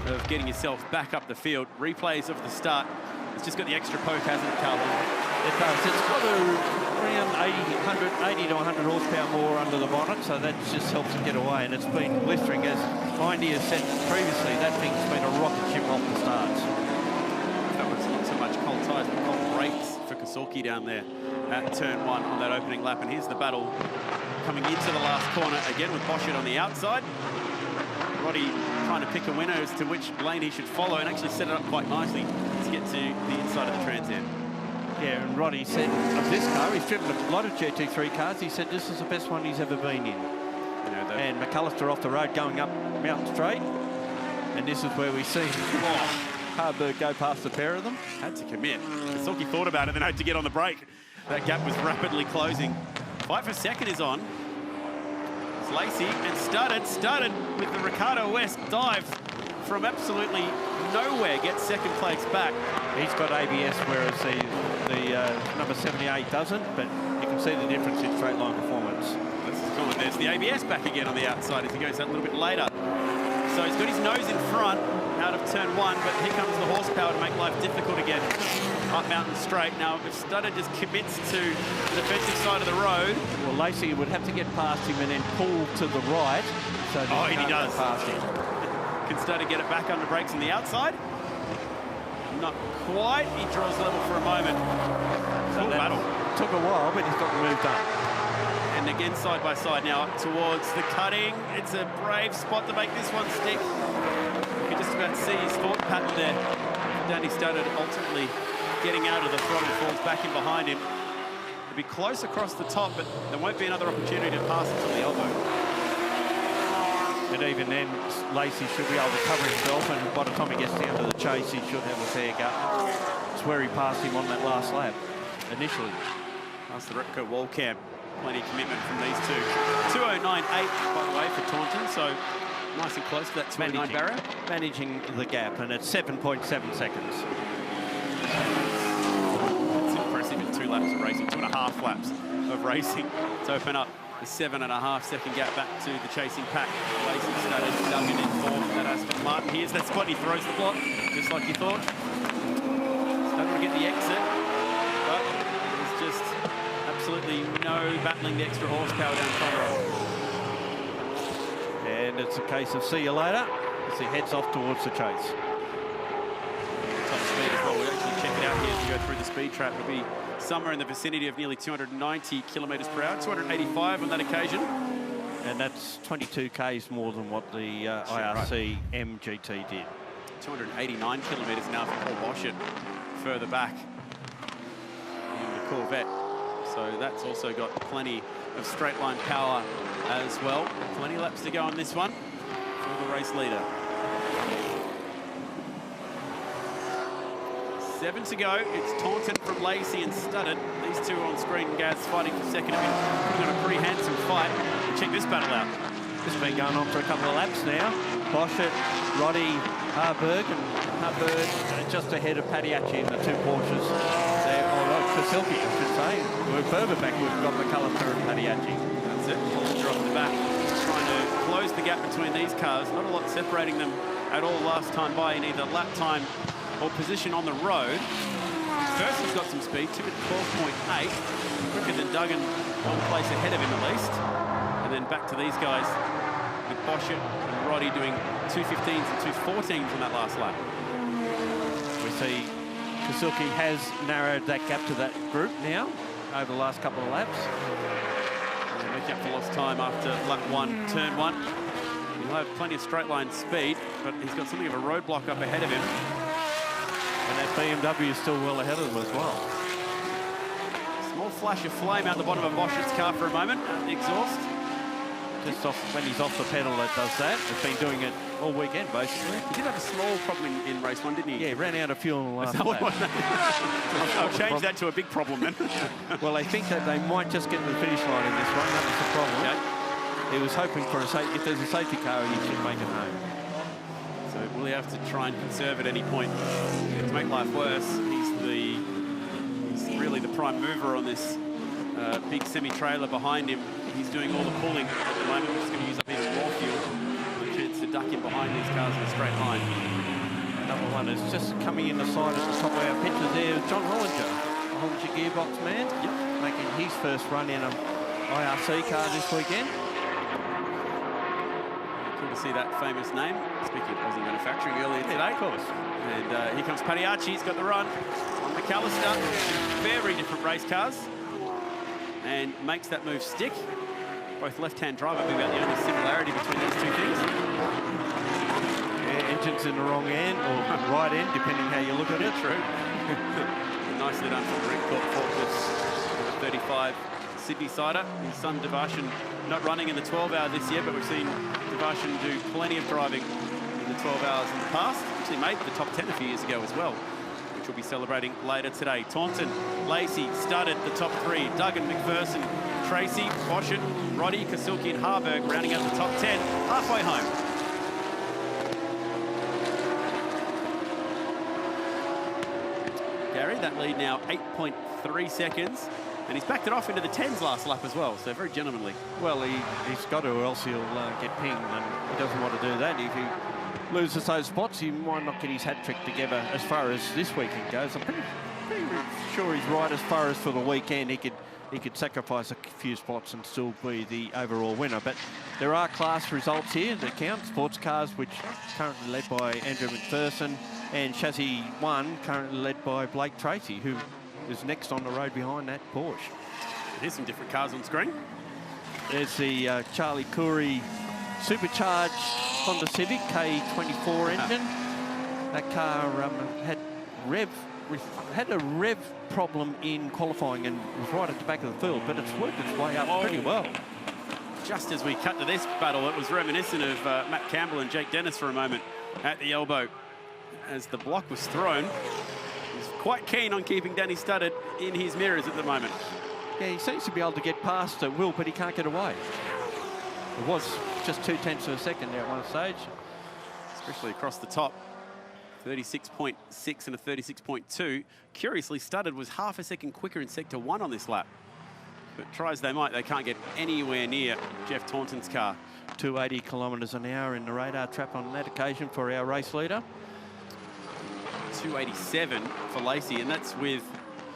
of getting yourself back up the field. Replays of the start. It's just got the extra poke, hasn't it, Carl? It does. It's got around 80 to 100 horsepower more under the bonnet, so that just helps it get away. And it's been blistering, as Mindy has said previously. That thing's been a rocket ship off the starts. That was not so much cold tyres, but cold brakes for Kasulki down there at turn 1 on that opening lap. And here's the battle coming into the last corner again with Boschert on the outside. Roddy trying to pick a winner as to which lane he should follow, and actually set it up quite nicely to get to the inside of the Trans Am. Yeah, and Roddy said of this car, he's driven a lot of GT3 cars, he said this is the best one he's ever been in. And McAllister off the road going up Mountain Straight, and this is where we see Harburg go past a pair of them. Had to commit. Kasulki thought about it, then had to get on the brake. That gap was rapidly closing. Fight for second is on. It's Lacey and Studdard with the Ricardo West dive from absolutely nowhere, gets second place back. He's got ABS, whereas the number 78 doesn't, but you can see the difference in straight line performance. There's the ABS back again on the outside as he goes out a little bit later. So he's got his nose in front out of turn 1, but here comes the horsepower to make life difficult again up Mountain Straight. Now, if Studdard just commits to the defensive side of the road... Well, Lacey would have to get past him and then pull to the right. So he does. Past him. Can Studdard get it back under brakes on the outside? Not quite. He draws level for a moment. So that battle. Took a while, but he's got the move done. And again, side by side now up towards the cutting. It's a brave spot to make this one stick. You can just about see his thought pattern there. Danny Studdard ultimately getting out of the throttle, falls back in behind him. It'll be close across the top, but there won't be another opportunity to pass until the elbow. And even then, Lacey should be able to cover himself, and by the time he gets down to the chase, he should have a fair go. It's where he passed him on that last lap, initially. That's the Repco wall cam. Plenty of commitment from these two. 2:09.8, by the way, for Taunton, so nice and close to that 2:09 barrier. Managing the gap, and it's 7.7 seconds. It's impressive in 2 laps of racing, 2.5 laps of racing to open up the 7.5 second gap back to the chasing pack. Lacey Studdard dug it in 4th. That Aston Martin. Here's that spot, he throws the block, just like you thought. Studdard will get the exit, but there's just absolutely no battling the extra horsepower down front row. And it's a case of see you later as he heads off towards the chase. Top speed as well. We'll actually check it out here as we go through the speed trap. It'll be somewhere in the vicinity of nearly 290 kilometres per hour, 285 on that occasion. And that's 22 Ks more than what the IRC MGT did. 289 kilometres now for Paul Boschert further back in the Corvette. So that's also got plenty of straight line power as well. Plenty of laps to go on this one for the race leader. 7 to go. It's Taunton from Lacey and Studdard. These two on screen, Gaz fighting for second. Have been putting on a pretty handsome fight. Check this battle out. This has been going on for a couple of laps now. Boschert, Roddy, Harburg, and Harburg just ahead of Pagliacci in the 2 Porsches. There, Kasulki, I should say. We're further back, we've got McAllister and Pagliacci. That's it, Porsche off the back. Trying to close the gap between these cars. Not a lot separating them at all last time by in either lap time or position on the road. First, he's got some speed, 2 minutes 12.8, quicker than Duggan, one place ahead of him at least. And then back to these guys with Boschert and Roddy doing 2:15s and 2:14s in that last lap. We see Kasuki has narrowed that gap to that group now over the last couple of laps. Making up for lost time after lap 1, turn 1. He'll have plenty of straight line speed, but he's got something of a roadblock up ahead of him. And that BMW is still well ahead of them as well. Small flash of flame out the bottom of Boschert's car for a moment, out the exhaust. Just off, when he's off the pedal, that does that. He's been doing it all weekend, basically. He did have a small problem in race 1, didn't he? Yeah, ran out of fuel in the last lap. I'll change problem. that to a big problem then. Well, I think that they might just get to the finish line in this one. That was the problem. Okay. He was hoping for if there's a safety car, he should make it home. So will he have to try and conserve at any point to make life worse? He's really the prime mover on this big semi-trailer behind him. He's doing all the pulling at the moment, which is going to use up even more fuel. A chance to duck in behind these cars in a straight line. Another one is just coming in the side at the top of our picture there. John Hollinger, a Hollinger gearbox man, making his first run in an IRC car this weekend. Cool to see that famous name. Speaking of Aussie manufacturing earlier today. Of course. And here comes Padiachi. He's got the run on McAllister. Very different race cars. And makes that move stick. Both left-hand drive, I think about the only similarity between these two things. Yeah, engine's in the wrong end, or right end, depending how you look at it. True. Nicely done from Rick Corpus, 35 Sydney Sider. His son Devarshan not running in the 12 hour this year, but we've seen Devarshan do plenty of driving in the 12 hours in the past. Actually made the top 10 a few years ago as well, which we'll be celebrating later today. Taunton, Lacey, Studdard, the top 3. Duggan, McPherson, Tracy, Boschert, Roddy, Kasuki and Harburg rounding out the top 10, halfway home. Gary, that lead now 8.3 seconds, and he's backed it off into the 10s last lap as well, so very gentlemanly. Well, he's got to, or else he'll get pinged, and he doesn't want to do that. If he loses those spots, he might not get his hat trick together as far as this weekend goes. I'm pretty sure he's right as far as for the weekend. He could sacrifice a few spots and still be the overall winner. But there are class results here that count. Sports cars, which currently led by Andrew McPherson, and Chassis 1, currently led by Blake Tracy, who is next on the road behind that Porsche. Here's some different cars on screen. There's the Charlie Coury supercharged Honda Civic K24 engine. That car had a rev problem in qualifying and was right at the back of the field, but it's worked its way up pretty well. Just as we cut to this battle, it was reminiscent of Matt Campbell and Jake Dennis for a moment at the elbow. As the block was thrown, he's quite keen on keeping Danny Studdard in his mirrors at the moment. Yeah, he seems to be able to get past at will, but he can't get away. It was just 0.2 of a second there at one stage. Especially across the top. 36.6 and a 36.2. Curiously, Studdard was half a second quicker in Sector 1 on this lap. But try as they might, they can't get anywhere near Jeff Taunton's car. 280 kilometres an hour in the radar trap on that occasion for our race leader. 287 for Lacey, and that's with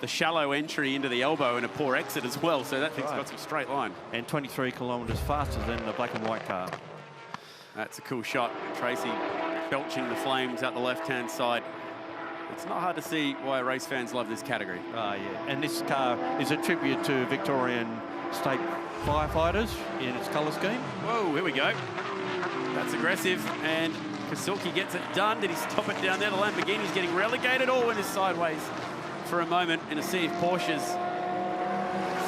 the shallow entry into the elbow and a poor exit as well, so that thing's got some straight line. And 23 kilometres faster than the black and white car. That's a cool shot. Tracy belching the flames out the left-hand side. It's not hard to see why race fans love this category. Yeah. And this car is a tribute to Victorian State firefighters in its colour scheme. Whoa, here we go. That's aggressive, and Kasuki gets it done. Did he stop it down there? The Lamborghini's getting relegated. Oh, and is sideways for a moment in a sea of Porsches.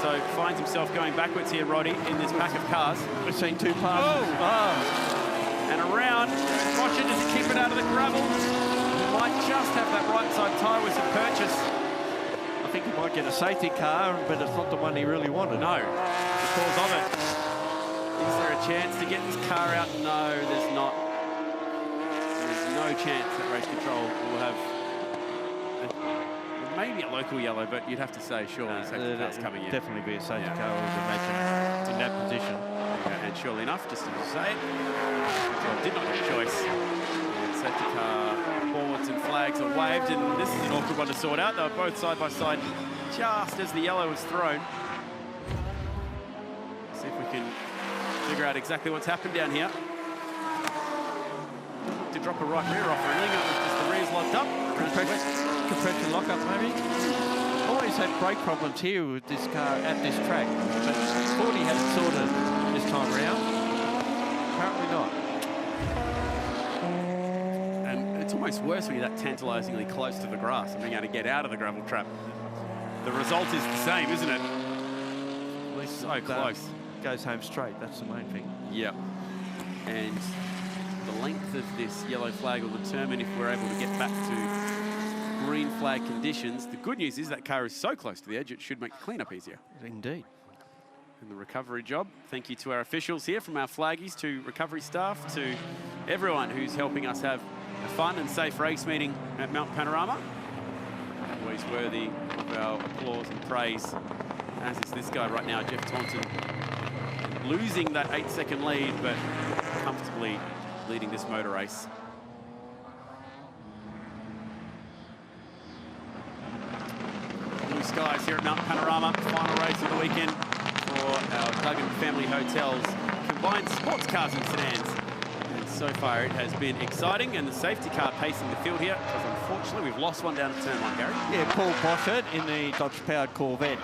So finds himself going backwards here, Roddy, in this pack of cars. We've seen two passes. And around. Boschert, does he keep it out of the gravel? Might just have that right side tyre with some purchase. I think he might get a safety car, but it's not the one he really wanted. No, because of it. Is there a chance to get this car out? No, there's not. There's no chance that Race Control will have maybe a local yellow, but you'd have to say, surely safety car's coming in. Definitely be a safety car in that position. And surely enough, just as you say it, did not have a choice. And safety car boards and flags flags are waved, and this is an awkward one to sort out. They were both side by side just as the yellow was thrown. See if we can figure out exactly what's happened down here. To drop a right rear off her, it was just the rears locked up. Compression lockup, maybe. Always had brake problems here with this car at this track, but 40 had it sorted this time around. Apparently not. And it's almost worse when you're that tantalisingly close to the grass and being able to get out of the gravel trap. The result is the same, isn't it? At least so close. Goes home straight, that's the main thing. Yep. And the length of this yellow flag will determine if we're able to get back to green flag conditions. The good news is that car is so close to the edge, it should make the cleanup easier. Indeed. And the recovery job. Thank you to our officials here, from our flaggies to recovery staff to everyone who's helping us have a fun and safe race meeting at Mount Panorama. Always worthy of our applause and praise, as is this guy right now, Jeff Taunton, losing that 8-second lead, but comfortably leading this motor race. Blue skies here at Mount Panorama, final race of the weekend for our Duggan Family Hotels combined sports cars and sedans. And so far it has been exciting, and the safety car pacing the field here, because unfortunately we've lost one down at turn 1, Gary. Yeah, Paul Boschert in the Dodge-powered Corvette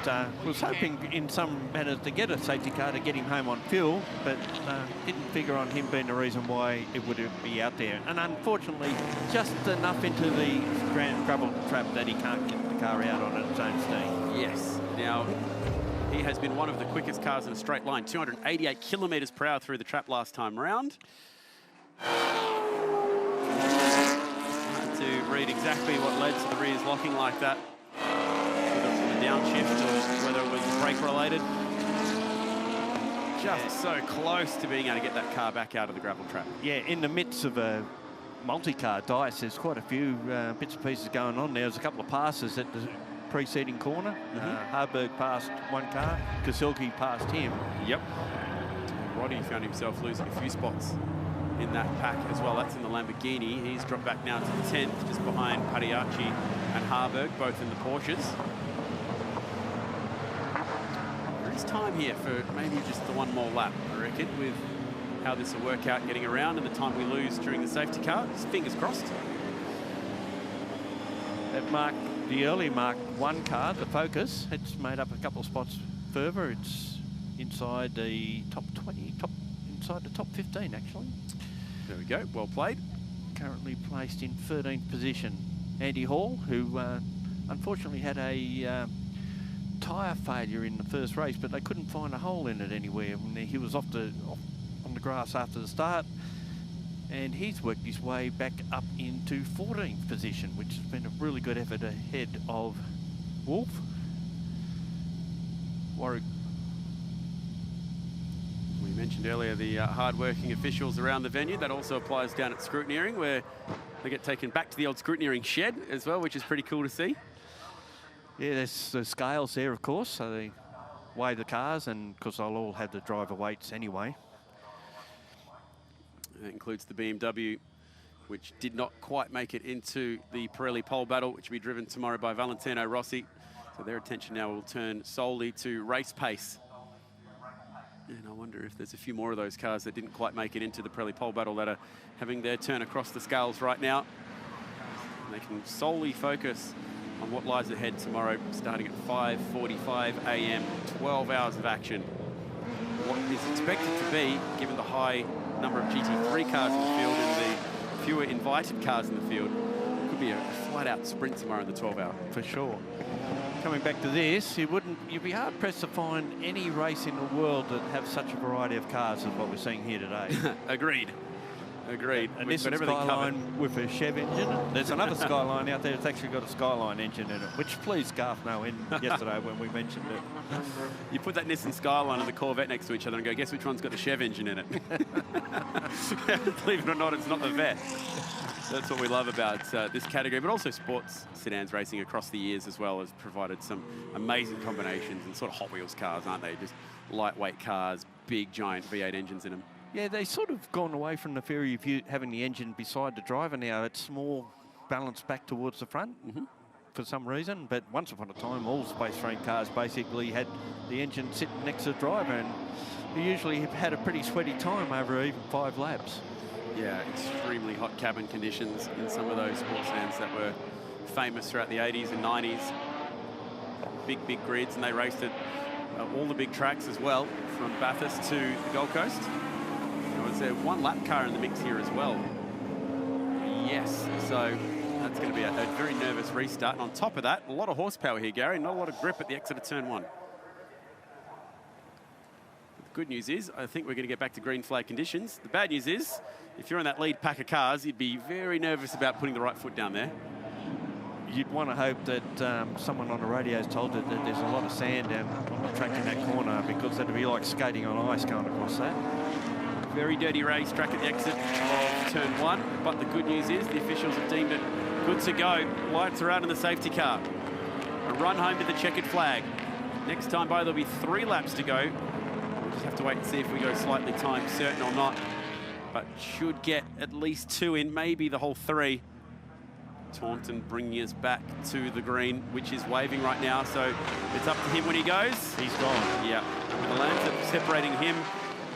was hoping in some manner to get a safety car to get him home on fuel, but didn't figure on him being the reason why it would be out there. And unfortunately, just enough into the gravel trap that he can't get the car out on its own steam. Yes. Now, he has been one of the quickest cars in a straight line, 288 kilometres per hour through the trap last time round. To read exactly what led to the rears locking like that, whether it was a downshift or whether it was brake related. Just so close to being able to get that car back out of the gravel trap. Yeah, in the midst of a multi-car dice, there's quite a few bits and pieces going on there. There's a couple of passes at the preceding corner. Harburg passed one car, Kasilke passed him. Yep. Roddy found himself losing a few spots in that pack as well. That's in the Lamborghini. He's dropped back now to the 10th, just behind Padiachi and Harburg, both in the Porsches. There is time here for maybe just the one more lap, I reckon, with how this will work out getting around and the time we lose during the safety car. Just fingers crossed. That the early Mark 1 car, the Focus, it's made up a couple of spots further. It's inside the top 20, inside the top 15 actually. There we go, well played. Currently placed in 13th position. Andy Hall, who unfortunately had a tyre failure in the first race, but they couldn't find a hole in it anywhere. He was on the grass after the start, and he's worked his way back up into 14th position, which has been a really good effort ahead of Wolf. Warwick. We mentioned earlier the hard-working officials around the venue. That also applies down at scrutineering, where they get taken back to the old scrutineering shed as well, which is pretty cool to see. Yeah, there's the scales there, of course, so they weigh the cars, and because they'll all have the driver weights anyway. That includes the BMW, which did not quite make it into the Pirelli pole battle, which will be driven tomorrow by Valentino Rossi. So their attention now will turn solely to race pace. And I wonder if there's a few more of those cars that didn't quite make it into the Pirelli pole battle that are having their turn across the scales right now. And they can solely focus on what lies ahead tomorrow, starting at 5:45 a.m., 12 hours of action. What is expected to be, given the high number of GT3 cars in the field and the fewer invited cars in the field, could be a flat-out sprint tomorrow in the 12-hour. For sure. Coming back to this, you'd be hard-pressed to find any race in the world that have such a variety of cars as what we're seeing here today. Agreed. Agreed. And this is Skyline with a Chev engine. There's another Skyline out there that's actually got a Skyline engine in it, which pleased Garth know yesterday when we mentioned it. You put that Nissan Skyline and the Corvette next to each other and go, guess which one's got the Chev engine in it? Believe it or not, it's not the Vet. That's what we love about this category, but also sports sedans racing across the years as well has provided some amazing combinations and sort of Hot Wheels cars, aren't they? Just lightweight cars, big, giant V8 engines in them. Yeah, they sort of gone away from the theory of you having the engine beside the driver now. It's more balanced back towards the front for some reason. But once upon a time, all space frame cars basically had the engine sitting next to the driver, and he usually had a pretty sweaty time over even 5 laps. Yeah, extremely hot cabin conditions in some of those sports sedans that were famous throughout the 80s and 90s. Big grids, and they raced at all the big tracks as well, from Bathurst to the Gold Coast. Was there one lap car in the mix here as well? Yes, so that's going to be a very nervous restart. And on top of that, a lot of horsepower here, Gary, not a lot of grip at the exit of turn 1. The good news is, I think we're going to get back to green flag conditions. The bad news is, if you're in that lead pack of cars, you'd be very nervous about putting the right foot down there. You'd want to hope that someone on the radio has told you that there's a lot of sand down on the track in that corner, because that'd be like skating on ice going across that. Very dirty racetrack at the exit of turn 1, but the good news is the officials have deemed it good to go. Lights are out in the safety car. A run home to the checkered flag. Next time by, there'll be 3 laps to go. We'll just have to wait and see if we go slightly time certain or not, but should get at least 2 in, maybe the whole 3. Taunton bringing us back to the green, which is waving right now, so it's up to him when he goes. He's gone. Yeah, with the lanes separating him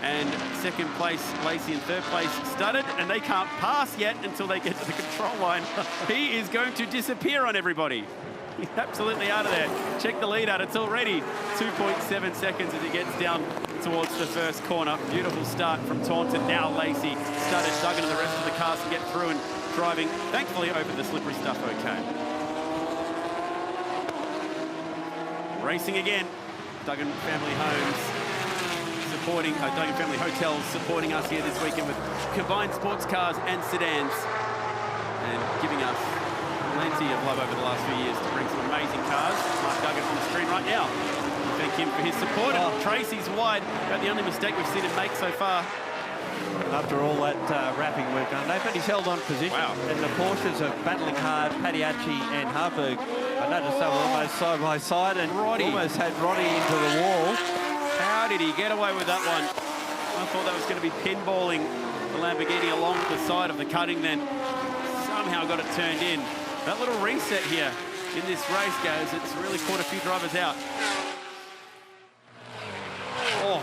and second place Lacey, in third place Studded, and they can't pass yet until they get to the control line. He is going to disappear on everybody. He's absolutely out of there. Check the lead out, it's already 2.7 seconds as he gets down towards the first corner. Beautiful start from Taunton. Now Lacey, Studded, Duggan, and the rest of the cars can get through and driving, thankfully, over the slippery stuff okay. Racing again. Duggan Family Homes supporting, Duggan Family Hotels supporting us here this weekend with combined sports cars and sedans, and giving us plenty of love over the last few years to bring some amazing cars. Mark Duggan on the screen right now. We thank him for his support. And Tracy's wide, about the only mistake we've seen him make so far. After all that wrapping we've done, but he's held on position. Wow. And the Porsches are battling hard. Padiacci and Harburg, I noticed they were almost side by side, and almost had Roddy into the wall. How did he get away with that one? I thought that was going to be pinballing the Lamborghini along the side of the cutting, then somehow got it turned in. That little reset here in this race, guys, it's really caught a few drivers out. Oh,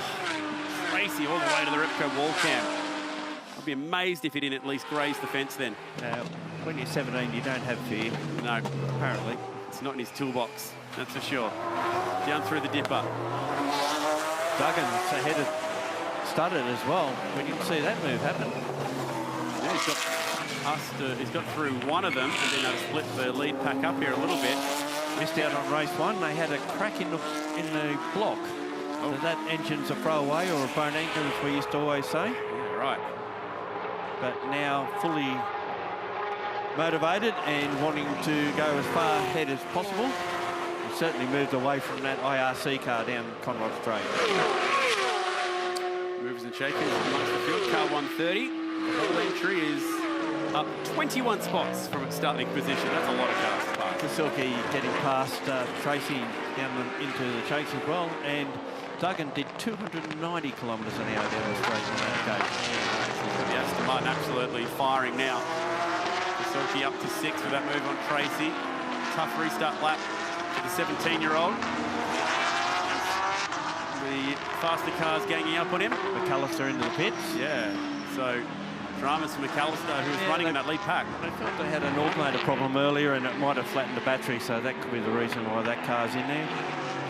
Tracy all the way to the Ripco wall cam. I'd be amazed if he didn't at least graze the fence then. When you're 17, you don't have fear. No, apparently. It's not in his toolbox, that's for sure. Down through the dipper. Duggan's ahead of Studded as well. We didn't see that move happen. Yeah, he's got through one of them, and then they'll split the lead pack up here a little bit. Missed out on race 1. They had a crack in the block. So that engine's a throwaway or a bone anchor, as we used to always say. Yeah, right. But now fully motivated and wanting to go as far ahead as possible. He certainly moved away from that IRC car down Conrod Straight. Moves and shakers amongst the field. Car 130. The whole entry is up 21 spots from its starting position. That's a lot of cars to pass. Kasilke getting past Tracy down into the chase as well, and Duggan did 290 kilometres an hour down the straight on that occasion. The Aston Martin absolutely firing now. Kasilke up to 6 with that move on Tracy. Tough restart lap for the 17-year-old. The faster cars ganging up on him. McAllister into the pits. Yeah, so dramas for McAllister, who was running in that lead pack. I thought they had an alternator problem earlier, and it might have flattened the battery, so that could be the reason why that car's in there.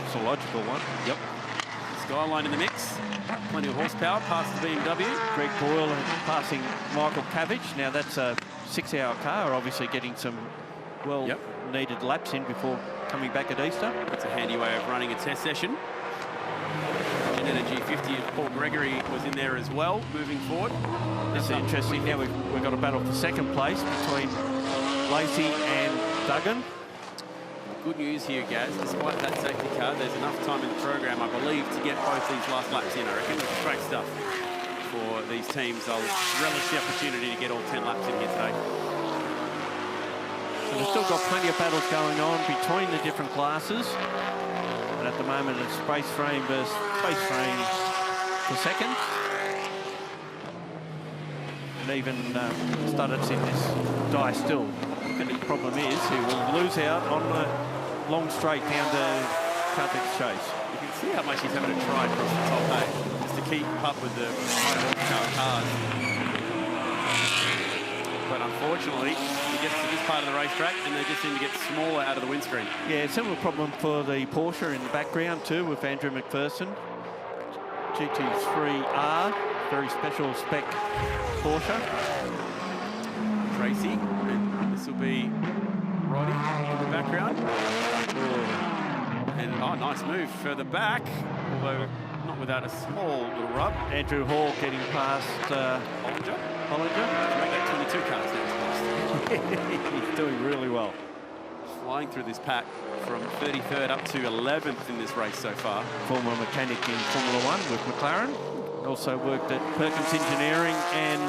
It's a logical one. Yep. Skyline in the mix. Plenty of horsepower past the BMW. Greg Boyle passing Michael Cabbage. Now that's a 6-hour car, obviously getting some well-needed laps in before coming back at Easter. That's a handy way of running a test session. Energy 50 of Paul Gregory was in there as well, moving forward. This is interesting. Now we've got a battle for second place between Lacey and Duggan. Good news here, Gaz. Despite that safety car, there's enough time in the program, I believe, to get both these last laps in. I reckon it's great stuff for these teams. They'll relish the opportunity to get all 10 laps in here today. So we've still got plenty of battles going on between the different classes. And at the moment, it's space frame versus space frame for second. And even Studded's in this die still The problem is he will lose out on the long straight down to Caltex Chase. You can see how much he's having to try across the top 8 just to keep up with the high cars. But unfortunately, he gets to this part of the racetrack and they just seem to get smaller out of the windscreen. Yeah, similar problem for the Porsche in the background too with Andrew McPherson. GT3R, very special spec Porsche. Tracy, and this will be Roddy in the background. And oh, nice move further back, although not without a small little rub. Andrew Hall getting past Hollinger. To make that 22 cars now. He's doing really well. Flying through this pack from 33rd up to 11th in this race so far. Former mechanic in Formula One with McLaren. Also worked at Perkins Engineering and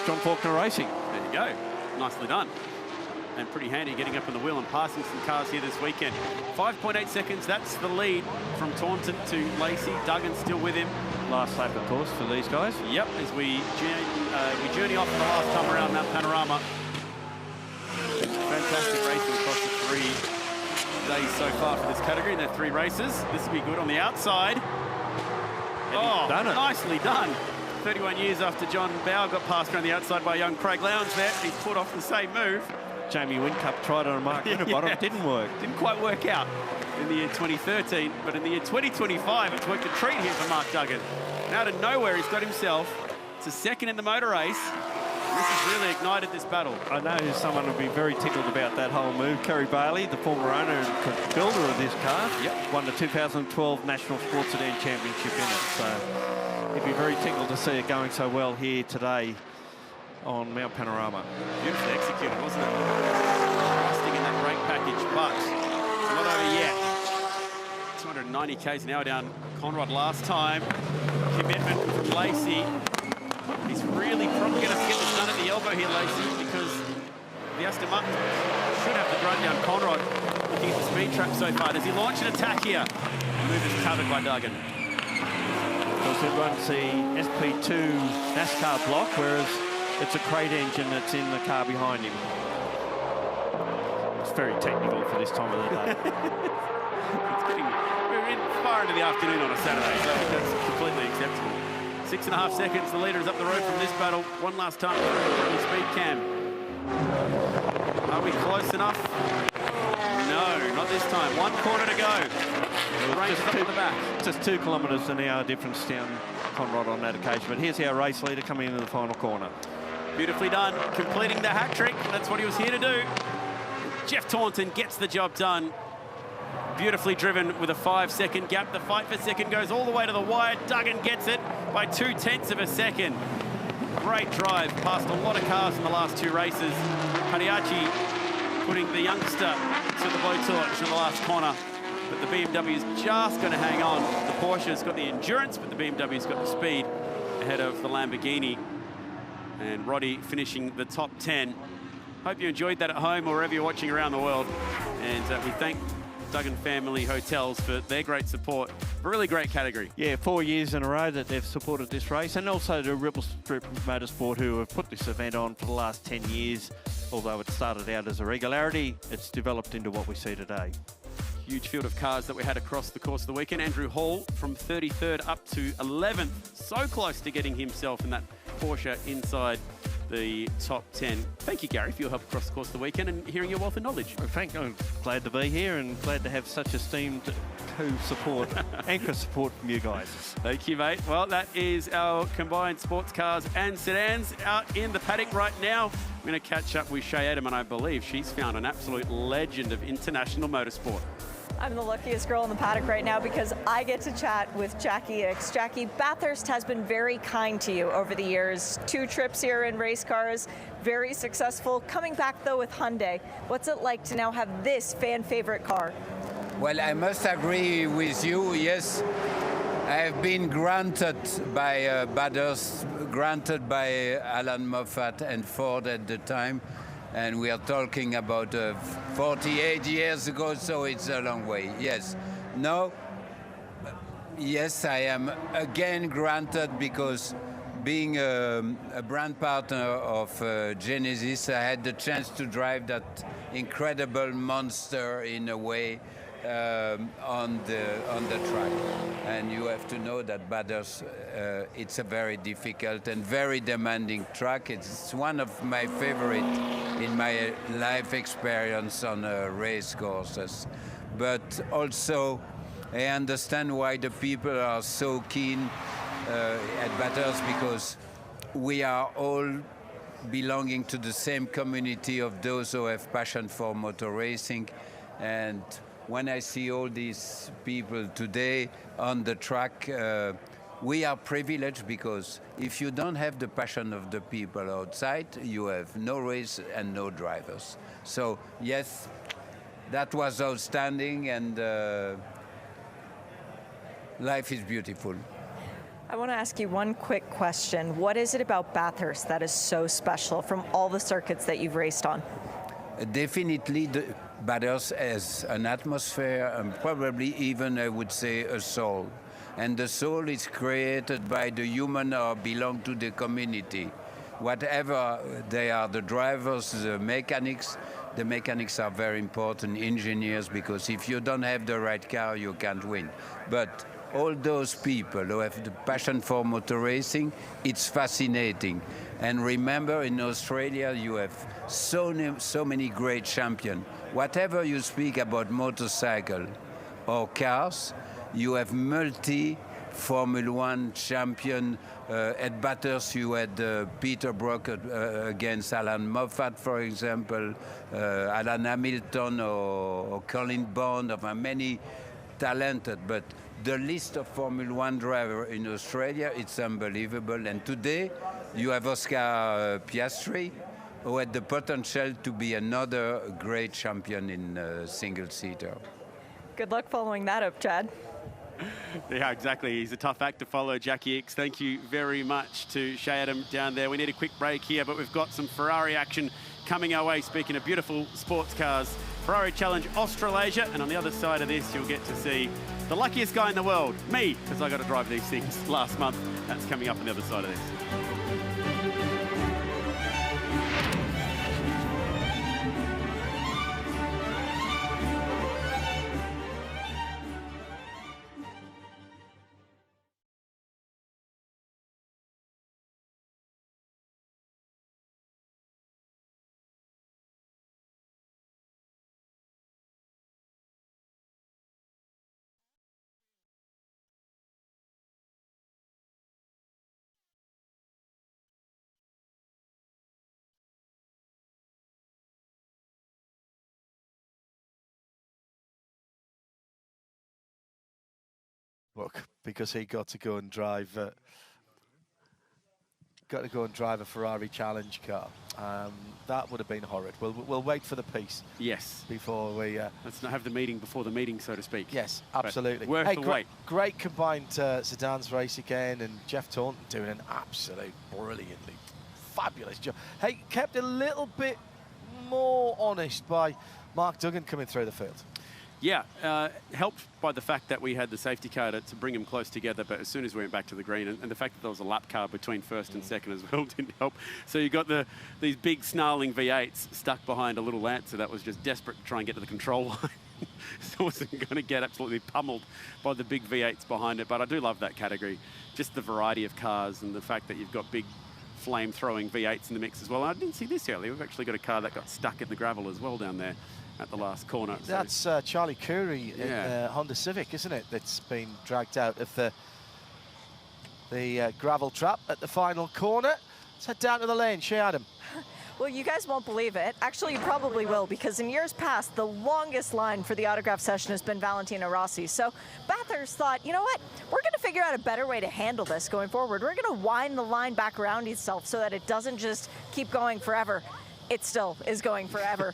John Faulkner Racing. There you go. Nicely done. And pretty handy getting up on the wheel and passing some cars here this weekend. 5.8 seconds, that's the lead from Taunton to Lacey. Duggan still with him. Last lap, of course, for these guys. Yep, as we journey off for the last time around Mount Panorama. Fantastic racing across the 3 days so far for this category. And they're 3 races. This will be good on the outside. And done it. Nicely done. 31 years after John Bow got passed around the outside by young Craig Lowndes there. He's put off the same move. Jamie Whincup tried on a Mark Winterbottom, Yeah. didn't work. Didn't quite work out in the year 2013, but in the year 2025, it's worked a treat here for Mark Duggan. And out of nowhere, he's got himself to second in the motor race. And this has really ignited this battle. I know someone would be very tickled about that whole move. Kerry Bailey, the former owner and builder of this car, won the 2012 National Sports Sedan Championship in it. So he'd be very tickled to see it going so well here today on Mount Panorama. Beautifully executed, wasn't it? Trusting in that brake package, but not over yet. 290 k's an hour down Conrad last time. Commitment from Lacey. He's really probably going to get this done at the elbow here, Lacey, because the Aston Martin should have the run down Conrad. Looking at the speed trap so far. Does he launch an attack here? The move is covered by Duggan. Because it runs the SP2 NASCAR block, whereas it's a crate engine that's in the car behind him. It's very technical for this time of the day. We're in far into the afternoon on a Saturday, so that's completely acceptable. 6.5 seconds, the leader is up the road from this battle. One last time on the speed cam. Are we close enough? No, not this time. 1 corner to go. Range up on the back. Just 2 kilometres an hour difference down Conrad on that occasion. But here's our race leader coming into the final corner. Beautifully done, completing the hat trick. That's what he was here to do. Jeff Taunton gets the job done. Beautifully driven with a 5-second gap. The fight for second goes all the way to the wire. Duggan gets it by 0.2 of a second. Great drive, past a lot of cars in the last 2 races. Hadiachi putting the youngster to the blowtorch in the last corner. But the BMW is just going to hang on. The Porsche's got the endurance, but the BMW's got the speed ahead of the Lamborghini. And Roddy finishing the top 10. Hope you enjoyed that at home or wherever you're watching around the world. And we thank Duggan Family Hotels for their great support. A really great category. Yeah, 4 years in a row that they've supported this race, and also to Ripple Strip Motorsport, who have put this event on for the last 10 years. Although it started out as a regularity, it's developed into what we see today. Huge field of cars that we had across the course of the weekend. Andrew Hall from 33rd up to 11th. So close to getting himself in that Porsche inside the top 10. Thank you, Gary, for your help across the course of the weekend and hearing your wealth of knowledge. Well, I'm glad to be here and glad to have such esteemed co-support, anchor support from you guys. Thank you, mate. Well, that is our combined sports cars and sedans out in the paddock right now. I'm going to catch up with Shay Adam, and I believe she's found an absolute legend of international motorsport. I'm the luckiest girl in the paddock right now because I get to chat with Jackie Ickx. Jackie, Bathurst has been very kind to you over the years. 2 trips here in race cars, very successful. Coming back though with Hyundai, what's it like to now have this fan favorite car? Well, I must agree with you, yes. I have been granted by Bathurst, granted by Alan Moffat and Ford at the time. And we are talking about 48 years ago, so it's a long way. Yes. No. Yes, I am again granted because being a brand partner of Genesis, I had the chance to drive that incredible monster in a way on the track. And you have to know that Bathurst, it's a very difficult and very demanding track. It's one of my favorite in my life experience on race courses. But also, I understand why the people are so keen at Bathurst, because we are all belonging to the same community of those who have passion for motor racing. And when I see all these people today on the track, we are privileged, because if you don't have the passion of the people outside, you have no race and no drivers. So yes, that was outstanding, and life is beautiful. I want to ask you one quick question. What is it about Bathurst that is so special from all the circuits that you've raced on? Definitely, Bathurst has an atmosphere and probably even, I would say, a soul. And the soul is created by the human or belong to the community. Whatever they are, the drivers, the mechanics are very important, engineers, because if you don't have the right car, you can't win. But all those people who have the passion for motor racing, it's fascinating. And remember, in Australia, you have so many great champions. Whatever you speak about motorcycle or cars, you have multi-Formula One champion. At Bathurst, you had Peter Brock against Alan Moffat, for example, Alan Hamilton or Colin Bond, of many talented. But the list of Formula One drivers in Australia, it's unbelievable. And today, you have Oscar Piastri, who had the potential to be another great champion in single-seater. Good luck following that up, Chad. Yeah, exactly. He's a tough act to follow, Jackie Ickx. Thank you very much to Shea Adam down there. We need a quick break here, but we've got some Ferrari action coming our way. Speaking of beautiful sports cars, Ferrari Challenge Australasia, and on the other side of this, you'll get to see the luckiest guy in the world, me, because I got to drive these things last month. That's coming up on the other side of this. Book, because he got to go and drive a Ferrari Challenge car. That would have been horrid. We'll wait for the peace. Yes. Before we let's not have the meeting before the meeting, so to speak. Yes, absolutely. But worth the wait. Great combined sedans race again, and Jeff Taunton doing an absolute brilliantly fabulous job. Hey, kept a little bit more honest by Mark Duggan coming through the field. Yeah, helped by the fact that we had the safety car to bring them close together, but as soon as we went back to the green, and the fact that there was a lap car between first and second as well didn't help. So you got these big snarling V8s stuck behind a little Lancer that was just desperate to try and get to the control line. So it wasn't going to get absolutely pummeled by the big V8s behind it, but I do love that category. Just the variety of cars and the fact that you've got big flame-throwing V8s in the mix as well. And I didn't see this earlier. We've actually got a car that got stuck in the gravel as well down there at the last corner. That's Charlie Curry in Honda Civic, isn't it? That's been dragged out of the gravel trap at the final corner. Let's head down to the lane. Shea Adam. Well, you guys won't believe it. Actually, you probably will, because in years past, the longest line for the autograph session has been Valentino Rossi. So Bathurst thought, you know what? We're going to figure out a better way to handle this going forward. We're going to wind the line back around itself so that it doesn't just keep going forever. It still is going forever.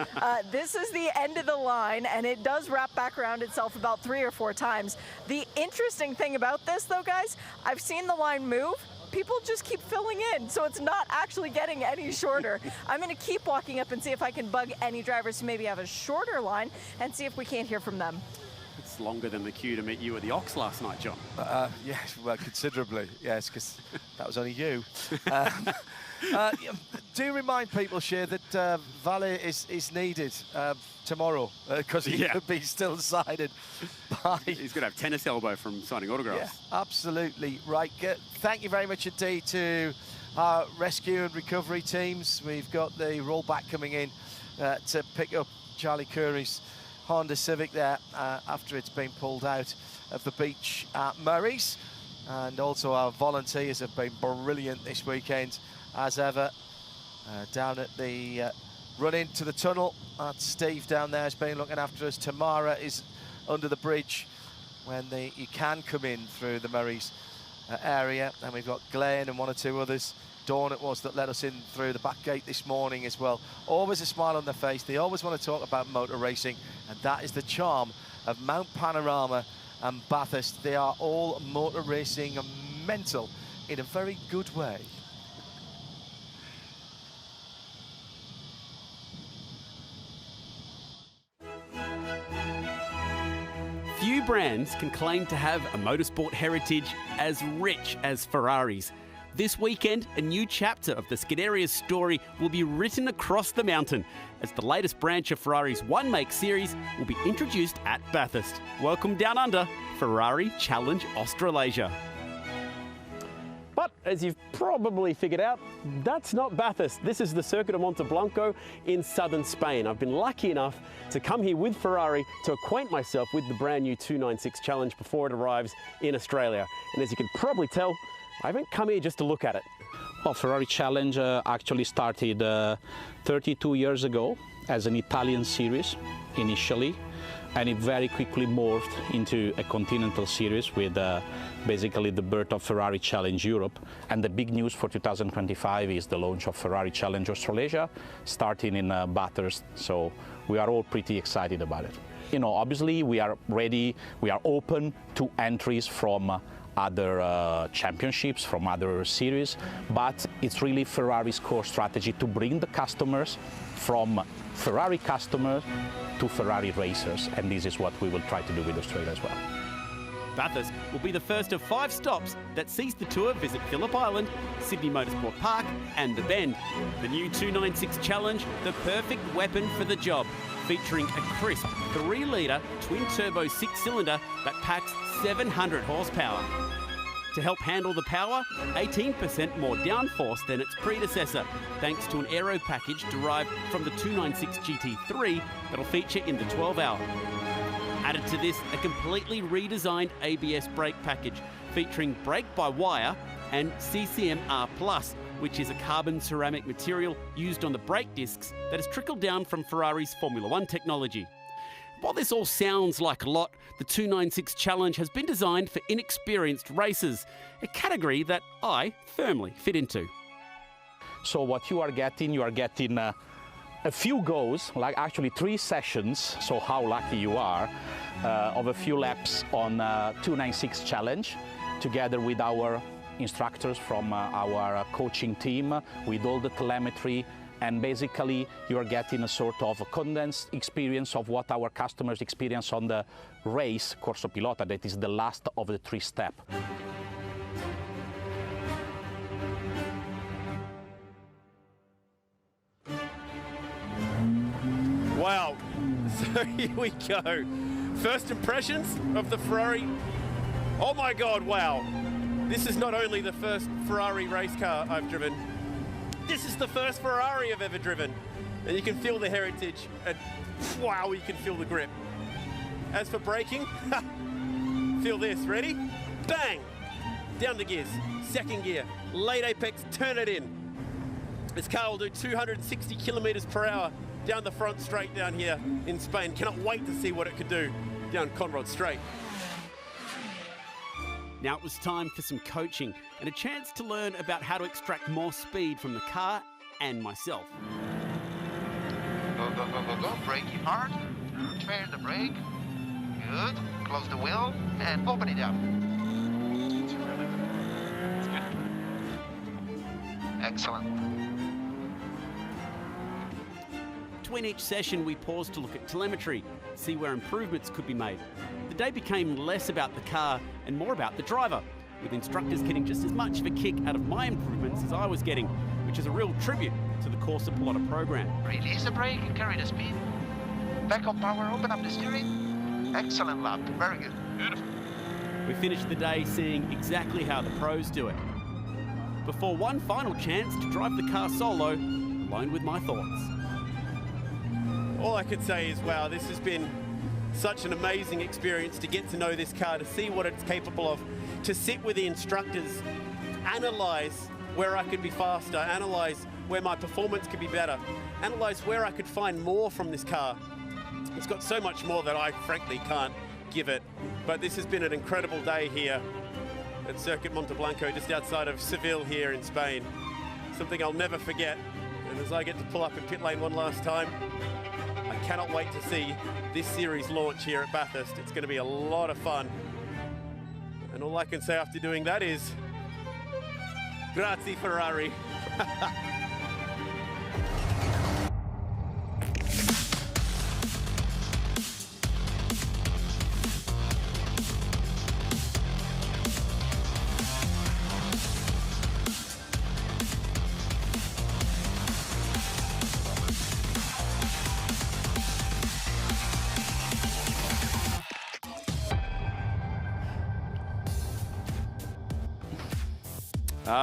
This is the end of the line, and it does wrap back around itself about 3 or 4 times. The interesting thing about this, though, guys, I've seen the line move. People just keep filling in, so it's not actually getting any shorter. I'm going to keep walking up and see if I can bug any drivers who maybe have a shorter line and see if we can't hear from them. that's longer than the queue to meet you at the Ox last night, John. Yes, well, considerably, yes, because that was only you. Do remind people, Shea, that Valle is needed tomorrow, because he could be still sided by... He's going to have tennis elbow from signing autographs. Yeah, absolutely right. Thank you very much indeed to our rescue and recovery teams. We've got the rollback coming in to pick up Charlie Curry's Honda Civic there after it's been pulled out of the beach at Murray's. And also our volunteers have been brilliant this weekend, as ever. Down at the run into the tunnel, Steve down there has been looking after us. Tamara is under the bridge when you can come in through the Murray's area. And we've got Glenn and one or two others. Dawn it was that let us in through the back gate this morning as well. Always a smile on their face. They always want to talk about motor racing, and that is the charm of Mount Panorama and Bathurst. They are all motor racing and mental in a very good way. Few brands can claim to have a motorsport heritage as rich as Ferraris. This weekend, a new chapter of the Scuderia's story will be written across the mountain as the latest branch of Ferrari's One Make series will be introduced at Bathurst. Welcome down under, Ferrari Challenge Australasia. But as you've probably figured out, that's not Bathurst. This is the Circuit of Monte Blanco in southern Spain. I've been lucky enough to come here with Ferrari to acquaint myself with the brand new 296 Challenge before it arrives in Australia. And as you can probably tell, I haven't come here just to look at it. Well, Ferrari Challenge actually started 32 years ago as an Italian series initially, and it very quickly morphed into a continental series with basically the birth of Ferrari Challenge Europe. And the big news for 2025 is the launch of Ferrari Challenge Australasia, starting in Bathurst. So we are all pretty excited about it. You know, obviously we are ready, we are open to entries from other championships, from other series, but it's really Ferrari's core strategy to bring the customers from Ferrari customers to Ferrari racers, and this is what we will try to do with Australia as well. Bathurst will be the first of 5 stops that sees the tour visit Phillip Island, Sydney Motorsport Park and The Bend. The new 296 Challenge, the perfect weapon for the job, featuring a crisp 3-litre twin-turbo 6-cylinder that packs 700 horsepower. To help handle the power, 18% more downforce than its predecessor, thanks to an aero package derived from the 296 GT3 that'll feature in the 12-hour. Added to this, a completely redesigned ABS brake package featuring brake-by-wire and CCM-R+, which is a carbon ceramic material used on the brake discs that has trickled down from Ferrari's Formula One technology. While this all sounds like a lot, the 296 Challenge has been designed for inexperienced racers, a category that I firmly fit into. So what you are getting a few goes, like actually 3 sessions, so how lucky you are, of a few laps on 296 Challenge, together with our instructors from our coaching team, with all the telemetry, and basically you are getting a sort of a condensed experience of what our customers experience on the race Corso Pilota, that is the last of the 3 steps. Wow, so here we go. First impressions of the Ferrari. Oh my God, wow. This is not only the first Ferrari race car I've driven, this is the first Ferrari I've ever driven. And you can feel the heritage, and wow, you can feel the grip. As for braking, feel this, ready? Bang! Down the gears, 2nd gear, late apex, turn it in. This car will do 260 kilometers per hour down the front straight down here in Spain. Cannot wait to see what it could do down Conrod Straight. Now it was time for some coaching and a chance to learn about how to extract more speed from the car and myself. Go, go, go, go, go. Brake it hard. Turn the brake. Good. Close the wheel and open it up. It's good. Excellent. between each session, we paused to look at telemetry, see where improvements could be made. The day became less about the car and more about the driver, with instructors getting just as much of a kick out of my improvements as I was getting, which is a real tribute to the core supporter program. Release the brake and carry the speed. Back on power, open up the steering. Excellent lap, very good. Beautiful. We finished the day seeing exactly how the pros do it. Before one final chance to drive the car solo, alone with my thoughts. All I could say is, wow, this has been such an amazing experience to get to know this car, to see what it's capable of, to sit with the instructors, analyze where I could be faster, analyze where my performance could be better, analyze where I could find more from this car. It's got so much more that I frankly can't give it, but this has been an incredible day here at Circuit Monteblanco, just outside of Seville here in Spain. Something I'll never forget, and as I get to pull up in pit lane one last time, I cannot wait to see this series launch here at Bathurst. It's going to be a lot of fun. And all I can say after doing that is, grazie Ferrari.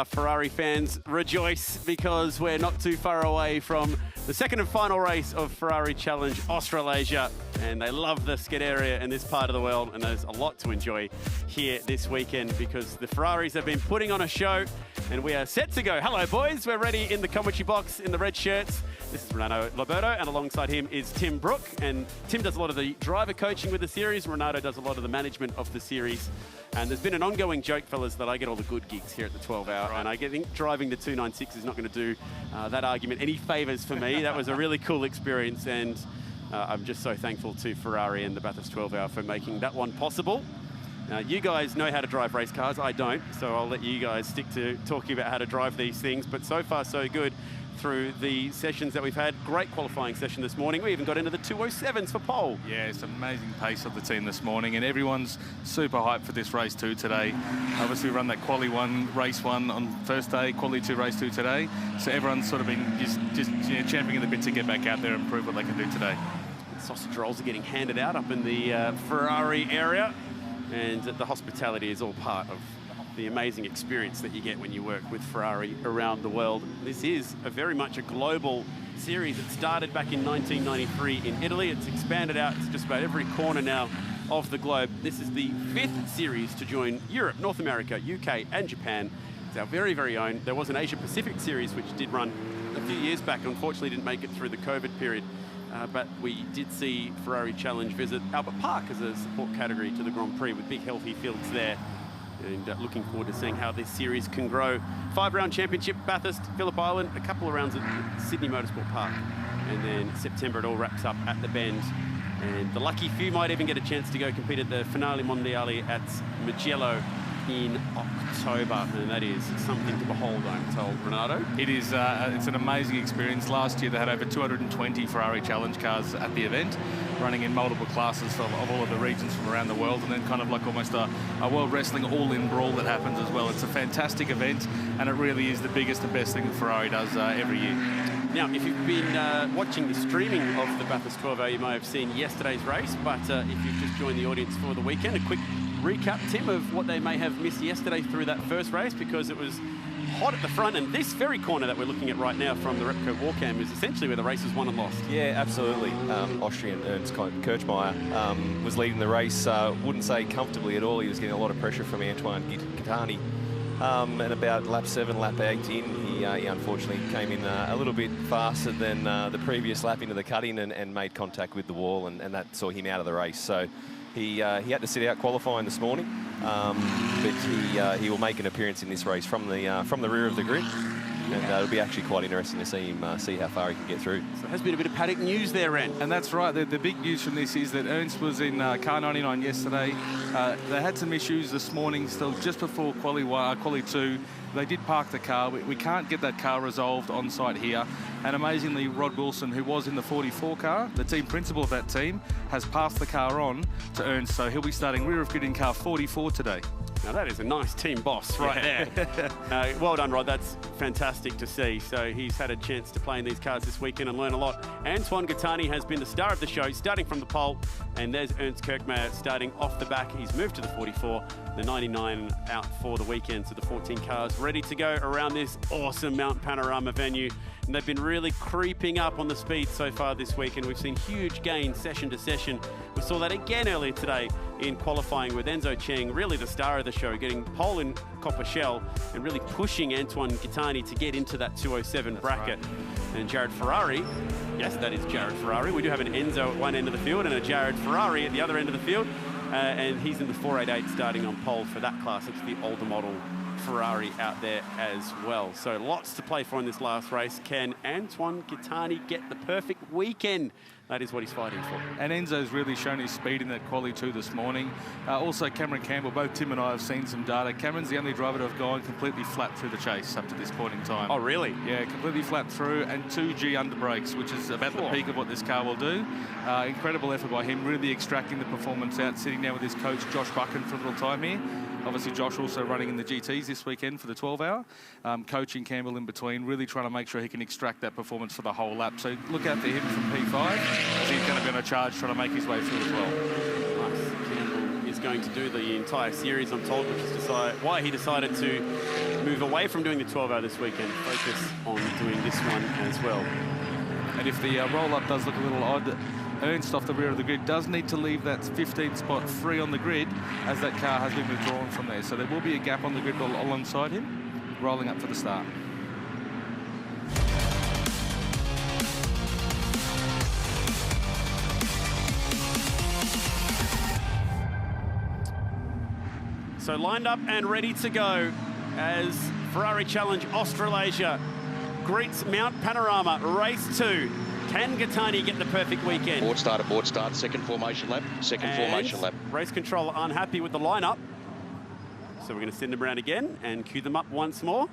Ferrari fans, rejoice, because we're not too far away from the second and final race of Ferrari Challenge Australasia, and they love the skid area in this part of the world, and there's a lot to enjoy here this weekend because the Ferraris have been putting on a show, and we are set to go. Hello, boys. We're ready in the commentary box in the red shirts. This is Renato Loberto, and alongside him is Tim Brook, and Tim does a lot of the driver coaching with the series. Renato does a lot of the management of the series. And there's been an ongoing joke, fellas, that I get all the good gigs here at the 12 hour. Right. And I think driving the 296 is not going to do that argument any favors for me. That was a really cool experience. And I'm just so thankful to Ferrari and the Bathurst 12 hour for making that one possible. You guys know how to drive race cars. I don't. So I'll let you guys stick to talking about how to drive these things. But so far, so good through the sessions that we've had. Great qualifying session this morning. We even got into the 207s for pole. Yeah, it's an amazing pace of the team this morning, and everyone's super hyped for this race 2 today. Obviously, we run that quali 1, race 1 on first day, quali 2, race 2 today. So everyone's sort of been just championing the bit to get back out there and prove what they can do today. Sausage rolls are getting handed out up in the Ferrari area, and the hospitality is all part of the amazing experience that you get when you work with Ferrari around the world. This is very much a global series. It started back in 1993 in Italy. It's expanded out to just about every corner now of the globe. This is the 5th series to join Europe, North America, UK, and Japan. It's our very, very own. There was an Asia Pacific series which did run a few years back. Unfortunately, didn't make it through the COVID period. But we did see Ferrari Challenge visit Albert Park as a support category to the Grand Prix with big healthy fields there. And looking forward to seeing how this series can grow. 5-round championship, Bathurst, Phillip Island, a couple of rounds at Sydney Motorsport Park. And then September it all wraps up at the Bend. And the lucky few might even get a chance to go compete at the Finale Mondiale at Mugello in October, and that is something to behold, I'm told, Renato. It is, it's an amazing experience. Last year they had over 220 Ferrari Challenge cars at the event, running in multiple classes of all of the regions from around the world, and then kind of like almost a World Wrestling all-in brawl that happens as well. It's a fantastic event, and it really is the biggest and best thing that Ferrari does every year. Now, if you've been watching the streaming of the Bathurst 12 hour, you may have seen yesterday's race, but if you've just joined the audience for the weekend, a quick recap, Tim, of what they may have missed yesterday through that first race, because it was hot at the front, and this very corner that we're looking at right now from the Repco Warcam is essentially where the race was won and lost. Yeah, absolutely. Austrian Ernst Kirchmeier was leading the race, wouldn't say comfortably at all. He was getting a lot of pressure from Antoine Gattani. And about lap 7, lap 8 in, he unfortunately came in a little bit faster than the previous lap into the cutting and made contact with the wall, and that saw him out of the race. So he had to sit out qualifying this morning, but he will make an appearance in this race from the rear of the grid. And it'll be actually quite interesting to see him see how far he can get through. So there has been a bit of paddock news there, Ren. And that's right. The big news from this is that Ernst was in car 99 yesterday. They had some issues this morning, still just before quali 2. They did park the car. We can't get that car resolved on site here. And amazingly, Rod Wilson, who was in the 44 car, the team principal of that team, has passed the car on to Ernst. So he'll be starting rear of grid in car 44 today. Now that is a nice team boss right there. Well done, Rod. That's fantastic to see. So he's had a chance to play in these cars this weekend and learn a lot. Antoine Gattani has been the star of the show, starting from the pole. And there's Ernst Kirchmayr starting off the back. He's moved to the 44, the 99 out for the weekend. So the 14 cars ready to go around this awesome Mount Panorama venue. And they've been really creeping up on the speed so far this week, and we've seen huge gains session to session. We saw that again earlier today in qualifying with Enzo Cheng, really the star of the show, getting pole in Copper Shell and really pushing Antoine Gattani to get into that 207 bracket. Right. And Jared Ferrari, yes, that is Jared Ferrari. We do have an Enzo at one end of the field and a Jared Ferrari at the other end of the field. And he's in the 488 starting on pole for that class. It's the older model Ferrari out there as well. So lots to play for in this last race. Can Antoine Gattani get the perfect weekend? That is what he's fighting for. And Enzo's really shown his speed in that quali 2 this morning. Also Cameron Campbell, both Tim and I have seen some data. Cameron's the only driver to have gone completely flat through the chase up to this point in time. Oh, really? Yeah, completely flat through, and 2G under brakes, which is about the peak of what this car will do. Incredible effort by him, really extracting the performance out, sitting down with his coach, Josh Buchan, for a little time here. Obviously, Josh also running in the GTs this weekend for the 12-hour. Coaching Campbell in between, really trying to make sure he can extract that performance for the whole lap. So look out for him from P5, as he's going to be on a charge trying to make his way through as well. Nice. Campbell is going to do the entire series, I'm told, which is why he decided to move away from doing the 12-hour this weekend, focus on doing this one as well. And if the roll-up does look a little odd, Ernst off the rear of the grid does need to leave that 15th spot free on the grid, as that car has been withdrawn from there. So there will be a gap on the grid alongside him, rolling up for the start. So lined up and ready to go as Ferrari Challenge Australasia greets Mount Panorama Race 2. Can Gattani get the perfect weekend? Board start, second formation lap, formation lap. Race control unhappy with the lineup. So we're going to send them around again and cue them up once more.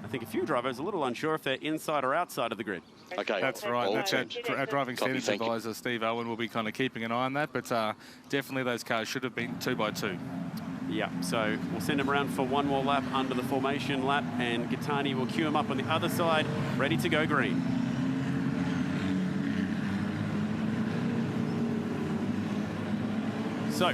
I think a few drivers are a little unsure if they're inside or outside of the grid. Okay. That's right. That's our driving standards advisor, Steve Owen, will be kind of keeping an eye on that. But definitely those cars should have been 2x2. Yeah, so we'll send him around for one more lap under the formation lap, and Gattani will cue him up on the other side, ready to go green. So,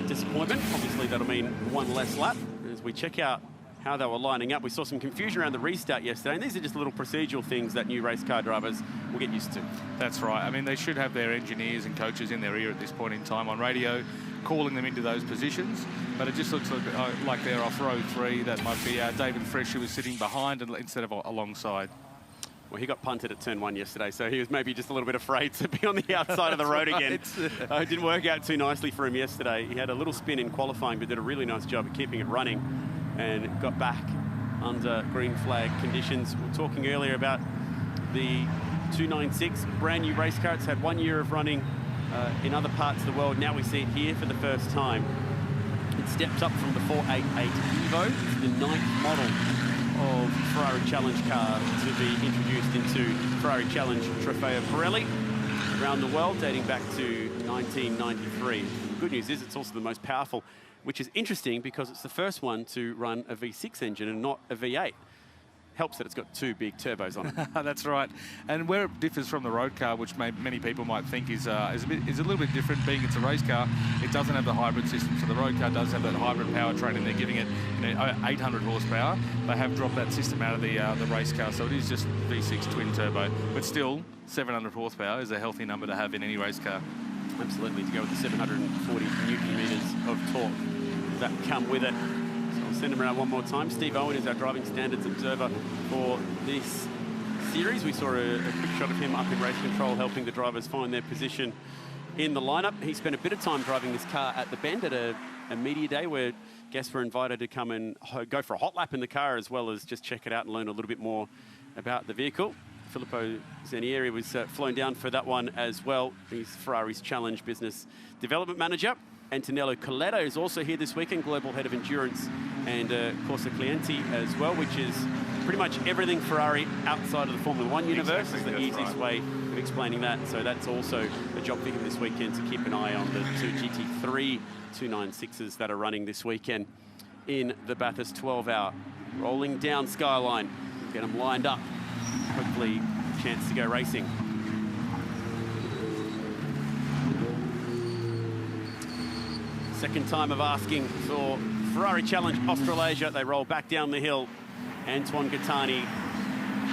disappointment. Obviously, that'll mean one less lap. As we check out how they were lining up, we saw some confusion around the restart yesterday, and these are just little procedural things that new race car drivers will get used to. That's right. I mean, they should have their engineers and coaches in their ear at this point in time on radio, calling them into those positions. But it just looks like they're off row 3. That might be David Fresh, who was sitting behind instead of alongside. Well, he got punted at turn 1 yesterday, so he was maybe just a little bit afraid to be on the outside of the road again. It didn't work out too nicely for him yesterday. He had a little spin in qualifying, but did a really nice job of keeping it running and got back under green flag conditions. We were talking earlier about the 296, brand new race car. It's had 1 year of running in other parts of the world. Now we see it here for the first time. It steps up from the 488 Evo. It's the 9th model of Ferrari Challenge car to be introduced into Ferrari Challenge Trofeo Pirelli around the world, dating back to 1993. The good news is it's also the most powerful, which is interesting because it's the first one to run a V6 engine and not a V8. Helps that it's got 2 big turbos on it. That's right. And where it differs from the road car, which many people might think is a little bit different, being it's a race car, it doesn't have the hybrid system. So the road car does have that hybrid powertrain, and they're giving it 800 horsepower. They have dropped that system out of the race car, so it is just V6 twin turbo. But still, 700 horsepower is a healthy number to have in any race car. Absolutely, to go with the 740 Newton meters of torque that come with it. I'll send him around one more time. Steve Owen is our driving standards observer for this series. We saw a quick shot of him up in race control, helping the drivers find their position in the lineup. He spent a bit of time driving this car at the Bend at a media day where guests were invited to come and go for a hot lap in the car, as well as just check it out and learn a little bit more about the vehicle. Filippo Zanieri was flown down for that one as well. He's Ferrari's Challenge Business Development Manager. Antonello Coletta is also here this weekend, Global Head of Endurance and Corsa Clienti as well, which is pretty much everything Ferrari outside of the Formula One universe. Exactly, is the easiest way of explaining that. So that's also a job for him this weekend, to keep an eye on the two GT3 296s that are running this weekend in the Bathurst 12-hour. Rolling down Skyline, get them lined up. Hopefully, chance to go racing. Second time of asking for Ferrari Challenge Australasia. They roll back down the hill. Antoine Gattani,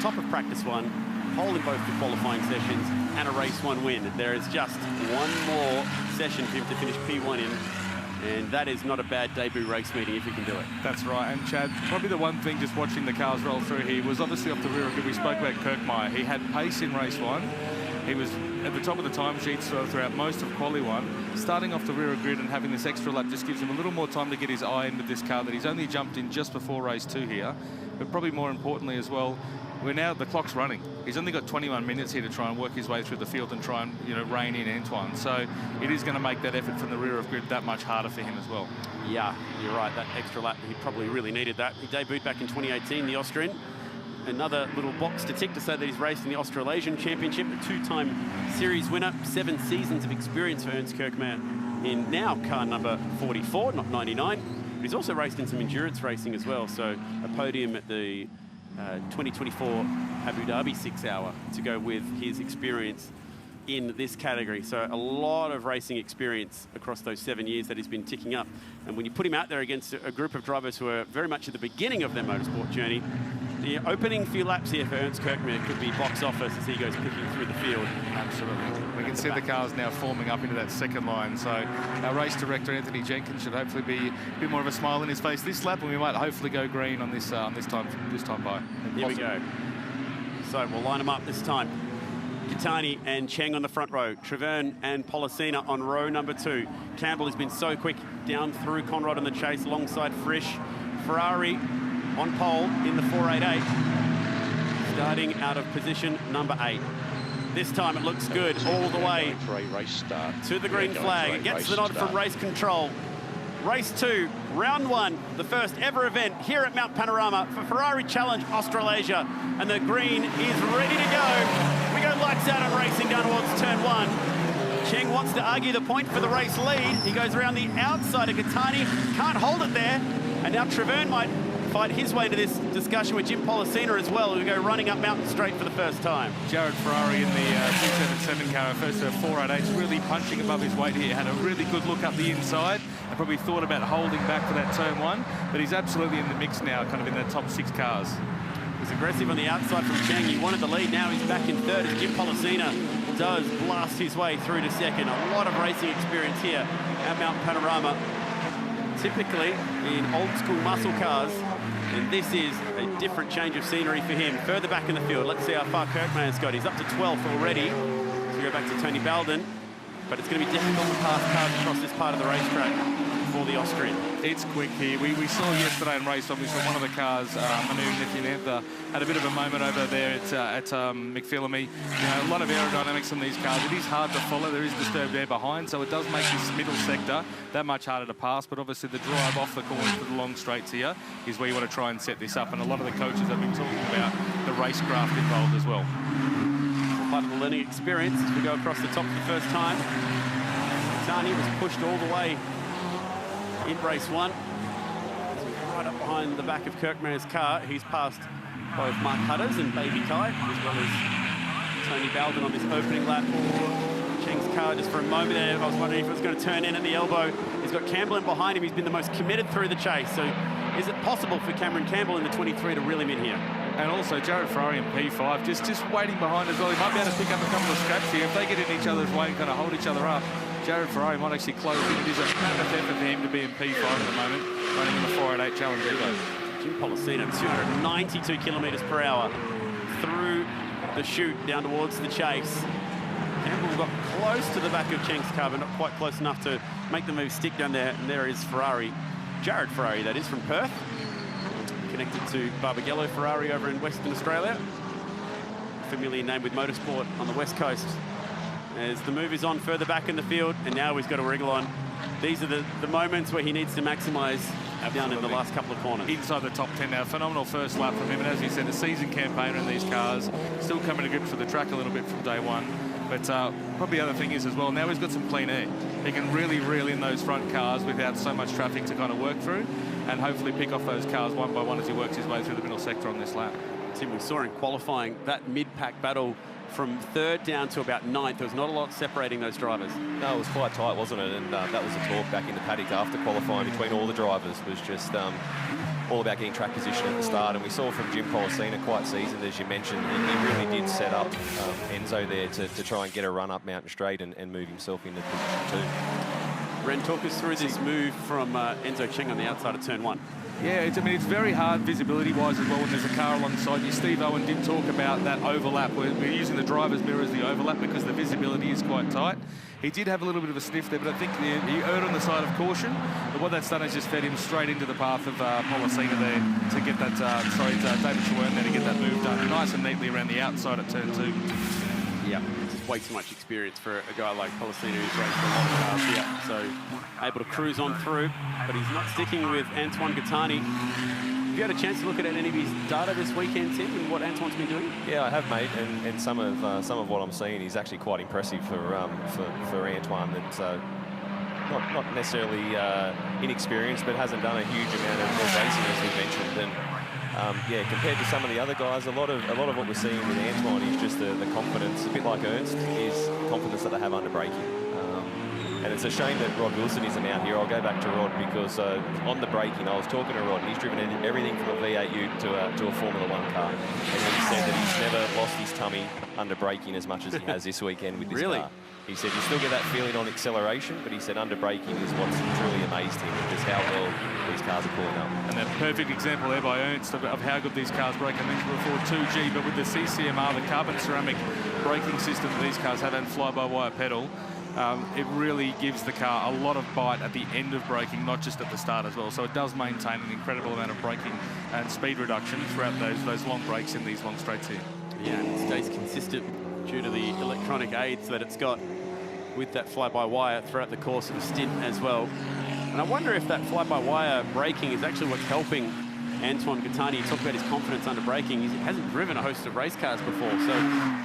top of practice one, pole in both the qualifying sessions, and a race one win. There is just one more session for him to finish P1 in, and that is not a bad debut race meeting if he can do it. That's right, and Chad, probably the one thing just watching the cars roll through here was obviously off the rear of grid. We spoke about Kirkmeyer. He had pace in race one. He was at the top of the timesheets throughout most of quali one. Starting off the rear of grid and having this extra lap just gives him a little more time to get his eye into this car that he's only jumped in just before race 2 here. But probably more importantly as well, the clock's running. He's only got 21 minutes here to try and work his way through the field and try and, rein in Antoine. So it is going to make that effort from the rear of grid that much harder for him as well. Yeah, you're right. That extra lap, he probably really needed that. He debuted back in 2018, the Austrian. Another little box to tick to say that he's raced in the Australasian Championship, a 2-time series winner, 7 seasons of experience for Ernst Kirkmeyer in now car number 44, not 99. But he's also raced in some endurance racing as well, so a podium at the 2024 Abu Dhabi 6-hour to go with his experience in this category. So a lot of racing experience across those 7 years that he's been ticking up. And when you put him out there against a group of drivers who are very much at the beginning of their motorsport journey, the opening few laps here for Ernst Kirkmeyer could be box office as he goes picking through the field. Absolutely. We can see the cars now forming up into that second line. So our race director, Anthony Jenkins, should hopefully be a bit more of a smile on his face this lap, and we might hopefully go green on this time by. Here we go. So we'll line them up this time. Gattani and Cheng on the front row. Treverne and Pollicina on row number 2. Campbell has been so quick down through Conrad in the chase alongside Frisch. Ferrari on pole in the 488, starting out of position number 8. This time it looks good all the way to the green flag. It gets the nod from race control. Race 2, round 1, the first ever event here at Mount Panorama for Ferrari Challenge Australasia. And the green is ready to go. We go lights out and racing down towards turn 1. Cheng wants to argue the point for the race lead. He goes around the outside of Gattani, can't hold it there. And now Treverne might fight his way to this discussion with Jim Pollicina as well, who go running up Mountain Straight for the first time. Jared Ferrari in the 277 car, first 488, really punching above his weight here. Had a really good look up the inside and probably thought about holding back for that turn 1, but he's absolutely in the mix now, kind of in the top 6 cars. He's aggressive on the outside from Cheng. He wanted the lead, now he's back in third as Jim Pollicina does blast his way through to second. A lot of racing experience here at Mount Panorama. Typically in old school muscle cars, and this is a different change of scenery for him. Further back in the field, let's see how far Kirkmeyer's got. He's up to 12th already. So we go back to Tony Baldwin, but it's going to be difficult to pass cars across this part of the racetrack for the Austrian. It's quick here. We saw yesterday in race, obviously, one of the cars, Manu Nityanantha, had a bit of a moment over there at McPhillamy. A lot of aerodynamics on these cars. It is hard to follow. There is disturbed air behind, so it does make this middle sector that much harder to pass. But obviously, the drive off the corners to the long straights here is where you want to try and set this up. And a lot of the coaches have been talking about the racecraft involved as well. Part of the learning experience as we go across the top for the first time. Gattani was pushed all the way in race 1. Right up behind the back of Kirkmeyer's car. He's passed both Mark Hutters and Baby Kai, as well as Tony Baldwin on this opening lap. Cheng's car just for a moment there. I was wondering if it was going to turn in at the elbow. He's got Campbell in behind him. He's been the most committed through the chase. So is it possible for Cameron Campbell in the 23 to reel him in here? And also Jared Ferrari in P5, just waiting behind as well. He might be able to pick up a couple of scraps here. If they get in each other's way and kind of hold each other up, Jared Ferrari might actually close in. It is a mammoth effort for him to be in P5 at the moment, running in the 488 Challenge Evo. Jim Pollicina, 292 kilometres per hour through the chute down towards the chase. Campbell got close to the back of Cheng's car, but not quite close enough to make the move stick down there. And there is Ferrari Jared Ferrari, that is, from Perth. Connected to Barbagallo Ferrari over in Western Australia. Familiar name with Motorsport on the West Coast. As the move is on further back in the field, and now he's got to wriggle on. These are the moments where he needs to maximise down in the last couple of corners. Inside the top 10 now. Phenomenal first lap from him. And as you said, a seasoned campaigner in these cars. Still coming to grips with the track a little bit from day one. But probably the other thing is as well, now he's got some clean air. He can really reel in those front cars without so much traffic to kind of work through, and hopefully pick off those cars one by one as he works his way through the middle sector on this lap. Tim, we saw in qualifying that mid-pack battle from 3rd down to about 9th. There was not a lot separating those drivers. No, it was quite tight, wasn't it? And that was the talk back in the paddock after qualifying between all the drivers, was just all about getting track position at the start. And we saw from Jim Policina, quite seasoned, as you mentioned, he really did set up Enzo there to try and get a run up Mountain Straight and move himself into position 2. Ren, talk us through this move from Enzo Cheng on the outside of turn 1. Yeah, it's very hard visibility-wise as well when there's a car alongside you. Steve Owen did talk about that overlap. We're using the driver's mirror as the overlap because the visibility is quite tight. He did have a little bit of a sniff there, but I think he erred on the side of caution. But what that's done is just fed him straight into the path of Policina there to get that, David Chawern there to get that move done nice and neatly around the outside at turn 2. Yeah, just way too much experience for a guy like Policina who's raced a lot of cars here. So able to cruise on through, but he's not sticking with Antoine Gattani. Have you had a chance to look at any of his data this weekend, Tim, and what Antoine's been doing? Yeah, I have, mate, and some of what I'm seeing is actually quite impressive for Antoine. That's not necessarily inexperienced, but hasn't done a huge amount of racing, as we mentioned. And yeah, compared to some of the other guys, a lot of what we're seeing with Antoine is just the confidence, a bit like Ernst, is confidence that they have under braking. And it's a shame that Rod Wilson isn't out here. I'll go back to Rod because on the braking, I was talking to Rod, and he's driven everything from a V8 Ute to a Formula 1 car. And he said that he's never lost his tummy under braking as much as he has this weekend with this car. He said you still get that feeling on acceleration, but he said under braking is what's truly amazed him, just how well these cars are pulling up. And a perfect example there by Ernst of how good these cars brake. I mentioned before 2G, but with the CCMR, the carbon ceramic braking system that these cars have and fly-by-wire pedal, it really gives the car a lot of bite at the end of braking, not just at the start as well. So it does maintain an incredible amount of braking and speed reduction throughout those long brakes in these long straights here. Yeah, and it stays consistent due to the electronic aids that it's got with that fly-by-wire throughout the course of the stint as well. And I wonder if that fly-by-wire braking is actually what's helping Antoine Gattani. You talk about his confidence under braking. He hasn't driven a host of race cars before, so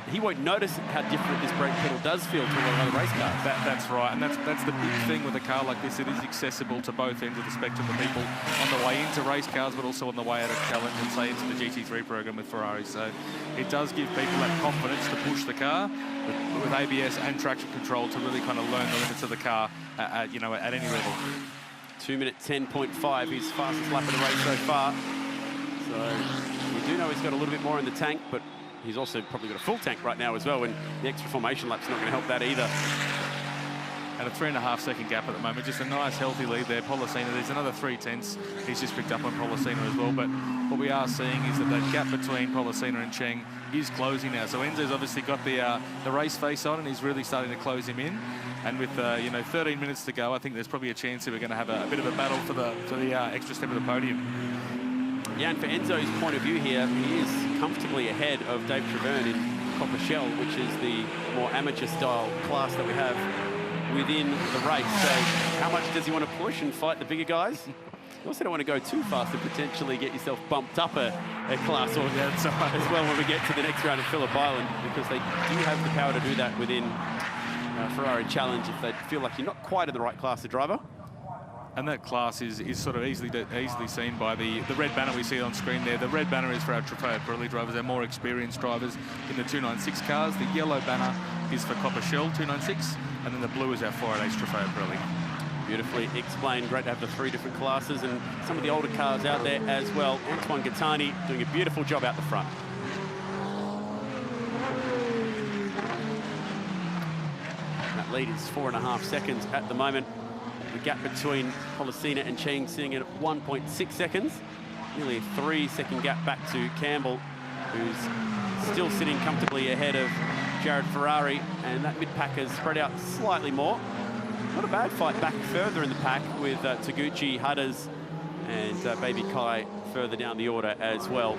he won't notice how different this brake pedal does feel to a lot of other race cars. That's right, and that's the big thing with a car like this. It is accessible to both ends of the spectrum of people on the way into race cars, but also on the way out of challenge and say into the GT3 program with Ferrari. So it does give people that confidence to push the car with ABS and traction control to really kind of learn the limits of the car at any level. 2 minute 10.5, his fastest lap of the race so far. So we do know he's got a little bit more in the tank, but he's also probably got a full tank right now as well, and the extra formation lap's not going to help that either. And a 3.5-second gap at the moment. Just a nice, healthy lead there. Policina, there's another 3/10 he's just picked up on Policina as well. But what we are seeing is that gap between Policina and Cheng is closing now. So Enzo's obviously got the race face on, and he's really starting to close him in. And with 13 minutes to go, I think there's probably a chance that we're going to have a bit of a battle for the extra step of the podium. Yeah, and for Enzo's point of view here, he is comfortably ahead of Dave Treverne in Copper Shell, which is the more amateur-style class that we have within the race. So how much does he want to push and fight the bigger guys? You also don't want to go too fast and potentially get yourself bumped up a class or as well when we get to the next round of Phillip Island, because they do have the power to do that within Ferrari Challenge if they feel like you're not quite in the right class of driver. And that class is sort of easily seen by the red banner we see on screen there. The red banner is for our Trofeo Pirelli drivers, our more experienced drivers in the 296 cars. The yellow banner is for Copper Shell 296, and then the blue is our 488 Trofeo Pirelli. Beautifully explained. Great to have the 3 different classes and some of the older cars out there as well. Antoine Gattani doing a beautiful job out the front. That lead is 4.5 seconds at the moment. The gap between Policina and Cheng sitting at 1.6 seconds. Nearly a 3-second gap back to Campbell, who's still sitting comfortably ahead of Jared Ferrari. And that mid-pack has spread out slightly more. Not a bad fight back further in the pack with Taguchi, Hudders, and Baby Kai further down the order as well.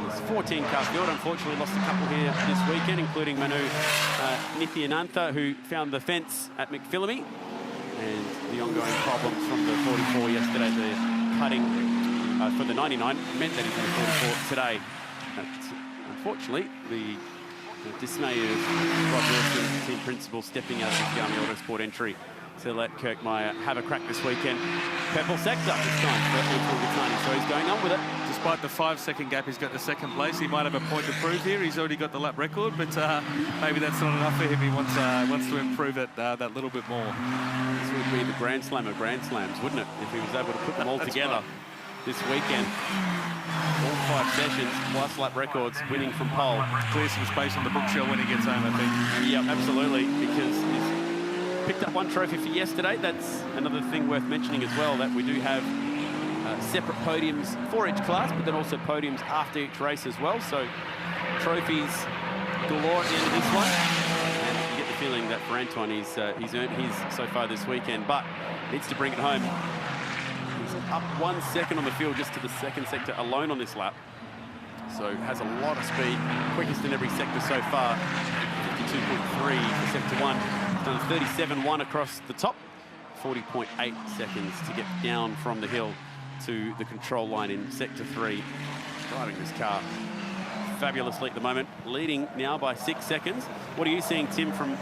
There's 14 cars field. Unfortunately, lost a couple here this weekend, including Manu Nithyanantha, who found the fence at McPhillamy, and the ongoing problems from the 44 yesterday. The cutting for the 99 meant that he's in the 44 today. But unfortunately, the dismay of Rod Wilson, team principal, stepping out of his Garmin Autosport entry to let Kirkmeyer have a crack this weekend. Purple sector this time for Gitani, so he's going on with it. Despite the 5-second gap, he's got the second place. He might have a point to prove here. He's already got the lap record, but maybe that's not enough for him. He wants to improve it that little bit more. This would be the Grand Slam of Grand Slams, wouldn't it, if he was able to put them all together this weekend. All 5 sessions, plus lap records, winning from pole. Clear some space on the bookshelf when he gets home, I think. Yep, absolutely, because he's picked up 1 trophy for yesterday. That's another thing worth mentioning as well, that we do have separate podiums for each class, but then also podiums after each race as well. So trophies galore at the end of this one. And you get the feeling that for Antoine, he's earned his so far this weekend, but needs to bring it home. He's up 1 second on the field just to the second sector alone on this lap. So has a lot of speed, quickest in every sector so far. 52.3 for sector 1. He's done 37.1 across the top. 40.8 seconds to get down from the hill to the control line in sector 3. Driving this car fabulously at the moment, leading now by 6 seconds. What are you seeing, Tim, from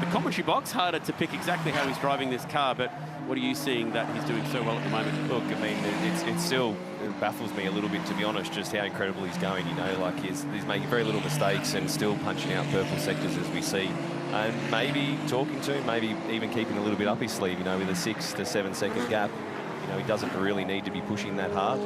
the commentary box? Harder to pick exactly how he's driving this car, but what are you seeing that he's doing so well at the moment? Look, I mean, it still baffles me a little bit, to be honest, just how incredible he's going. You know, like he's making very little mistakes and still punching out purple sectors as we see. And maybe talking to him, maybe even keeping a little bit up his sleeve, you know, with a 6 to 7 second gap. You know, he doesn't really need to be pushing that hard.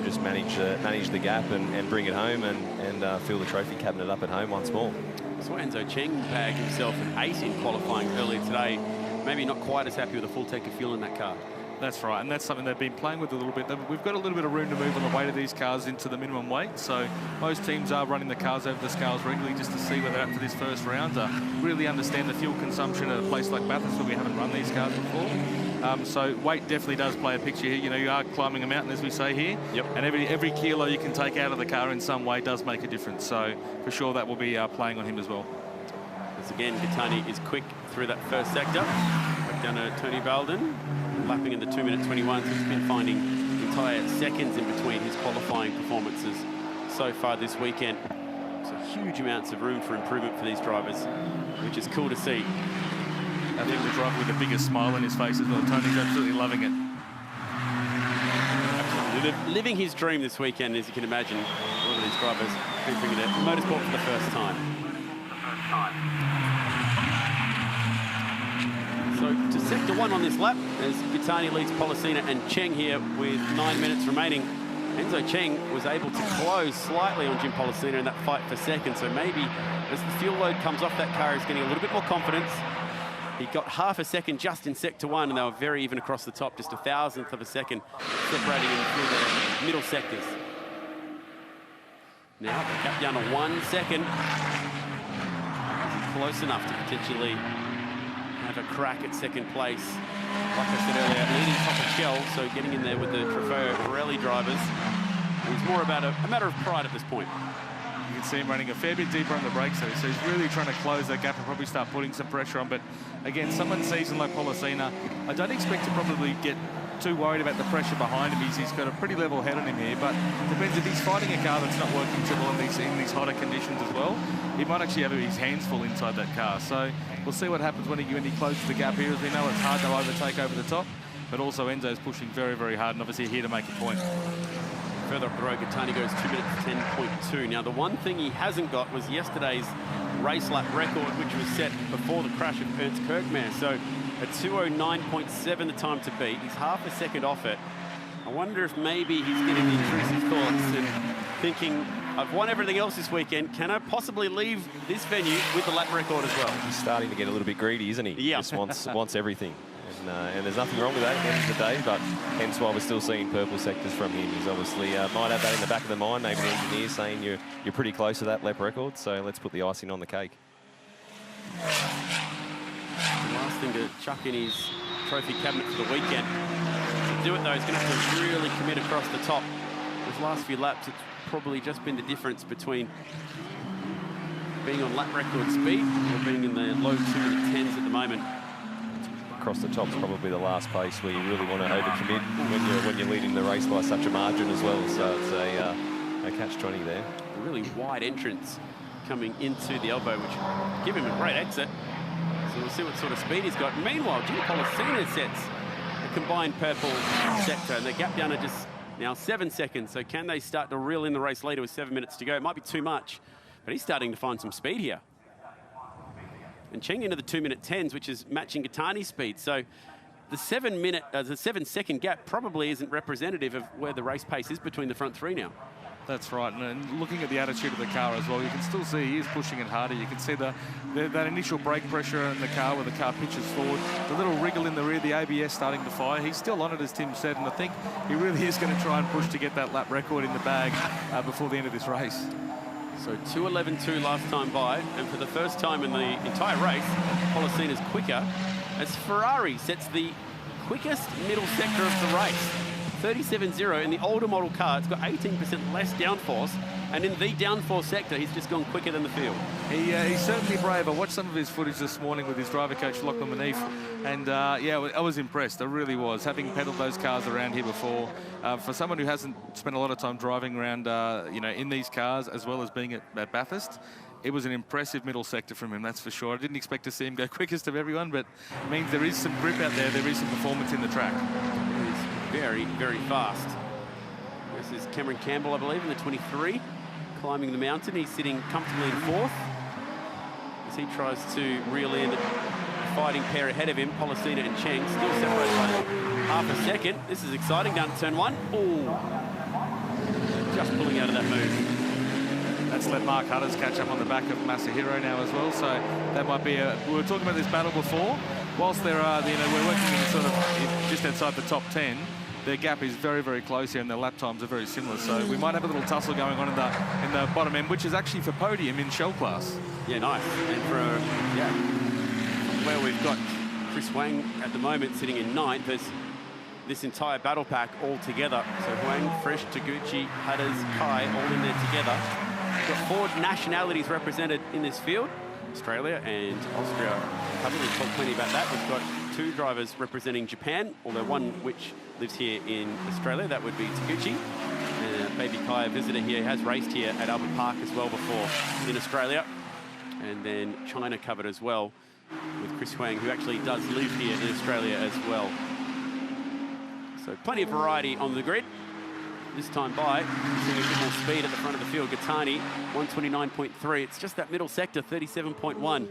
Just manage the gap and bring it home and fill the trophy cabinet up at home once more. So Enzo Cheng bagged himself an 8 in qualifying earlier today. Maybe not quite as happy with a full tank of fuel in that car. That's right, and that's something they've been playing with a little bit. We've got a little bit of room to move on the weight of these cars into the minimum weight, so most teams are running the cars over the scales regularly just to see where they're at for this first round, really understand the fuel consumption at a place like Bathurst where we haven't run these cars before. So weight definitely does play a picture here. You know, you are climbing a mountain, as we say here, and every kilo you can take out of the car in some way does make a difference. So for sure that will be playing on him as well. As again, Gattani is quick through that first sector. Back down to Tony Valden, lapping in the 2:21. So he's been finding entire seconds in between his qualifying performances so far this weekend. So huge amounts of room for improvement for these drivers, which is cool to see. I think the driver with the biggest smile on his face as well. Tony's absolutely loving it. Absolutely. Living his dream this weekend, as you can imagine. A lot of these drivers bringing their motorsport for the first time. So to sector 1 on this lap, as Gattani leads Pollicina and Cheng here with 9 minutes remaining. Enzo Cheng was able to close slightly on Jim Pollicina in that fight for second, so maybe as the fuel load comes off that car, he's getting a little bit more confidence. He got half a second just in sector 1, and they were very even across the top, just a thousandth of a second separating him through the middle sectors. Now the gap down to 1 second. Close enough to potentially have a crack at second place. Like I said earlier, leading top of Shell, so getting in there with the Trofeo Pirelli drivers is more about a matter of pride at this point. You can see him running a fair bit deeper on the brakes there, so he's really trying to close that gap and probably start putting some pressure on. But again, someone seasoned like Pollicina, I don't expect to probably get too worried about the pressure behind him. He's got a pretty level head on him here, but depends if he's fighting a car that's not working too well in these hotter conditions as well. He might actually have his hands full inside that car. So we'll see what happens when he closes the gap here. As we know, it's hard to overtake over the top, but also Enzo's pushing very, very hard, and obviously here to make a point. Further up the road, Gattani goes 2 minutes 10.2. Now, the one thing he hasn't got was yesterday's race lap record, which was set before the crash of Ernst Kirkmeyer. So at 2:09.7 the time to beat. He's half a second off it. I wonder if maybe he's getting the intrusive thoughts and thinking, I've won everything else this weekend. Can I possibly leave this venue with the lap record as well? He's starting to get a little bit greedy, isn't he? Yeah. Just wants everything. And there's nothing wrong with that at the end of the day, but hence why we're still seeing purple sectors from him. He's obviously might have that in the back of the mind, maybe the engineer saying you're pretty close to that lap record, so let's put the icing on the cake. The last thing to chuck in his trophy cabinet for the weekend. To do it, though, he's going to have to really commit across the top. Those last few laps, it's probably just been the difference between being on lap record speed or being in the low 2-minute 10s at the moment. Across the top's probably the last pace where you really want to overcommit when you're leading the race by such a margin as well. So it's a catch-20 there. A really wide entrance coming into the elbow, which give him a great exit. So we'll see what sort of speed he's got. Meanwhile, Jim Pollicina sets a combined purple sector, and the gap down to just now 7 seconds. So can they start to reel in the race later with 7 minutes to go? It might be too much, but he's starting to find some speed here. And Cheng into the 2-minute 10s, which is matching Gattani's speed. So the 7-second gap probably isn't representative of where the race pace is between the front three now. That's right, and looking at the attitude of the car as well, you can still see he is pushing it harder. You can see that initial brake pressure in the car where the car pitches forward, the little wriggle in the rear, the ABS starting to fire. He's still on it, as Tim said, and I think he really is going to try and push to get that lap record in the bag before the end of this race. So 2:11.2 last time by, and for the first time in the entire race, Pollicina's quicker as Ferrari sets the quickest middle sector of the race. 37.0 in the older model car. It's got 18% less downforce, and in the downforce sector, he's just gone quicker than the field. He's certainly brave. I watched some of his footage this morning with his driver coach, Lachlan Manif, and yeah, I was impressed. I really was. Having pedalled those cars around here before, for someone who hasn't spent a lot of time driving around, in these cars, as well as being at Bathurst, it was an impressive middle sector from him, that's for sure. I didn't expect to see him go quickest of everyone, but it means there is some grip out there. There is some performance in the track. Very, very fast. This is Cameron Campbell, I believe, in the 23, climbing the mountain. He's sitting comfortably in fourth as he tries to reel in a fighting pair ahead of him, Pollicina and Cheng, still separated by half a second. This is exciting down to turn one. Oh, just pulling out of that move. That's let Mark Hutters catch up on the back of Masahiro now as well, so that might be we were talking about this battle before. Whilst there are, we're working in sort of just outside the top 10, their gap is very, very close here, and their lap times are very similar. So we might have a little tussle going on in the bottom end, which is actually for podium in shell class. Yeah, nice. And for where we've got Chris Wang at the moment sitting in 9th, there's this entire battle pack all together. So Wang, Fresh, Taguchi, Hutters, Kai, all in there together. We've got 4 nationalities represented in this field. Australia and Austria. Haven't really talked plenty about that. We've got 2 drivers representing Japan, although one which lives here in Australia. That would be Taguchi. Baby Kai, a visitor here, has raced here at Albert Park as well before in Australia. And then China covered as well with Chris Huang, who actually does live here in Australia as well. So plenty of variety on the grid. This time by, seeing a bit more speed at the front of the field. Gattani, 129.3. It's just that middle sector, 37.1.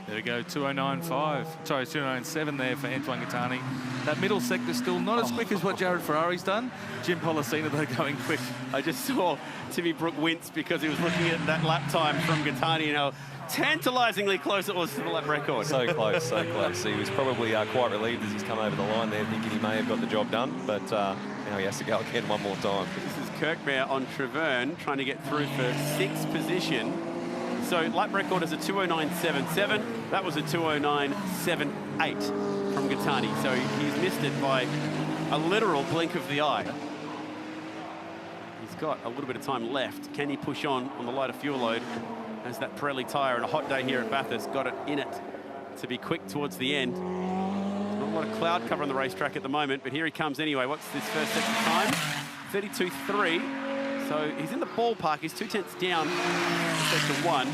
There we go, 209.5. Sorry, 209.7 there for Antoine Gattani. That middle sector still not as quick as what Jared Ferrari's done. Jim Pollicina, though, going quick. I just saw Timmy Brook wince because he was looking at that lap time from Gattani and how tantalisingly close it was to the lap record. So close, so close. He was probably quite relieved as he's come over the line there, thinking he may have got the job done, but now he has to go again one more time. This is Kirkmare on Treverne trying to get through for 6th position. So lap record is a 209.77. That was a 209.78 from Gattani. So he's missed it by a literal blink of the eye. He's got a little bit of time left. Can he push on the lighter fuel load? As that Pirelli tyre on a hot day here at Bathurst got it in it to be quick towards the end. Not a lot of cloud cover on the racetrack at the moment, but here he comes anyway. What's this first sector time? 32.3. So he's in the ballpark. He's 2 tenths down sector 1.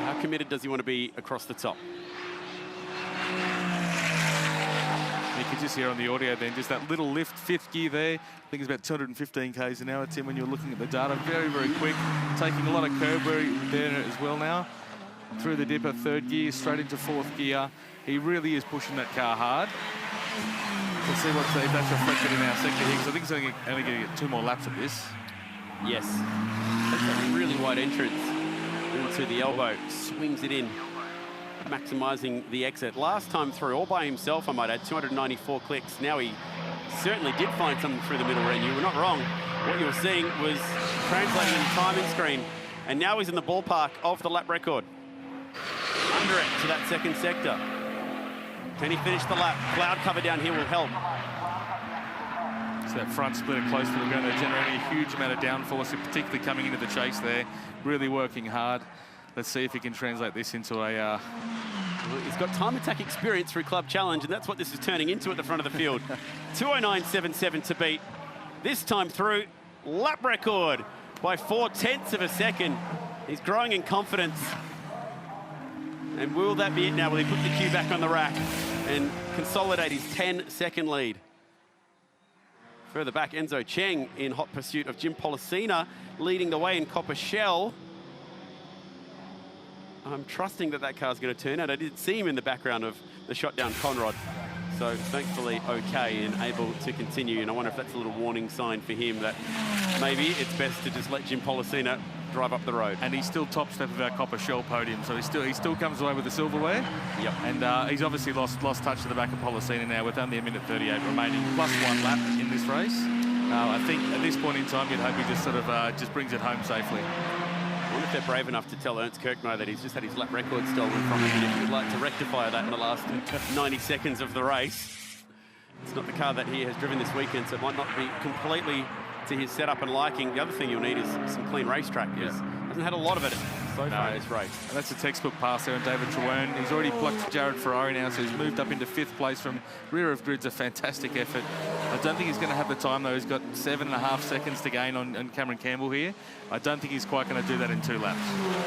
How committed does he want to be across the top? You can just hear on the audio then, just that little lift, 5th gear there. I think it's about 215 k's an hour, Tim, when you're looking at the data. Very, very quick. Taking a lot of curb where there as well now. Through the dipper, 3rd gear, straight into 4th gear. He really is pushing that car hard. We'll see if that's reflected in our sector here, because I think he's only going to get 2 more laps of this. Yes. That's a really wide entrance into the elbow. Swings it in, maximising the exit. Last time through, all by himself, I might add, 294 clicks. Now he certainly did find something through the middle, Ren. You were not wrong. What you were seeing was translating in the timing screen. And now he's in the ballpark of the lap record. Under it to that 2nd sector. Can he finish the lap? Cloud cover down here will help. So that front splitter close to the ground, they're generating a huge amount of downforce, particularly coming into the chase there. Really working hard. Let's see if he can translate this into a... He's got time attack experience through Club Challenge, and that's what this is turning into at the front of the field. 2:09.77 to beat. This time through, lap record by 0.4 of a second. He's growing in confidence. And will that be it now? Will he put the cue back on the rack and consolidate his 10-second lead? Further back, Enzo Cheng in hot pursuit of Jim Policina, leading the way in Copper Shell. I'm trusting that car's going to turn out. I did see him in the background of the shot down Conrad. So thankfully okay and able to continue. And I wonder if that's a little warning sign for him that maybe it's best to just let Jim Policina drive up the road. And he's still top step of our Copper Shell podium, so he still comes away with the silverware. Yep. And he's obviously lost touch to the back of Policina now with only 1:38 remaining, plus 1 lap in this race. I think at this point in time, you'd hope he just sort of just brings it home safely. I wonder if they're brave enough to tell Ernst Kirchmeier that he's just had his lap record stolen from him, and if he would like to rectify that in the last 90 seconds of the race. It's not the car that he has driven this weekend, so it might not be completely to his setup and liking. The other thing you'll need is some clean racetrack. He hasn't had a lot of it so far in this race. And that's a textbook pass there on David Trewern. He's already blocked Jared Ferrari now, so he's moved up into 5th place from rear of grid's a fantastic effort. I don't think he's going to have the time, though. He's got 7.5 seconds to gain on Cameron Campbell here. I don't think he's quite going to do that in 2 laps.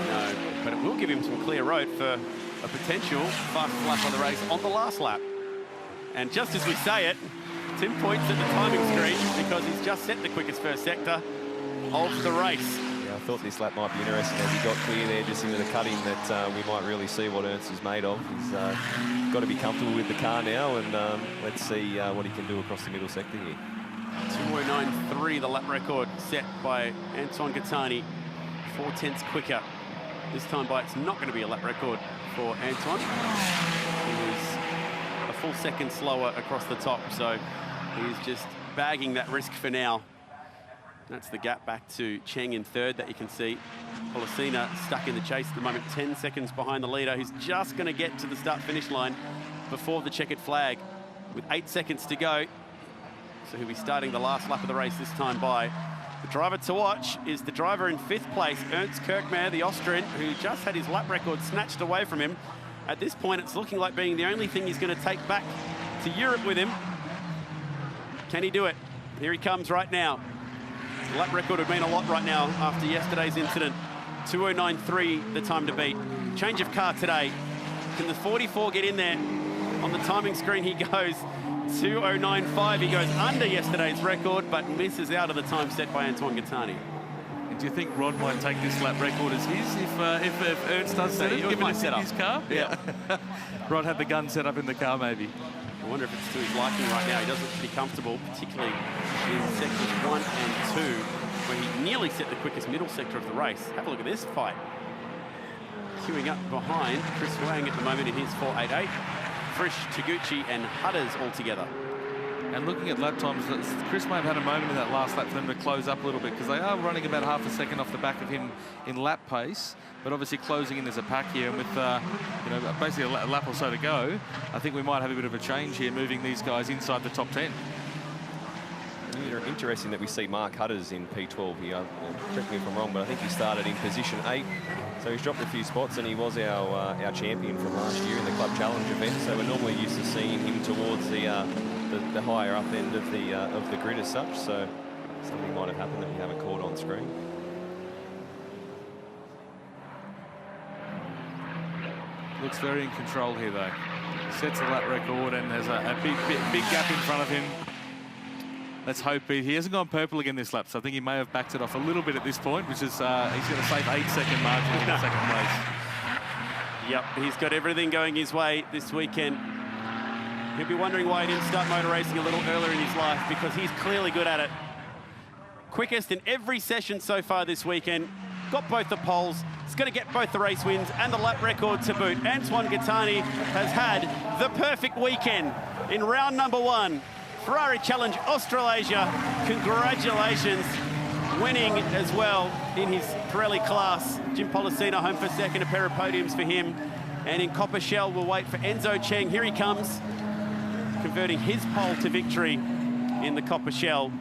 No, but it will give him some clear road for a potential fastest lap of the race on the last lap. And just as we say it, Tim points at the timing screen because he's just set the quickest first sector of the race. Yeah, I thought this lap might be interesting as he got clear there just into the cutting, that we might really see what Ernst is made of. He's got to be comfortable with the car now, and let's see what he can do across the middle sector here. 2:09.3, the lap record set by Antoine Gattani, 0.4 quicker. This time by it's not going to be a lap record for Antoine. He was a full second slower across the top, so he's just bagging that risk for now. That's the gap back to Cheng in 3rd that you can see. Policina stuck in the chase at the moment, 10 seconds behind the leader, who's just going to get to the start-finish line before the checkered flag with 8 seconds to go. So he'll be starting the last lap of the race this time by. The driver to watch is the driver in 5th place, Ernst Kirchmeier, the Austrian, who just had his lap record snatched away from him. At this point, it's looking like being the only thing he's going to take back to Europe with him. Can he do it? Here he comes right now. The lap record would mean a lot right now after yesterday's incident. 2:09.3, the time to beat. Change of car today. Can the 44 get in there? On the timing screen he goes 2:09.5. He goes under yesterday's record, but misses out of the time set by Antoine Gattani. And do you think Rod might take this lap record as his if Ernst does set it, given it's in his car? Yeah. Rod had the gun set up in the car, maybe. I wonder if it's to his liking right now. He does look pretty comfortable, particularly in sectors 1 and 2, where he nearly set the quickest middle sector of the race. Have a look at this fight. Queuing up behind Chris Wang at the moment in his 4.88. Frisch, Taguchi and Hudders all together. And looking at lap times, Chris may have had a moment in that last lap for them to close up a little bit, because they are running about half a second off the back of him in lap pace, but obviously closing in as a pack here, and with basically a lap or so to go, I think we might have a bit of a change here, moving these guys inside the top 10. Interesting that we see Mark Hudders in P12 here. Correct me if I'm wrong, but I think he started in position 8. So he's dropped a few spots, and he was our champion from last year in the Club Challenge event. So we're normally used to seeing him towards the higher up end of the grid as such. So something might have happened that we haven't caught on screen. Looks very in control here, though. Sets a lap record, and there's a big gap in front of him. Let's hope he hasn't gone purple again this lap, so I think he may have backed it off a little bit at this point, which is he's got a safe 8-second margin in the second place. Yep, he's got everything going his way this weekend. He'll be wondering why he didn't start motor racing a little earlier in his life, because he's clearly good at it. Quickest in every session so far this weekend. Got both the poles. He's going to get both the race wins and the lap record to boot. Antoine Gattani has had the perfect weekend in round number 1. Ferrari Challenge Australasia, congratulations. Winning as well in his Pirelli class. Jim Policina home for second, a pair of podiums for him. And in Copper Shell, we'll wait for Enzo Cheng. Here he comes, converting his pole to victory in the Copper Shell.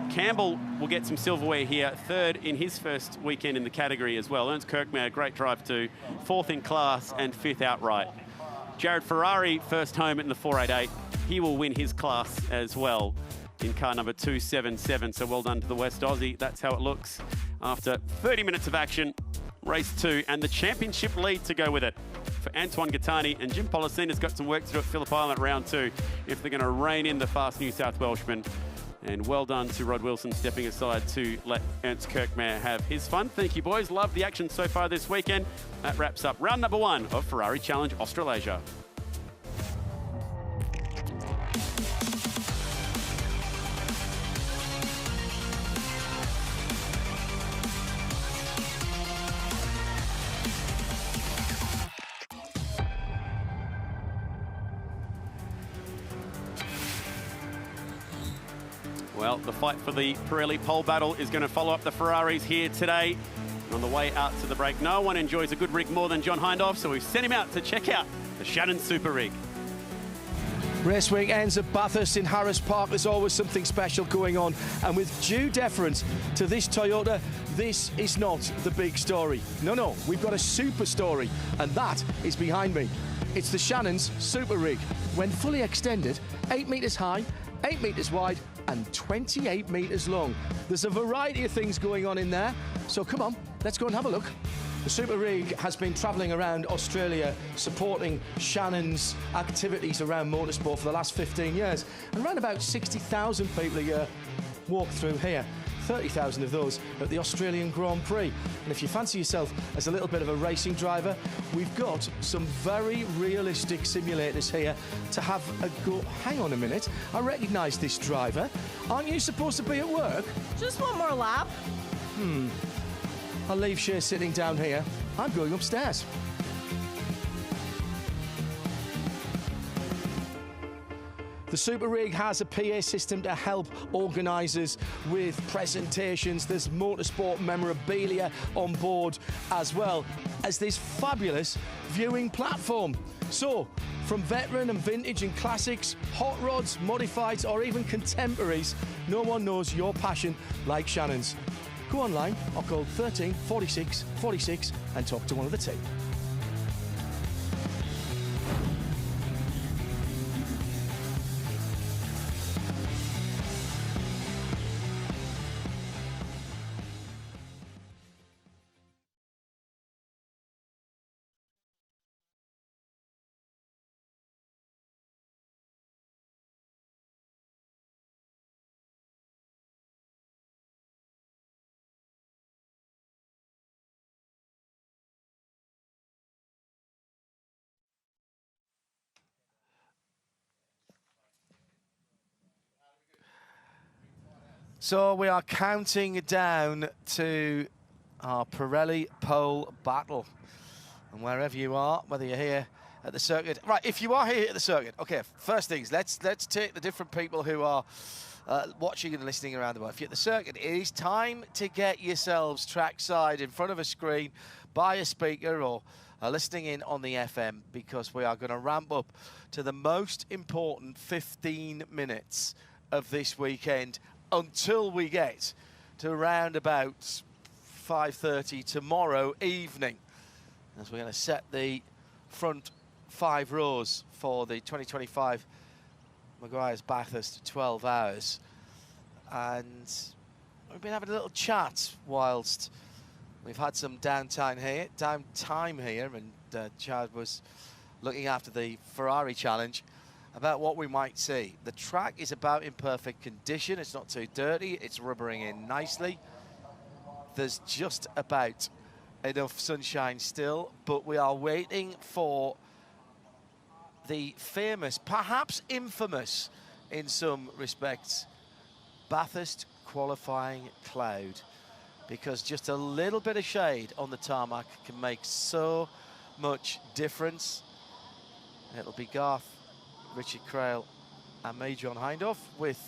Campbell will get some silverware here, third in his first weekend in the category as well. Ernst Kirkmaier, great drive too, fourth in class and fifth outright. Jared Ferrari, first home in the 488. He will win his class as well in car number 277. So well done to the West Aussie. That's how it looks after 30 minutes of action. Race 2 and the championship lead to go with it for Antoine Gattani, and Jim Policina's got some work to do at Phillip Island round 2 if they're going to rein in the fast New South Welshman. And well done to Rod Wilson stepping aside to let Ernst Kirkmaier have his fun. Thank you, boys. Love the action so far this weekend. That wraps up round number 1 of Ferrari Challenge Australasia. Well, the fight for the Pirelli pole battle is going to follow up the Ferraris here today. And on the way out to the break, no one enjoys a good rig more than John Hindhaugh, so we've sent him out to check out the Shannon Super Rig. Race week ends at Bathurst in Harris Park. There's always something special going on. And with due deference to this Toyota, this is not the big story. No, we've got a super story, and that is behind me. It's the Shannon's Super Rig. When fully extended, 8 metres high, 8 metres wide, and 28 metres long. There's a variety of things going on in there, so come on, let's go and have a look. The Super Rig has been travelling around Australia supporting Shannon's activities around motorsport for the last 15 years, and around about 60,000 people a year walk through here. 30,000 of those at the Australian Grand Prix. And if you fancy yourself as a little bit of a racing driver, we've got some very realistic simulators here to have a go. Hang on a minute, I recognise this driver. Aren't you supposed to be at work? Just one more lap. I'll leave Shea sitting down here. I'm going upstairs. The Super Rig has a PA system to help organisers with presentations. There's motorsport memorabilia on board, as well as this fabulous viewing platform. So, from veteran and vintage and classics, hot rods, modifieds, or even contemporaries, no one knows your passion like Shannon's. Go online or call 13 46 46 and talk to one of the team. So we are counting down to our Pirelli pole battle. And wherever you are, whether you're here at the circuit. Right, if you are here at the circuit, okay, first things, let's take the different people who are watching and listening around the world. If you're at the circuit, it is time to get yourselves trackside in front of a screen, by a speaker, or listening in on the FM, because we are going to ramp up to the most important 15 minutes of this weekend until we get to around about 5:30 tomorrow evening, as we're going to set the front 5 rows for the 2025 Meguiar's Bathurst 12 hours. And we've been having a little chat whilst we've had some downtime here, and Chad was looking after the Ferrari challenge, about what we might see. The track is about in perfect condition. It's not too dirty. It's rubbering in nicely. There's just about enough sunshine still, but we are waiting for the famous, perhaps infamous in some respects, Bathurst qualifying cloud, because just a little bit of shade on the tarmac can make so much difference. It'll be Garth, Richard Crail and me, John Hindhaugh, with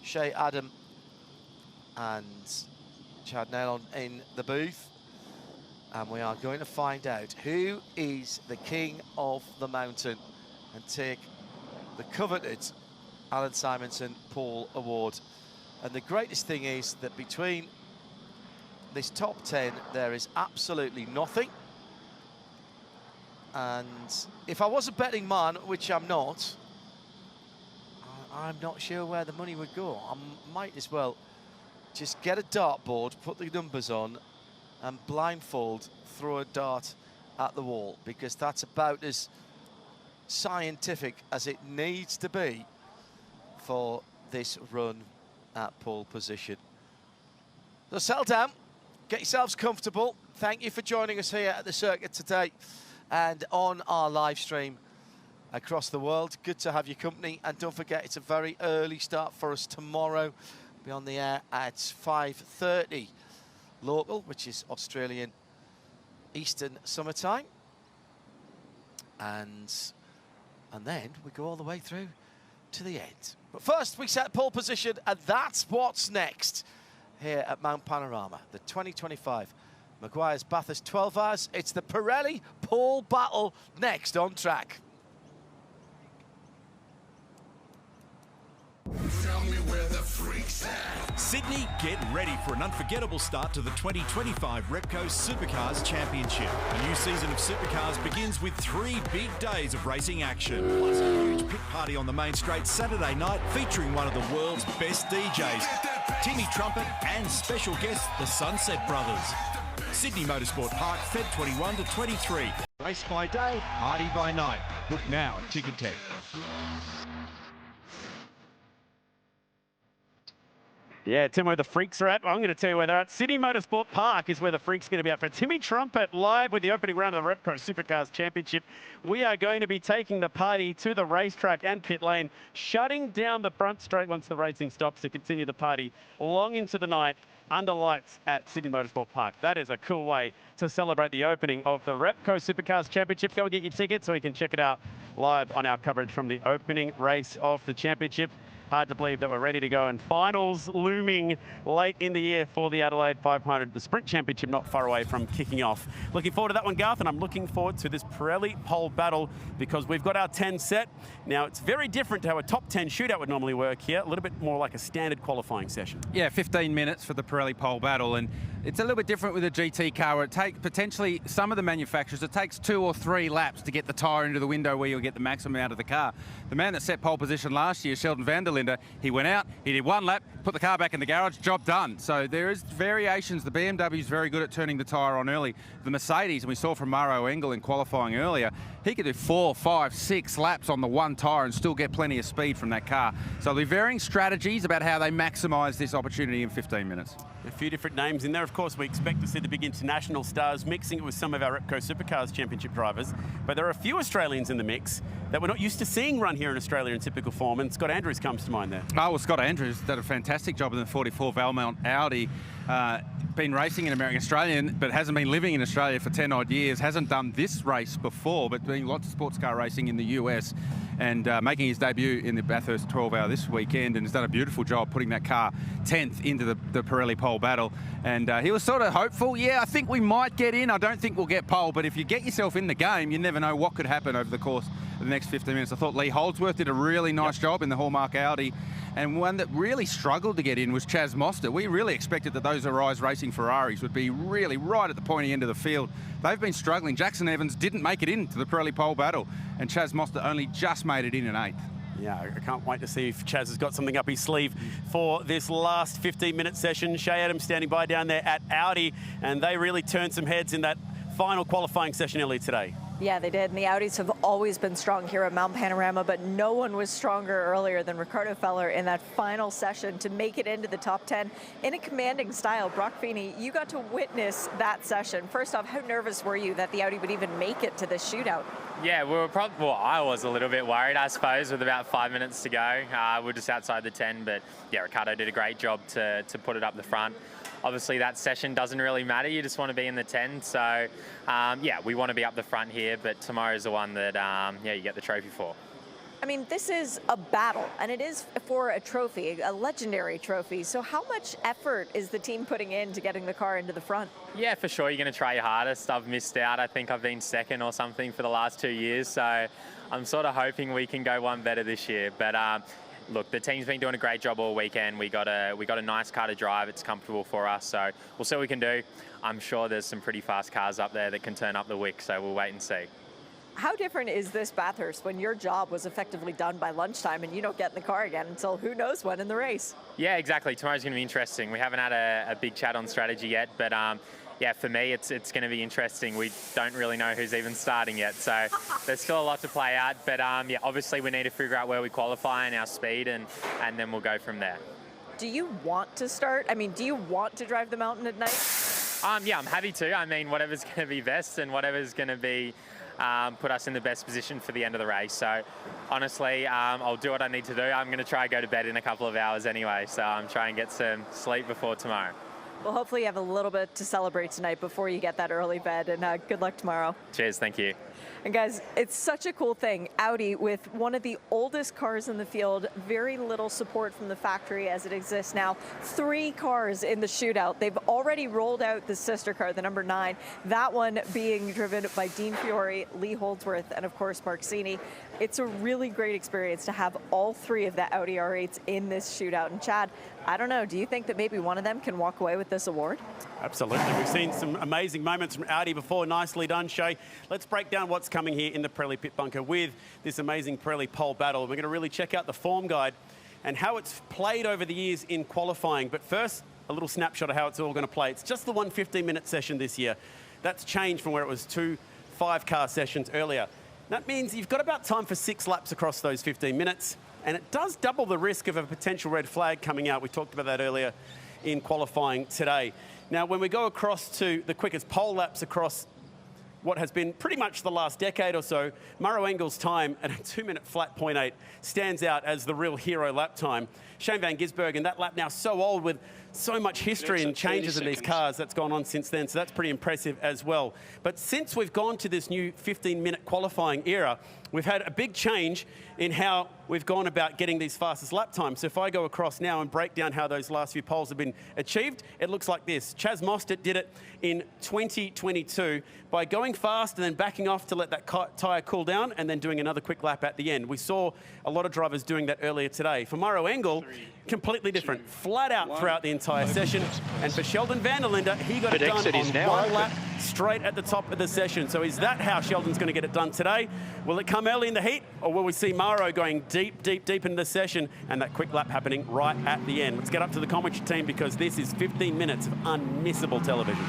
Shea Adam and Chad Nailon in the booth. And we are going to find out who is the king of the mountain and take the coveted Alan Simonson Paul Award. And the greatest thing is that between this top 10, there is absolutely nothing. And if I was a betting man, which I'm not sure where the money would go. I might as well just get a dartboard, put the numbers on, and blindfold throw a dart at the wall, because that's about as scientific as it needs to be for this run at pole position. So settle down, get yourselves comfortable. Thank you for joining us here at the circuit today and on our live stream across the world. Good to have your company, and don't forget it's a very early start for us tomorrow. Be on the air at 5:30 local, which is Australian Eastern summertime, and then we go all the way through to the end. But first we set pole position, and that's what's next here at Mount Panorama, the 2025 Meguiar's Bathurst 12 Hours. It's the Pirelli pole battle next on track. Tell me where the freaks at. Sydney, get ready for an unforgettable start to the 2025 Repco Supercars Championship. A new season of Supercars begins with 3 big days of racing action, plus a huge pit party on the main straight Saturday night featuring one of the world's best DJs, Timmy Trumpet, and special guest, the Sunset Brothers. Sydney Motorsport Park, Feb 21 to 23. Race by day, party by night. Book now at Ticketek. Yeah, Tim, where the freaks are at. I'm going to tell you where they're at. Sydney Motorsport Park is where the freaks are going to be at. For Timmy Trumpet live with the opening round of the Repco Supercars Championship. We are going to be taking the party to the racetrack and pit lane, shutting down the front straight once the racing stops to continue the party long into the night under lights at Sydney Motorsport Park. That is a cool way to celebrate the opening of the Repco Supercars Championship. Go and get your tickets so you can check it out live on our coverage from the opening race of the championship. Hard to believe that we're ready to go, and finals looming late in the year for the Adelaide 500. The Sprint Championship not far away from kicking off. Looking forward to that one, Garth, and I'm looking forward to this Pirelli pole battle because we've got our 10 set. Now, it's very different to how a top 10 shootout would normally work here. A little bit more like a standard qualifying session. Yeah, 15 minutes for the Pirelli pole battle, and it's a little bit different with a GT car where it takes potentially some of the manufacturers, it takes 2 or 3 laps to get the tyre into the window where you'll get the maximum out of the car. The man that set pole position last year, Sheldon van der Linde, he went out, he did 1 lap, put the car back in the garage, job done. So there is variations. The BMW is very good at turning the tyre on early. The Mercedes, and we saw from Mauro Engel in qualifying earlier, he could do 4, 5, 6 laps on the one tyre and still get plenty of speed from that car. So there'll be varying strategies about how they maximise this opportunity in 15 minutes. A few different names in there. Of course, we expect to see the big international stars mixing it with some of our Repco Supercars Championship drivers. But there are a few Australians in the mix that we're not used to seeing run here in Australia in typical form. And Scott Andrews comes to mind there. Oh, well, Scott Andrews did a fantastic job in the 44 Mount Audi. Been racing in American Australian, but hasn't been living in Australia for 10 odd years. Hasn't done this race before, but doing lots of sports car racing in the US and making his debut in the Bathurst 12 Hour this weekend, and has done a beautiful job putting that car 10th into the Pirelli pole battle. And he was sort of hopeful. Yeah, I think we might get in. I don't think we'll get pole, but if you get yourself in the game, you never know what could happen over the course of the next 15 minutes. I thought Lee Holdsworth did a really nice job in the Hallmark Audi. And one that really struggled to get in was Chaz Mostert. We really expected that those Arise Racing Ferraris would be really right at the pointy end of the field. They've been struggling. Jackson Evans didn't make it into the Pirelli pole battle, and Chaz Mostert only just made it in 8th. Yeah, I can't wait to see if Chaz has got something up his sleeve for this last 15-minute session. Shay Adams standing by down there at Audi, and they really turned some heads in that final qualifying session earlier today. Yeah, they did. And the Audis have always been strong here at Mount Panorama, but no one was stronger earlier than Ricardo Feller in that final session to make it into the top 10 in a commanding style. Brock Feeney, you got to witness that session. First off, how nervous were you that the Audi would even make it to this shootout? Yeah, we were probably, well, I was a little bit worried, I suppose, with about 5 minutes to go. We're just outside the 10, but yeah, Ricardo did a great job to put it up the front. Obviously, that session doesn't really matter. You just want to be in the 10. So, yeah, we want to be up the front here, but tomorrow's the one that, yeah, you get the trophy for. I mean, this is a battle, and it is for a trophy, a legendary trophy. So how much effort is the team putting into getting the car into the front? Yeah, for sure. You're going to try your hardest. I've missed out. I think I've been second or something for the last 2 years. So I'm sort of hoping we can go one better this year. But look, the team's been doing a great job all weekend. We got a nice car to drive. It's comfortable for us. So we'll see what we can do. I'm sure there's some pretty fast cars up there that can turn up the wick. So we'll wait and see. How different is this Bathurst when your job was effectively done by lunchtime and you don't get in the car again until who knows when in the race? Yeah, exactly. Tomorrow's going to be interesting. We haven't had a big chat on strategy yet, but yeah, for me, it's going to be interesting. We don't really know who's even starting yet, so there's still a lot to play out. But yeah, obviously we need to figure out where we qualify and our speed, and then we'll go from there. Do you want to start? I mean, do you want to drive the mountain at night? Yeah, I'm happy to. I mean, whatever's going to be best and whatever's going to be put us in the best position for the end of the race. So honestly, I'll do what I need to do. I'm going to try and go to bed in a couple of hours anyway, so I'm trying to get some sleep before tomorrow. Well, hopefully you have a little bit to celebrate tonight before you get that early bed, and good luck tomorrow. Cheers, thank you. And guys, it's such a cool thing. Audi, with one of the oldest cars in the field, very little support from the factory as it exists now. 3 cars in the shootout. They've already rolled out the sister car, the number 9. That one being driven by Dean Fiore, Lee Holdsworth, and of course Mark Sini. It's a really great experience to have all 3 of the Audi R8s in this shootout. And Chad, I don't know, do you think that maybe one of them can walk away with this award? Absolutely. We've seen some amazing moments from Audi before. Nicely done, Shay. Let's break down what's coming here in the Pirelli pit bunker with this amazing Pirelli pole battle. We're going to really check out the form guide and how it's played over the years in qualifying. But first, a little snapshot of how it's all going to play. It's just the one 15-minute session this year. That's changed from where it was 2 5-car sessions earlier. That means you've got about time for 6 laps across those 15 minutes. And it does double the risk of a potential red flag coming out. We talked about that earlier in qualifying today. Now, when we go across to the quickest pole laps across what has been pretty much the last decade or so, Murrow Engel's time at a 2-minute flat 0.8 stands out as the real hero lap time. Shane Van Gisbergen, that lap now so old with so much history and changes in these cars that's gone on since then, so that's pretty impressive as well. But since we've gone to this new 15-minute qualifying era, we've had a big change in how we've gone about getting these fastest lap times. So if I go across now and break down how those last few poles have been achieved, it looks like this. Chaz Mostert did it in 2022 by going fast and then backing off to let that tyre cool down and then doing another quick lap at the end. We saw a lot of drivers doing that earlier today. For Murrow Engel, completely different, flat out throughout the entire session. And for Sheldon van der Linde, he got it done on one lap straight at the top of the session. So is that how Sheldon's going to get it done today? Will it come early in the heat, or will we see Murrow going deep into the session and that quick lap happening right at the end? Let's get up to the commentary team because this is 15 minutes of unmissable television.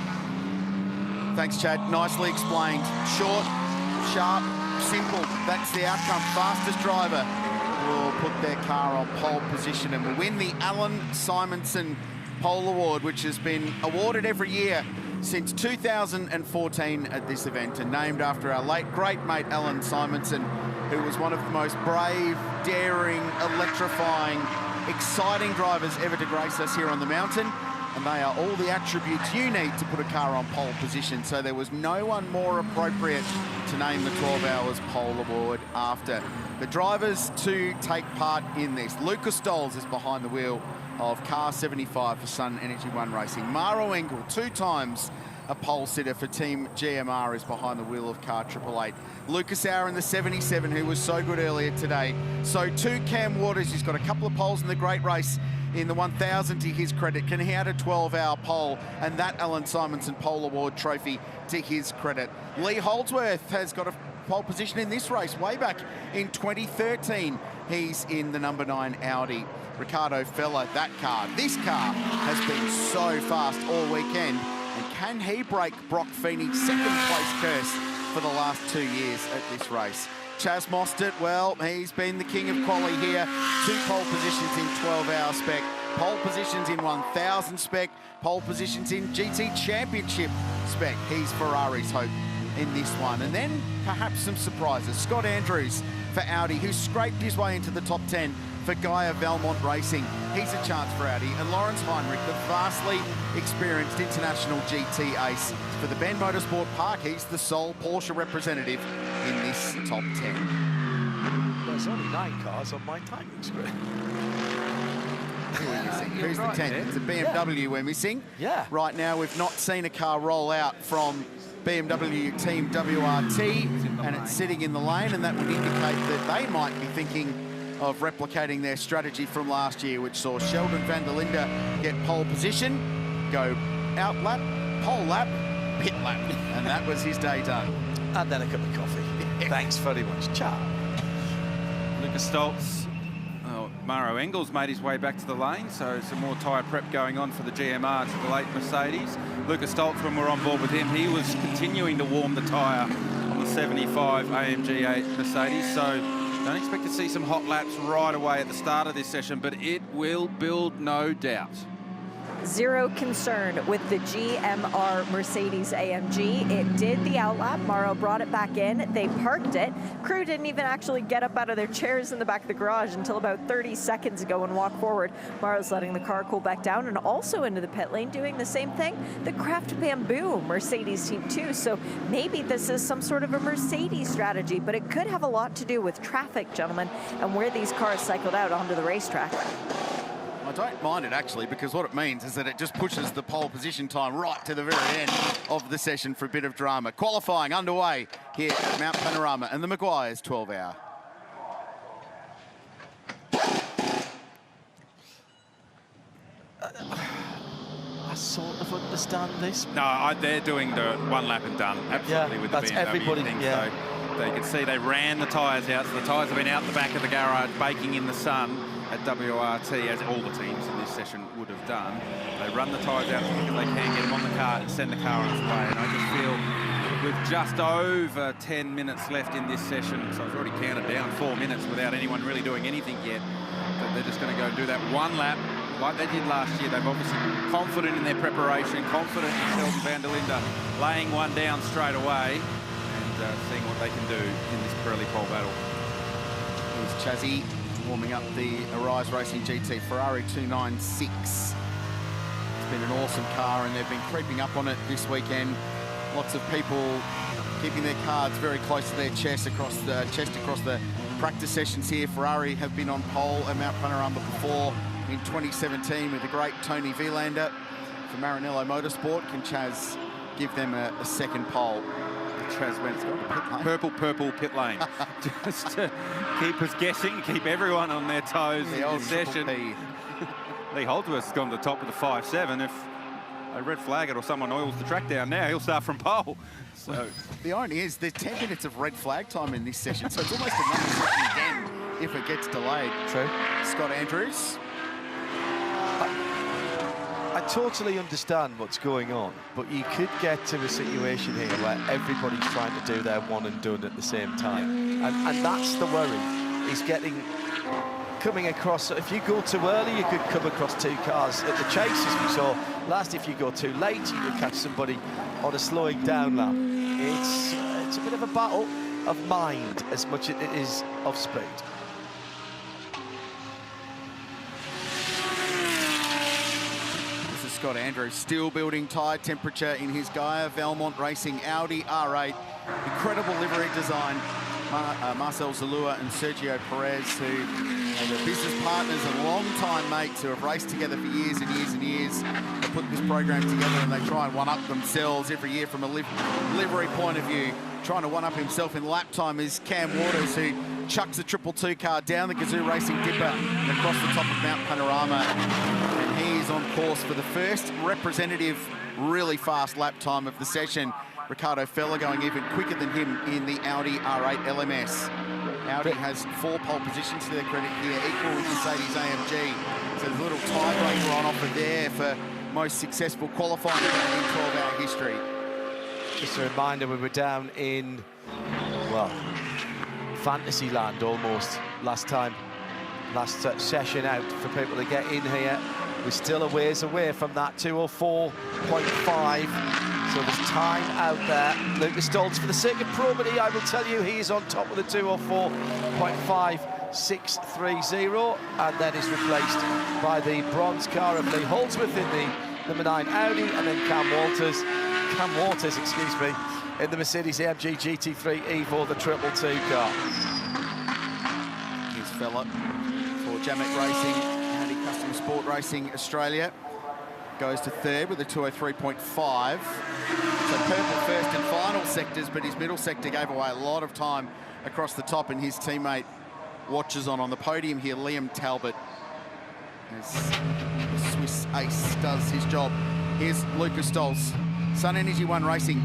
Thanks, Chad. Nicely explained. Short, sharp, simple. That's the outcome. Fastest driver will put their car on pole position and will win the Alan Simonson Pole Award, which has been awarded every year since 2014 at this event, and named after our late great mate Alan Simonson, who was one of the most brave, daring, electrifying, exciting drivers ever to grace us here on the mountain. And they are all the attributes you need to put a car on pole position. So there was no one more appropriate to name the 12 Hours Pole Award after. The drivers to take part in this. Lucas Stoles is behind the wheel of car 75 for Sun Energy One Racing. Murrow Engel, 2 times a pole sitter for Team GMR, is behind the wheel of car 888. Lucas Auer in the 77, who was so good earlier today. So too, Cam Waters, he's got a couple of poles in the great race in the 1000 to his credit. Can he add a 12-hour pole and that Alan Simonson Pole Award trophy to his credit? Lee Holdsworth has got a pole position in this race way back in 2013. He's in the number 9 Audi. Ricardo Feller, that car, this car has been so fast all weekend. And can he break Brock Feeney's second place curse for the last 2 years at this race? Chaz Mostert, well, he's been the king of quali here. 2 pole positions in 12-hour spec, pole positions in 1000 spec, pole positions in GT Championship spec. He's Ferrari's hope in this one. And then perhaps some surprises. Scott Andrews for Audi, who scraped his way into the top 10 for Gaia Valmont Racing. He's a chance for Audi. And Lawrence Heinrich, the vastly experienced international GT ace for the Ben Motorsport Park. He's the sole Porsche representative in this top 10. There's only 9 cars on my timing screen. Who are missing? Who's right, the 10th? yeah. It's a BMW we're missing. Yeah. Right now, we've not seen a car roll out from BMW Team WRT, and it's sitting in the lane, and that would indicate that they might be thinking of replicating their strategy from last year, which saw Sheldon van der Linde get pole position, go out lap, pole lap, pit lap, and that was his day done. And then a cup of coffee. Thanks very much. Ciao. Lucas Stoltz. Mauro Engels made his way back to the lane, so some more tyre prep going on for the GMR to the late Mercedes. Lucas Stoltz, when we're on board with him, he was continuing to warm the tyre on the 75 AMG 8 Mercedes, so don't expect to see some hot laps right away at the start of this session, but it will build, no doubt. Zero concern with the GMR Mercedes AMG. It did the outlap. Mauro brought it back in. They parked it. Crew didn't even actually get up out of their chairs in the back of the garage until about 30 seconds ago and walk forward. Mauro's letting the car cool back down and also into the pit lane doing the same thing. The Craft Bamboo Mercedes team too. So maybe this is some sort of a Mercedes strategy, but it could have a lot to do with traffic, gentlemen, and where these cars cycled out onto the racetrack. I don't mind it, actually, because what it means is that it just pushes the pole position time right to the very end of the session for a bit of drama. Qualifying underway here at Mount Panorama and the Meguiar's 12-hour. I sort of understand this. No, they're doing the one lap and done, absolutely, with the that's BMW everybody, thing. yeah. So you can see they ran the tyres out, so the tyres have been out the back of the garage baking in the sun at WRT, as all the teams in this session would have done. They run the tyres out as quick as they can, get them on the car and send the car on its way. And I just feel with just over 10 minutes left in this session, so I've already counted down 4 minutes without anyone really doing anything yet, that they're just going to go and do that one lap like they did last year. They've obviously been confident in their preparation, confident in Sheldon van der Linde laying one down straight away and seeing what they can do in this Pirelli pole battle. Here's Chazzy warming up the Arise Racing GT Ferrari 296. It's been an awesome car, and they've been creeping up on it this weekend. Lots of people keeping their cards very close to their chest across the practice sessions here. Ferrari have been on pole at Mount Panorama before in 2017 with the great Tony Vilander. For Maranello Motorsport, can Chaz give them a second pole? Chaz went purple pit lane, just to keep us guessing, keep everyone on their toes in the session. Lee Holdsworth's gone to the top of the 5.7. If a red flag it or someone oils the track down now, he'll start from pole. So the irony is there's 10 minutes of red flag time in this session, so it's almost another session again if it gets delayed. True. Scott Andrews. I totally understand what's going on, but you could get to a situation here where everybody's trying to do their one and done at the same time. And that's the worry, is coming across. If you go too early, you could come across 2 cars at the chase, as we saw last. If you go too late, you could catch somebody on a slowing down lap. It's a bit of a battle of mind as much as it is of speed. Scott Andrews still building tyre temperature in his Gaia Valmont Racing Audi R8. Incredible livery design. Marcel Zalua and Sergio Perez, who are the business partners and long-time mates who have raced together for years and years and years. They put this program together and they try and one-up themselves every year from a livery point of view. Trying to one-up himself in lap time is Cam Waters, who chucks a 222 car down the Gazoo Racing Dipper and across the top of Mount Panorama. And he is on course for the first representative, really fast lap time of the session. Ricardo Feller going even quicker than him in the Audi R8 LMS. Audi has 4 pole positions to their credit here, equal with Mercedes AMG. So there's a little tiebreaker on offer there for most successful qualifying in 12-hour history. Just a reminder, we were down in, well, fantasy land almost last session out for people to get in here. We're still a ways away from that 204.5. So there's time out there. Lucas Stoltz for the circuit probity, I will tell you, he is on top of the 204.5630, and then is replaced by the bronze car of Lee Holdsworth in the number 9 Audi, and then Cam Waters, excuse me, in the Mercedes AMG GT3 Evo, the 222 car. fella for Jamek Racing, Audi Custom Sport Racing Australia. Goes to third with a 203.5. So purple first and final sectors, but his middle sector gave away a lot of time across the top, and his teammate watches on the podium here, Liam Talbot, as the Swiss ace does his job. Here's Lucas Stolz. Sun Energy One Racing,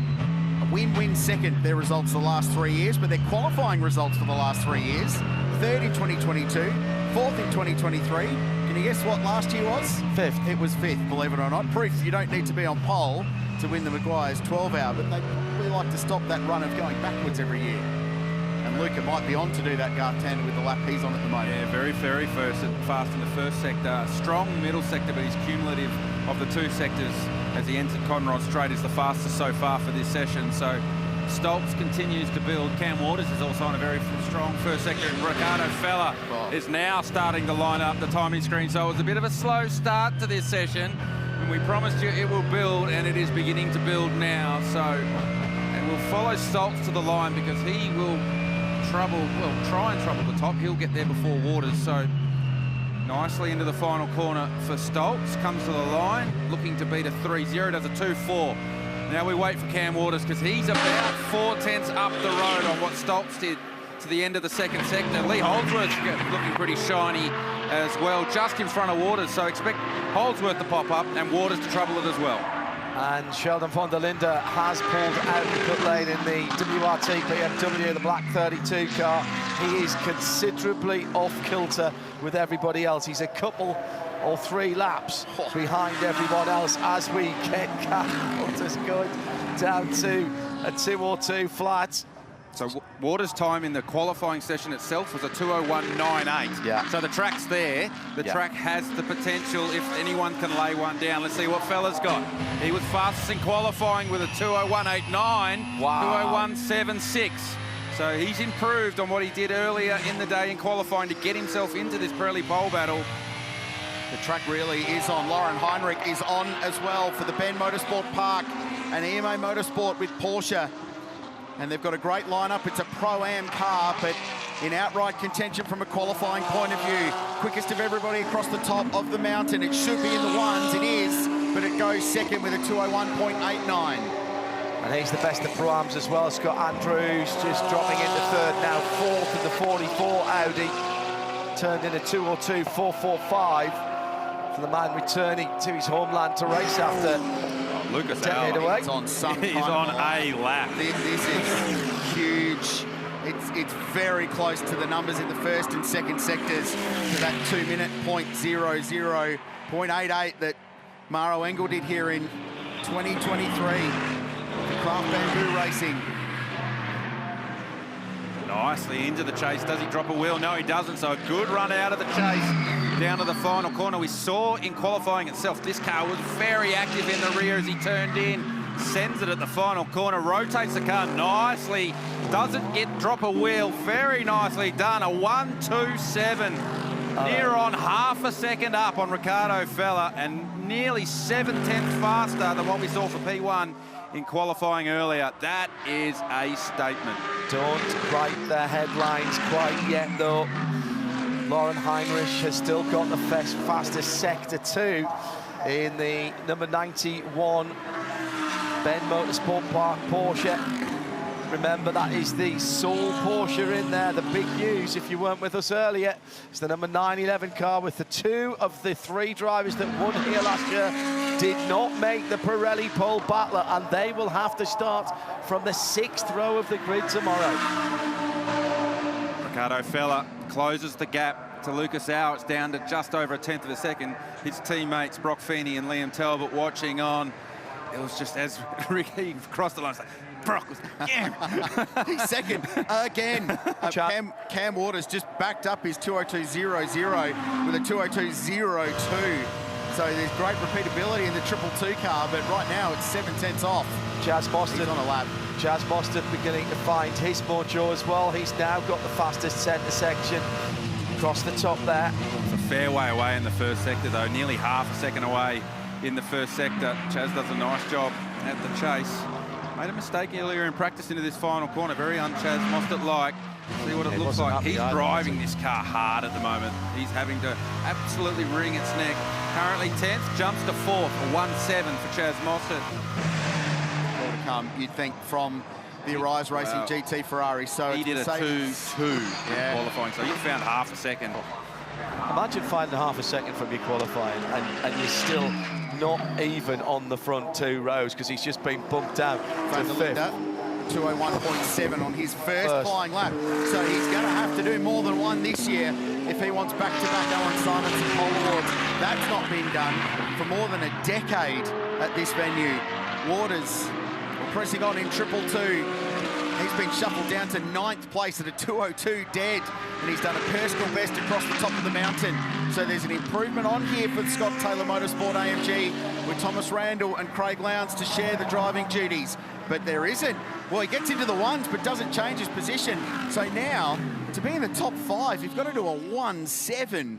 a win-win second, their results the last 3 years, but their qualifying results for the last 3 years. Third in 2022, fourth in 2023. Can you guess what last year was? Fifth. It was fifth, believe it or not. Proof you don't need to be on pole to win the Meguiar's 12-hour, but we like to stop that run of going backwards every year. And Luca might be on to do that Garth Tander with the lap he's on at the moment. Yeah, very fast in the first sector. Strong middle sector, but his cumulative of the two sectors as he entered Conrod Straight is the fastest so far for this session. So Stoltz continues to build. Cam Waters is also on a very strong first sector, and Ricardo Fella is now starting to line up the timing screen. So it was a bit of a slow start to this session, and we promised you it will build, and it is beginning to build now. So, and we'll follow Stoltz to the line because he will try and trouble the top. He'll get there before Waters. So nicely into the final corner for Stoltz. Comes to the line, looking to beat a 3-0, does a 2-4. Now we wait for Cam Waters because he's about 4/10 up the road on what Stoltz did to the end of the second sector. Lee Holdsworth's looking pretty shiny as well, just in front of Waters. So expect Holdsworth to pop up and Waters to trouble it as well. And Sheldon von der Linde has pulled out the pit lane in the WRT BMW, the black 32 car. He is considerably off kilter with everybody else. He's a couple or 3 laps behind everyone else as we get Cam Waters going down to a 202 flat. So Waters' time in the qualifying session itself was a 2:01.98. Yeah. So the track's there. The track has the potential if anyone can lay one down. Let's see what Fella's got. He was fastest in qualifying with a 2:01.89. Wow. 2:01.76. So he's improved on what he did earlier in the day in qualifying to get himself into this Pirelli pole battle. The track really is on. Lauren Heinrich is on as well for the Ben Motorsport Park and EMA Motorsport with Porsche. And they've got a great lineup. It's a Pro-Am car, but in outright contention from a qualifying point of view. Quickest of everybody across the top of the mountain. It should be in the ones. It is, but it goes second with a 2:01.89. And he's the best at Pro-Ams as well. Scott Andrews just dropping into third now, fourth in the 44 Audi. Turned in a 2:02.445 for the man returning to his homeland to race after Lucas away. He's on some He's on a lap. This is huge. It's very close to the numbers in the first and second sectors to that 2-minute .00.88 that Maro Engel did here in 2023 for Craft Bamboo Racing. Nicely into the chase. Does he drop a wheel? No, he doesn't. So a good run out of the chase down to the final corner. We saw in qualifying itself, this car was very active in the rear as he turned in. Sends it at the final corner, rotates the car nicely. Doesn't drop a wheel. Very nicely done. A 1:27. Near on half a second up on Ricardo Fella and nearly 7/10 faster than what we saw for P1 in qualifying earlier. That is a statement. Don't write the headlines quite yet, though. Lauren Heinrich has still got the fastest sector 2 in the number 91 Ben Motorsport Park Porsche. Remember, that is the sole Porsche in there. The big news, if you weren't with us earlier, is the number 911 car with the 2 of the 3 drivers that won here last year did not make the Pirelli pole battler, and they will have to start from the 6th row of the grid tomorrow. Ricardo Fella closes the gap to Lucas Au. It's down to just over 1/10 of a second. His teammates Brock Feeney and Liam Talbot watching on. It was just as Ricky crossed the line, it's like, Brock was, yeah. He's second again. Cam Waters just backed up his 2:02.00 with a 2:02.02. So there's great repeatability in the 222 car, but right now it's 7/10 off. Chaz Mostert on a lap. Chaz Mostert beginning to find his mojo as well. He's now got the fastest centre section across the top there. It's a fair way away in the first sector, though. Nearly half a second away in the first sector. Chaz does a nice job at the chase. Made a mistake earlier in practice into this final corner. Very un-Chaz Mostert-like. See what it looks like. He's driving this car hard at the moment. He's having to absolutely wring its neck. Currently 10th, jumps to 4th, a 1-7 for Chaz Mostert. More to come, you'd think, from the Arise Racing GT Ferrari. So he did a 2-2 in qualifying, so you found half a second. Imagine finding half a second from your qualifying and you're still not even on the front 2 rows because he's just been bumped down to 5th. 201.7 on his first flying lap. So he's going to have to do more than one this year if he wants back-to-back Alan Simonson pole awards. That's not been done for more than a decade at this venue. Waters pressing on in 222. He's been shuffled down to 9th place at a 202 dead, and he's done a personal best across the top of the mountain. So there's an improvement on here for the Scott Taylor Motorsport AMG with Thomas Randall and Craig Lowndes to share the driving duties. But there isn't. Well, he gets into the ones, but doesn't change his position. So now, to be in the top 5, you've got to do a 1-7,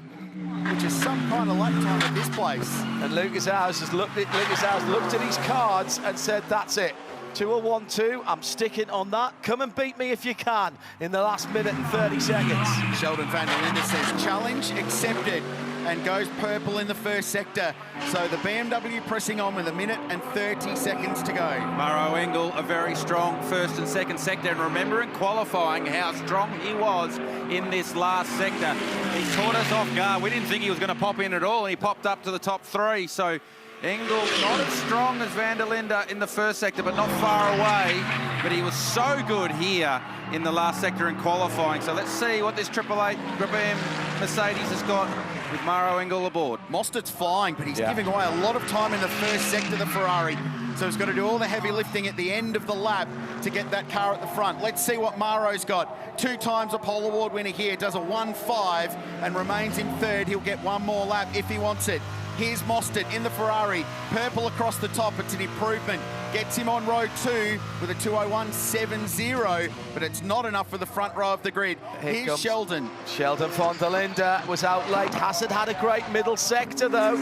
which is some kind of lap time at this place. And Lucas Howes has looked at his cards and said, that's it. 201.2, I'm sticking on that. Come and beat me if you can in the last minute and 30 seconds. Sheldon van der Linde says, challenge accepted, and goes purple in the first sector. So the BMW pressing on with 1 minute and 30 seconds to go. Maro Engel, a very strong first and second sector, and remember in qualifying how strong he was in this last sector. He caught us off guard. We didn't think he was going to pop in at all, and he popped up to the top 3. So Engel, not as strong as van der Linde in the first sector, but not far away. But he was so good here in the last sector in qualifying. So let's see what this 888 Grabam Mercedes has got with Maro Engel aboard. Mostert's flying, but he's giving away a lot of time in the first sector, the Ferrari. So he's got to do all the heavy lifting at the end of the lap to get that car at the front. Let's see what Maro's got. 2 times a pole award winner here, does a 1-5 and remains in 3rd. He'll get 1 more lap if he wants it. Here's Mostert in the Ferrari, purple across the top. It's an improvement. Gets him on row 2 with a 201.70, but it's not enough for the front row of the grid. Here's Sheldon. Sheldon van der Linde was out late. Hasn't had a great middle sector, though.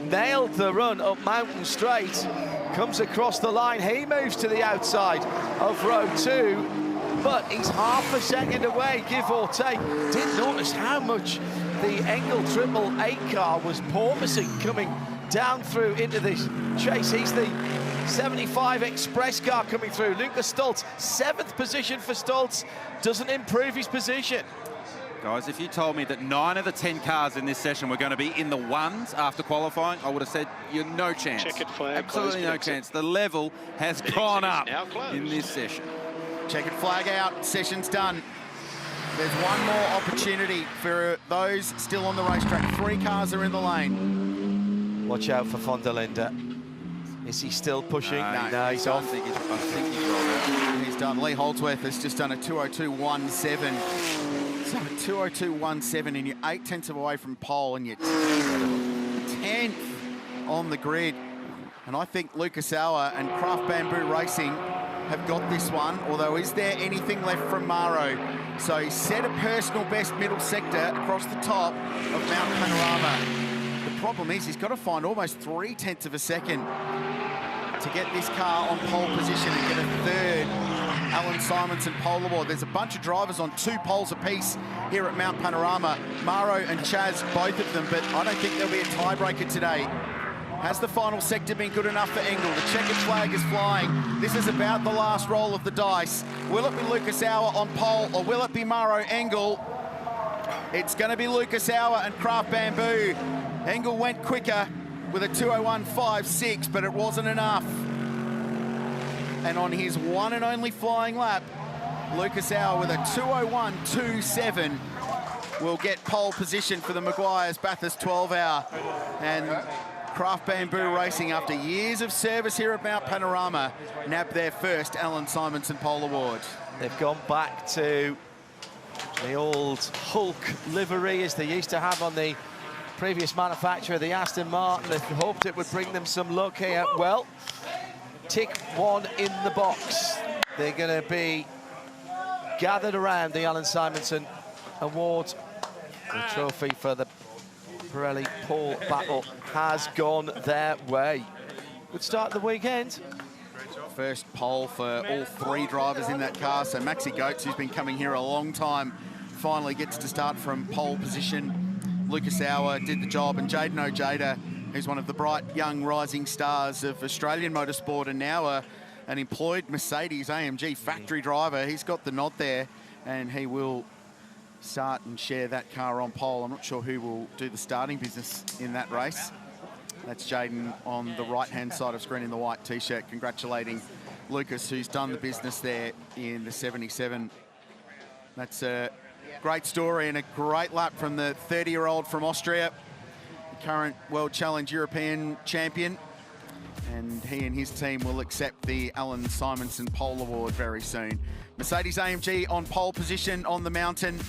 Nailed the run up Mountain Straight. Comes across the line. He moves to the outside of row 2, but he's half a second away, give or take. Didn't notice how much the Engel 888 car was porpoising coming down through into this chase. He's the 75 Express car coming through. Lucas Stoltz, 7th position for Stoltz, doesn't improve his position. Guys, if you told me that 9 of the 10 cars in this session were going to be in the ones after qualifying, I would have said, you're no chance. Checkered flag. Absolutely no chance. The level has gone up in this session. Checkered flag out, session's done. There's one more opportunity for those still on the racetrack. 3 cars are in the lane. Watch out for van der Linde. Is he still pushing? No, he's off. I think he's rolled. He's done. Lee Holdsworth has just done a 202.17. So a 202.17, and you're 0.8 away from pole, and you're 10th on the grid. And I think Lucas Auer and Craft Bamboo Racing have got this one, although is there anything left from Maro? So he set a personal best middle sector across the top of Mount Panorama. The problem is he's got to find almost 0.3 of a second to get this car on pole position and get a 3rd Alan Simonson pole award. There's a bunch of drivers on 2 poles apiece here at Mount Panorama. Maro and Chaz, both of them, but I don't think there'll be a tiebreaker today. Has the final sector been good enough for Engel? The checkered flag is flying. This is about the last roll of the dice. Will it be Lucas Auer on pole, or will it be Maro Engel? It's going to be Lucas Auer and Craft Bamboo. Engel went quicker with a 201.56, but it wasn't enough. And on his one and only flying lap, Lucas Auer with a 201.27 will get pole position for the Meguiar's Bathurst 12-hour. And Craft Bamboo Racing, after years of service here at Mount Panorama, nabbed their first Alan Simonson pole award. They've gone back to the old Hulk livery as they used to have on the previous manufacturer, the Aston Martin. They hoped it would bring them some luck here. Well, tick 1 in the box. They're going to be gathered around the Alan Simonson Award. The trophy for the Pirelli pole battle has gone their way. Good start of the weekend First pole for all three drivers in that car. So Maxi Goetz, who's been coming here a long time, finally gets to start from pole position. Lucas Auer did the job, and Jaden Ojeda, who's one of the bright young rising stars of Australian motorsport and now an employed Mercedes AMG factory driver. He's got the nod there, and he will start and share that car on pole. I'm not sure who will do the starting business in that race. That's Jaden on the right-hand side of screen in the white T-shirt, congratulating Lucas, who's done the business there in the 77. That's a great story and a great lap from the 30-year-old from Austria, the current World Challenge European champion. And he and his team will accept the Alan Simonson Pole Award very soon. Mercedes AMG on pole position on the mountain.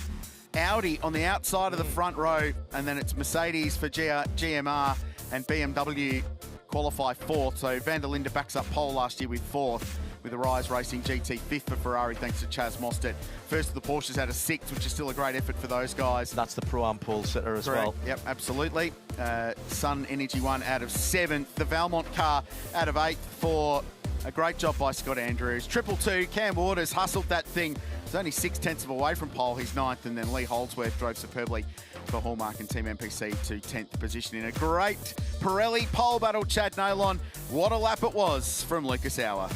Audi on the outside of the front row. And then it's Mercedes for GMR, and BMW qualify fourth. So Van der Linde backs up pole last year with fourth, with the Rise Racing GT fifth for Ferrari, thanks to Chaz Mostert. First of the Porsches had a sixth, which is still a great effort for those guys. That's the Pro-Am pole sitter as well. Yep, absolutely. Sun Energy 1 out of 7th. The Valmont car out of 8th for a great job by Scott Andrews. 222, Cam Waters hustled that thing. It's only 6/10 away from pole. He's 9th, and then Lee Holdsworth drove superbly for Hallmark and Team MPC to 10th position in a great Pirelli pole battle. Chad Nalon, what a lap it was from Lucas Auer.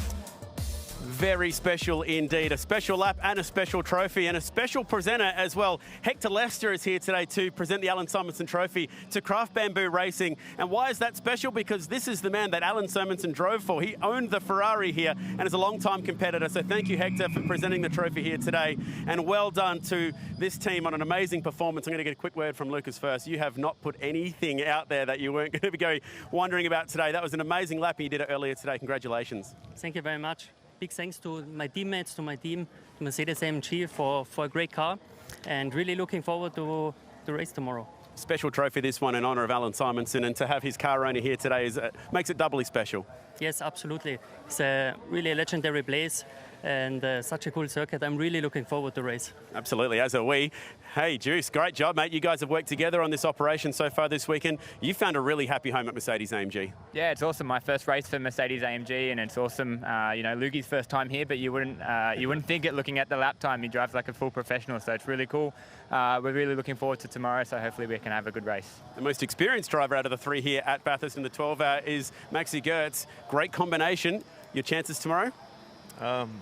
Very special indeed. A special lap and a special trophy and a special presenter as well. Hector Lester is here today to present the Alan Simonson Trophy to Craft Bamboo Racing. And why is that special? Because this is the man that Alan Simonson drove for. He owned the Ferrari here and is a long-time competitor. So thank you, Hector, for presenting the trophy here today. And well done to this team on an amazing performance. I'm going to get a quick word from Lucas first. You have not put anything out there that you weren't going to be wondering about today. That was an amazing lap, and you did it earlier today. Congratulations. Thank you very much. Big thanks to my teammates, to my team, to Mercedes AMG for a great car, and really looking forward to the race tomorrow. Special trophy, this one, in honour of Alan Simonson, and to have his car owner here today makes it doubly special. Yes, absolutely. It's really a legendary place and such a cool circuit. I'm really looking forward to the race. Absolutely, as are we. Hey, Juice, great job, mate. You guys have worked together on this operation so far this weekend. You found a really happy home at Mercedes AMG. Yeah, it's awesome. My first race for Mercedes AMG, and it's awesome. You know, Lugi's first time here, but you wouldn't think it looking at the lap time. He drives like a full professional, so it's really cool. We're really looking forward to tomorrow, so hopefully we can have a good race. The most experienced driver out of the three here at Bathurst in the 12-hour is Maxi Goetz. Great combination. Your chances tomorrow?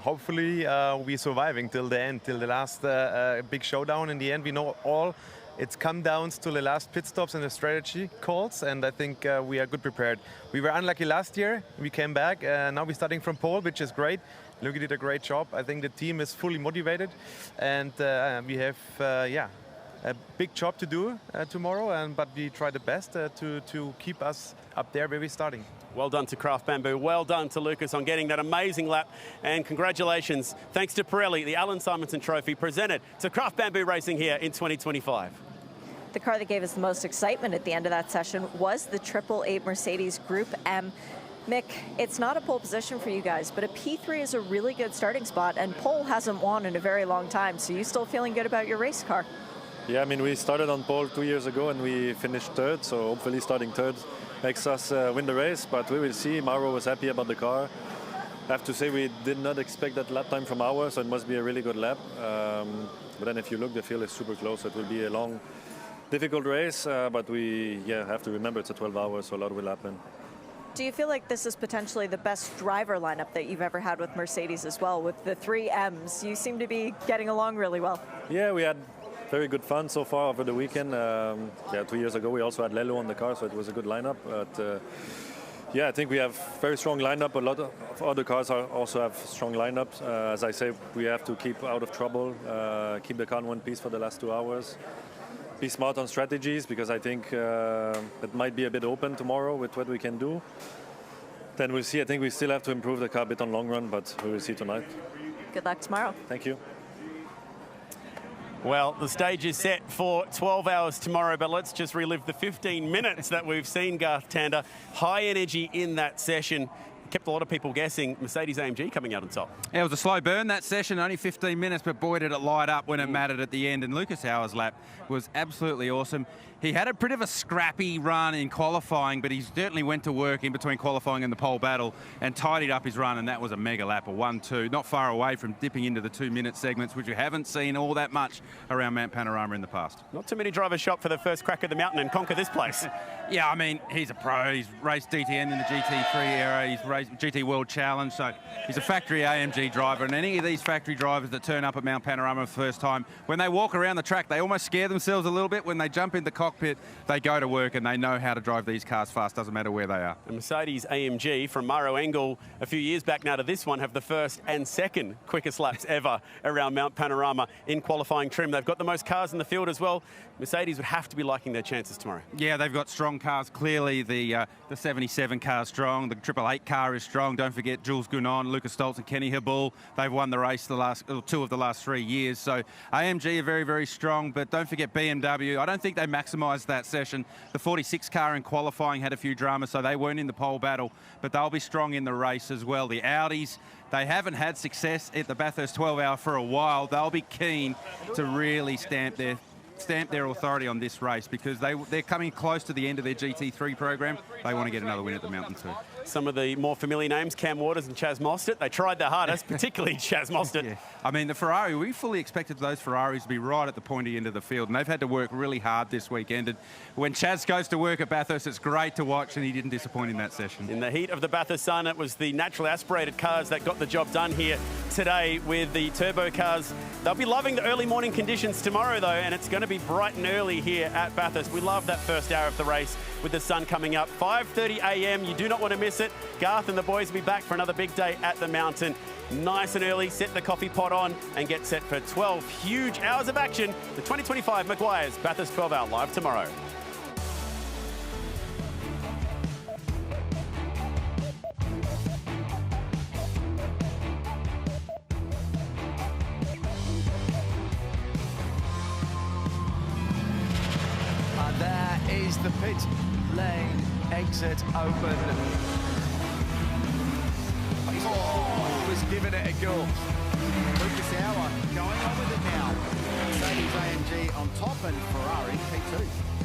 Hopefully we're surviving till the end, till the last big showdown. In the end, we know all. It's come down to the last pit stops and the strategy calls, and I think we are good prepared. We were unlucky last year. We came back, now we're starting from pole, which is great. Lugi did a great job. I think the team is fully motivated, and we have, a big job to do tomorrow, but we try the best to keep us up there where we're starting. Well done to Craft Bamboo. Well done to Lucas on getting that amazing lap. And congratulations, thanks to Pirelli, the Alan Simonson Trophy presented to Craft Bamboo Racing here in 2025. The car that gave us the most excitement at the end of that session was the 888 Mercedes Group M. Mick, it's not a pole position for you guys, but a P3 is a really good starting spot, and pole hasn't won in a very long time. So you still feeling good about your race car? Yeah, I mean, we started on pole 2 years ago and we finished third, so hopefully starting third makes us win the race, but we will see. Mauro was happy about the car. I have to say we did not expect that lap time from Auer, so it must be a really good lap. But then if you look, the field is super close, so it will be a long, difficult race, but we have to remember it's a 12 hours, so a lot will happen. Do you feel like this is potentially the best driver lineup that you've ever had with Mercedes as well, with the 3 M's? You seem to be getting along really well. Yeah, we had very good fun so far over the weekend. 2 years ago we also had Lelo on the car, so it was a good lineup. But I think we have very strong lineup. A lot of other cars also have strong lineups. As I say, we have to keep out of trouble, keep the car in one piece for the last 2 hours. Be smart on strategies, because I think it might be a bit open tomorrow with what we can do. Then we'll see. I think we still have to improve the car a bit on long run, but we will see tonight. Good luck tomorrow. Thank you. Well, the stage is set for 12 hours tomorrow, but let's just relive the 15 minutes that we've seen, Garth Tander. High energy in that session. kept a lot of people guessing. Mercedes-AMG coming out on top. Yeah, it was a slow burn that session, only 15 minutes, but boy did it light up when it mattered at the end. And Lucas Hauer's lap was absolutely awesome. He had a bit of a scrappy run in qualifying, but he certainly went to work in between qualifying and the pole battle and tidied up his run, and that was a mega lap, a 1-2, not far away from dipping into the 2-minute segments, which you haven't seen all that much around Mount Panorama in the past. Not too many drivers shot for the first crack of the mountain and conquer this place. Yeah, I mean, he's a pro. He's raced DTM in the GT3 era. He's raced GT World Challenge, so he's a factory AMG driver. And any of these factory drivers that turn up at Mount Panorama for the first time, when they walk around the track, they almost scare themselves a little bit. When they jump in the cockpit, they go to work and they know how to drive these cars fast, doesn't matter where they are. The Mercedes-AMG from Maro Engel a few years back now to this one have the first and second quickest laps ever around Mount Panorama in qualifying trim. They've got the most cars in the field as well. Mercedes would have to be liking their chances tomorrow. Yeah, they've got strong cars. Clearly, the 77 car is strong. The 888 car is strong. Don't forget Jules Gounon, Lucas Stoltz and Kenny Habul. They've won the race two of the last 3 years. So AMG are very, very strong. But don't forget BMW. I don't think they maximised that session. The 46 car in qualifying had a few dramas, so they weren't in the pole battle. But they'll be strong in the race as well. The Audis, they haven't had success at the Bathurst 12 hour for a while. They'll be keen to really stamp their authority on this race because they're coming close to the end of their GT3 program. They want to get another win at the mountain too. Some of the more familiar names, Cam Waters and Chaz Mostert, they tried their hardest, particularly Chaz Mostert. Yeah. I mean, the Ferrari, we fully expected those Ferraris to be right at the pointy end of the field, and they've had to work really hard this weekend. And when Chaz goes to work at Bathurst, it's great to watch, and he didn't disappoint in that session. In the heat of the Bathurst sun, it was the naturally aspirated cars that got the job done here today with the turbo cars. They'll be loving the early morning conditions tomorrow, though, and it's going to be bright and early here at Bathurst. We love that first hour of the race with the sun coming up. 5:30 a.m. You do not want to miss it. Garth and the boys will be back for another big day at the mountain. Nice and early, set the coffee pot on and get set for 12 huge hours of action. The 2025 Meguiar's Bathurst 12 Hour live tomorrow. There is the pit lane exit open. Oh, was giving it a go. Lucas Hauer going on with it now. Mercedes-AMG on top and Ferrari P2.